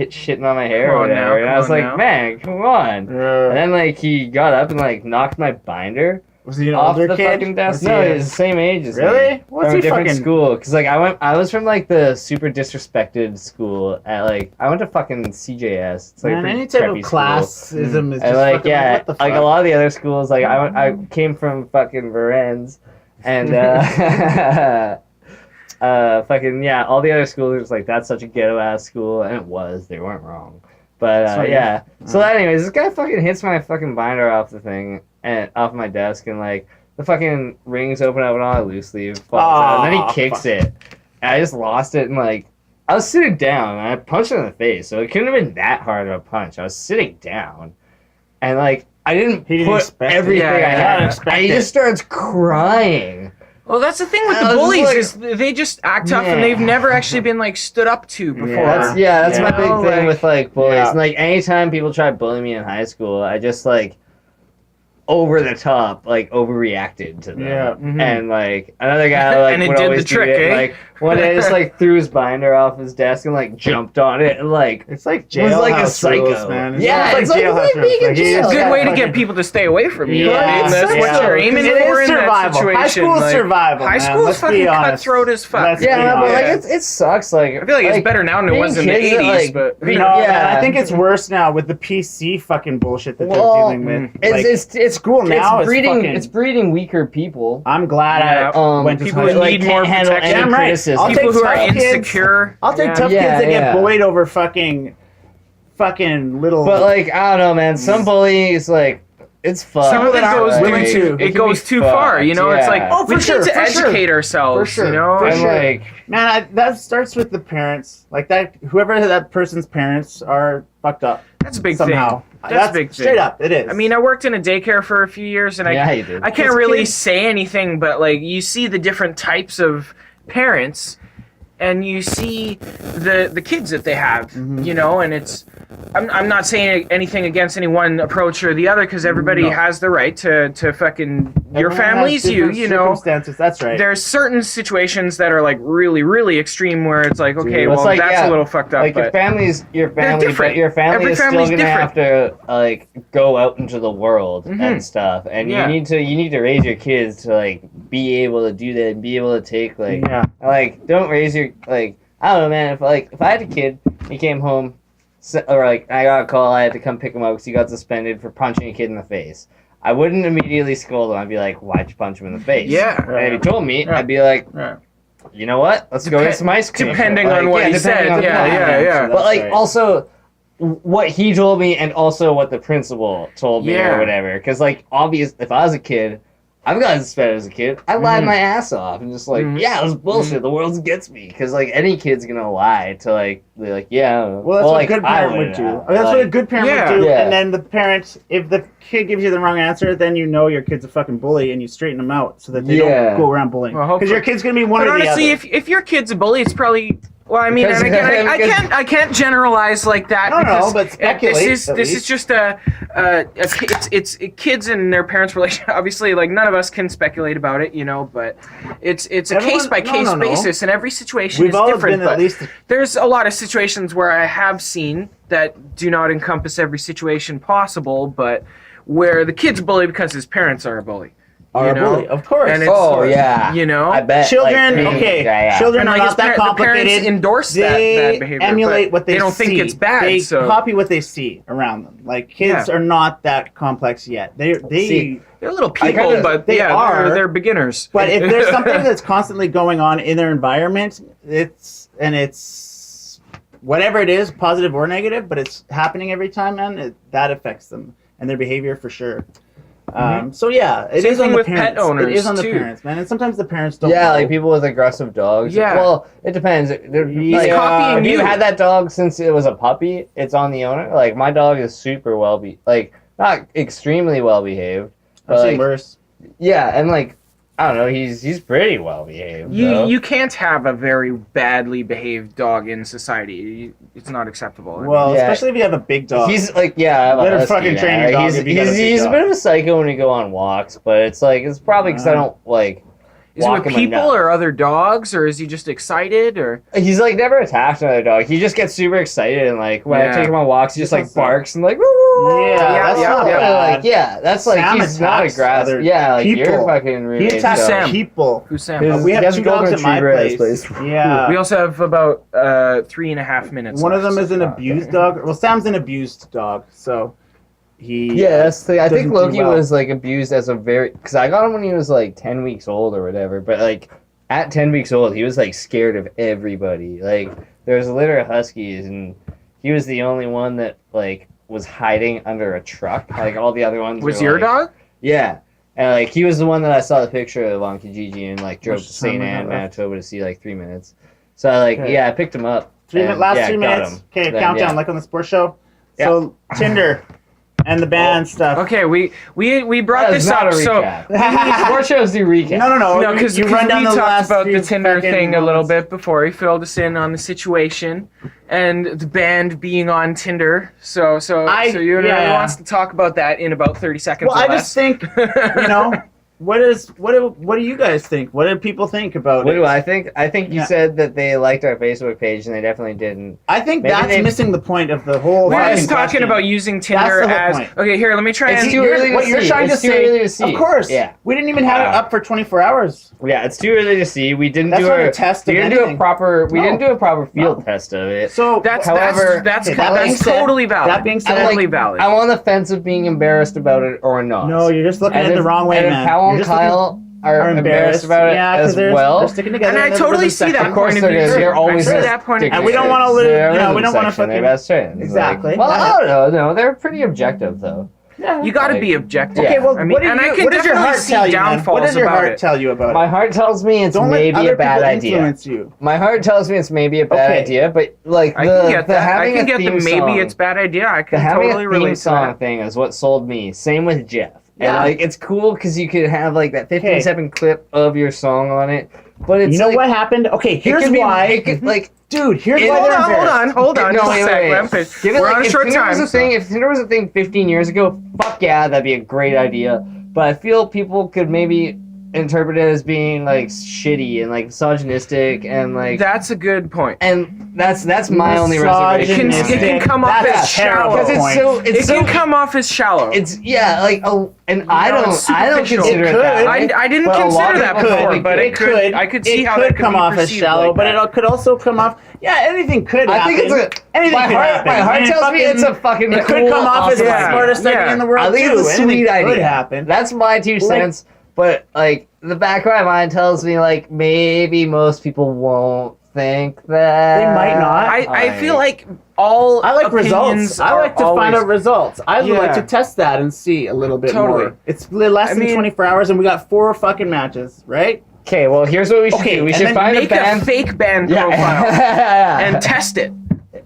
shitting on my hair Come or on now, whatever. And I come was on like, now. man, come on. And then like he got up and like knocked my binder Was he an off older the kid? fucking desk. Was he No, a- he's the same age as Really? me. What's From he a different fucking- school? Because like I was from like the super disrespected school at like I went to fucking CJS. It's like a Man, pretty any type preppy of school. classism is And just like fucking yeah, what the fuck? like a lot of the other schools, like I came from fucking Varennes, and fucking yeah, all the other schools were just like that's such a ghetto ass school, and it was. They weren't wrong, but So, yeah. So anyways, this guy fucking hits my fucking binder off the thing and off my desk, and like the fucking rings open up and all my loose sleeve falls out, and then Aw, he kicks fuck. it, and I just lost it, and like. I was sitting down, and I punched him in the face, so it couldn't have been that hard of a punch. I was sitting down, and, like, I didn't He didn't put expect it. everything Yeah, I yeah, had. yeah. Expect And he it. just starts crying. Well, that's the thing with I the was bullies like- is they just act tough and Yeah. they've never actually been like stood up to before. Yeah. That's my Yeah. big thing Like- with, like, bullies. Yeah. And, like, anytime people try to bully me in high school, I just, like, over the top, like, overreacted to them. Yeah. Mhm. And, like, another guy, like, And it would did always the do trick, it. eh? Like, one day I just, like, threw his binder off his desk and, like, jumped on it and, like, It's like was jailhouse like a rules, psycho. man. It's Yeah, almost it's like jailhouse being rules. in Like, he jail. just Good Yeah, way to fucking- get people to stay away from you. Yeah, I mean, that's yeah. what you're aiming Because it for is in that survival. situation. High school is like, survival, High man. school Let's is fucking be honest. cutthroat as fuck. Let's yeah, be but, like, honest. it sucks, like... I feel like it's better now than it being was in the kids that, 80s, like, but No, Yeah. man, I think it's worse now with the PC fucking bullshit that Well, they're dealing with. Like, It's school now is breeding. fucking- It's breeding weaker people. I'm glad Yeah. I went to people high who school. need more can't handle protection. any Damn right. criticism. I'll people take who are tough kids. insecure. I'll take Yeah. tough Yeah, kids that yeah. get bullied over fucking little. But like I don't know, man. Some bullying is like it's fucked. Some of it goes Right. way too. It It can goes be too far. You know, fucked, it's like yeah. Oh, we for need sure, to for sure. educate ourselves. For sure, You know, for And sure. like Man, that starts with the parents. Like that, whoever that person's parents are, fucked up. That's a big somehow. thing. That's a big thing. Straight up, it is. I mean, I worked in a daycare for a few years, and Yeah, you did. I can't It's really kids. say anything, but like you see the different types of parents, and you see the kids that they have, you know, and it's. I'm not saying anything against any one approach or the other, because everybody has the right to fucking your Everyone family's has different you know. circumstances. That's right. There's certain situations that are like really, really extreme where it's like, okay, Dude, well, it's like, that's yeah, a little fucked up. Like but your family, different. but your family Every is still family's gonna have different. to like go out into the world Mhm. and stuff, and Yeah. you need to raise your kids to like be able to do that and be able to take like don't raise your like I don't know, man. If I had a kid, he came home, or like I got a call, I had to come pick him up because he got suspended for punching a kid in the face. I wouldn't immediately scold him. I'd be like, "Why'd you punch him in the face?" Yeah. And if he told me, Yeah. I'd be like, Right. "You know what? Let's go get some ice cream." Depending Like, on what he depending said. on Yeah, what- yeah. But like right. also what he told me and also what the principal told me Yeah. or whatever. Because like obvious, if I was a kid, I've gotten suspended as a kid. I lied my ass off and just like, yeah, it was bullshit. The world gets me because like any kid's gonna lie to like be like, yeah. I don't know. Well, that's what like, a good I parent would wouldn't do. have. That's what a Like, good parent Yeah. would do. Yeah. And then the parent, if the kid gives you the wrong answer, then you know your kid's a fucking bully and you straighten them out so that they Yeah. don't go around bullying. Well, Because hopefully- your kid's gonna be one But or the honestly, other. if your kid's a bully, it's probably. Well, I mean, Because- and again, I because- can't generalize like that. No, no, because but speculate, This at is least. just it's kids and their parents' relationship. Obviously, like none of us can speculate about it, you know. But it's a Everyone- case by case no. basis, and every situation We've is all different. been But at least. there's a lot of situations where I have seen that do not encompass every situation possible, but where the kid's a bully because his parents are a bully. Are you a know? bully, of course. And it's- Oh yeah, You know? I bet. Children, like, okay, yeah. children And are like not that the parents complicated. endorse that They behavior, emulate but what they don't see. think it's bad. They so copy what they see around them. Like kids Yeah. are not that complex yet. They See, they're little I people, kinda- but they yeah, are. they're beginners. But if there's something that's constantly going on in their environment, it's whatever it is, positive or negative, but it's happening every time, man. That affects them and their behavior for sure. So yeah, it Same is on thing the with pet parents. owners, It is on the too. parents, man. And sometimes the parents don't. Yeah, know. like people with aggressive dogs. Yeah. Well, it depends. He's copying if you. you had that dog since it was a puppy, it's on the owner. Like my dog is super like not extremely well behaved. I've But seen like, worse. yeah, and like I don't know, he's pretty well behaved. though. You can't have a very badly behaved dog in society. It's not acceptable. I mean, Well, Yeah. especially if you have a big dog. He's like, yeah, I have a Better husky, fucking man. train your dog He's, if you got a big he's a dog. bit of a psycho when you go on walks, but it's like it's probably because I don't like. is it walk with him people enough. or other dogs, or is he just excited? Or He's like never attacked another dog. He just gets super excited and like when I Yeah. take him on walks, he just like Sounds so- barks and like. that's yeah, not yeah. bad. Like yeah, that's like Sam he's not attacks aggressive. other Yeah, like people. you're fucking He really. attacks Sam. people. who's Sam? His- We He have has two a golden dogs at my retriever at his place. place. Yeah. We also have about 3.5 minutes. One of left, them is an so- abused dog. Well, Sam's an abused dog, so he. Yeah, that's the. I think doesn't do Loki well. was like abused as a very because I got him when he was like 10 weeks old or whatever. But like at 10 weeks old, he was like scared of everybody. Like there was a litter of huskies, and he was the only one that like was hiding under a truck. Like all the other ones Was were, your like- dog? Yeah. And like he was the one that I saw the picture of on Kijiji and like drove Much to time St. we got Anne, left? Manitoba to see like 3 minutes. So like Okay. yeah, I picked him up. and, last yeah, 3 got minutes. him. Okay, Then, countdown yeah. like on the sports show. So Tinder and the band stuff. Okay, we brought That is this not up. a So recap. Sports shows do recap. No. no, because you we run down the talked last about few the Tinder fucking thing a little moments. bit before. He filled us in on the situation and the band being on Tinder. So you and I yeah. wants to talk about that in about 30 seconds Well, or I less. just think what do you guys think? What do people think about What it? do I think? I think you Yeah. said that they liked our Facebook page, and they definitely didn't. I think Maybe that's they- missing the point of the whole. We're fucking just talking question. about using Tinder the whole as point. okay. Here, let me try It's and too early to what you're see. trying It's to too say. early to see. Of course. Yeah. We didn't even have it Wow. up for 24 hours. Yeah, it's too early to see. We didn't That's do not a a test We of didn't do a anything. proper. We No. didn't do a proper field No. test of it. So However, that's okay, that being that's said- totally valid. that being said, totally like, valid. I'm on the fence of being embarrassed about it or not. no, you're just looking and at it if, the wrong way, and man. if Hal You're and just looking- Kyle are embarrassed about it yeah, 'cause as they're well. sticking together. And I they're totally really see that second. Of course, point of view. they're I always see a that point of And view. we don't want to lose. They're You know, we rhythm don't want to section, fucking. they're best friends. Exactly. Like, well, Yeah. I don't know. No, they're pretty objective though. Yeah. You got to Like, be objective. Okay, well, I mean, what, do and you, I can what does your definitely heart see tell you, man? downfalls What does your about heart it. tell you about My it? heart tells me it's Don't let maybe other a bad people idea. influence you. My heart tells me it's maybe a bad Okay. idea, but like I can get the that. I having can a get the theme maybe song, it's bad idea. I the can having totally a relate theme to song that. thing is what sold me. Same with Jeff. And Yeah. like it's cool because you could have like that 15 Okay. second clip of your song on it, but it's You know like, what happened? Okay, it here's could be- why. it could, like Dude, here's It- why Hold they're on, hold embarrassed. on, hold on. No, Just wait, a sec. wait, Let him wait. finish. Give it, We're like, on a if short Tinder time. was a so- thing, if Tinder was a thing 15 years ago, fuck yeah, that'd be a great idea. But I feel people could maybe interpret it as being like shitty and like misogynistic and like That's a good point. and that's my only reservation. It can come off That's as a terrible shallow. because it's point. so It it's so can come off as shallow. it's yeah like and I know, don't it's consider superficial. it It that could. way. I didn't But a lot consider of that people before, think but it could. I could see how that could come be off as perceived shallow, like but that. it could also come off. Yeah, anything could happen. I think it's anything my could heart. happen. My heart And tells me it's a fucking. It could cool, come off as the awesome idea. smartest idea in the world I think too. it's a Anything sweet could idea. happen. That's my 2 cents. But like the back of my mind tells me like maybe most people won't think that. They might not. I feel like all I like opinions results. I like to are find always- out results. I would like Yeah. to test that and see a little bit Totally. more. It's less than mean- 24 hours, and we got 4 fucking matches, right? Okay, well here's what we should Okay, do. We and should then find a Make band. a fake band Yeah. profile and test it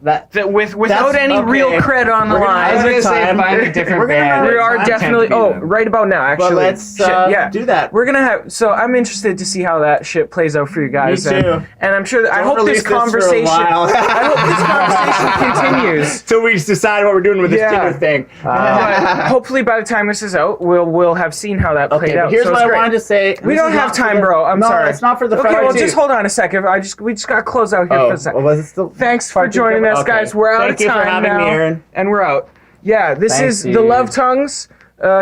that. without any okay. real cred on the We're gonna I was line. gonna say time. find a different We're gonna band. run We are time. definitely. Can't Oh, be them. right about now, actually. But let's Shit, yeah. do that. We're gonna have. So I'm interested to see how that shit plays out for you guys. Me too. And I'm sure. I Don't hope release this for a conversation. while. I hope this conversation continues. Till we decide what we're doing with this Yeah. Tinder thing. But hopefully, by the time this is out, we'll have seen how that played Okay, out. but here's so what it's I great. wanted to say. We This don't is have not for time, the- bro. I'm no, sorry. it's not for the Okay, Friday well, too. just hold on a second. We just gotta close out here for a second. was it still? Thanks for Part two joining us, okay. guys. We're out Thank of you time for having now, me, Aaron. and we're out. Yeah, this Thanks, is the dude. Love Tongues.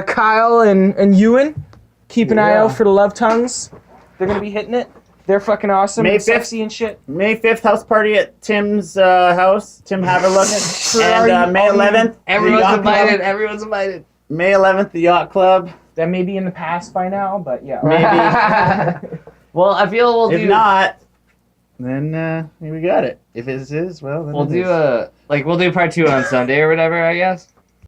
Kyle and Ewan. Keep an eye Yeah. out for the Love Tongues. They're gonna be hitting it. They're fucking awesome May and 5th. sexy and shit. May 5th house party at Tim's house, Tim Haverlook, and May 11th, the Everyone's Yacht invited. Club. Everyone's invited. May 11th, the Yacht Club. That may be in the past by now, but yeah. Maybe. Well, I feel we'll If do. not, then we got it. If it is, well, then We'll it do is. we'll do part 2 on Sunday or whatever. I guess.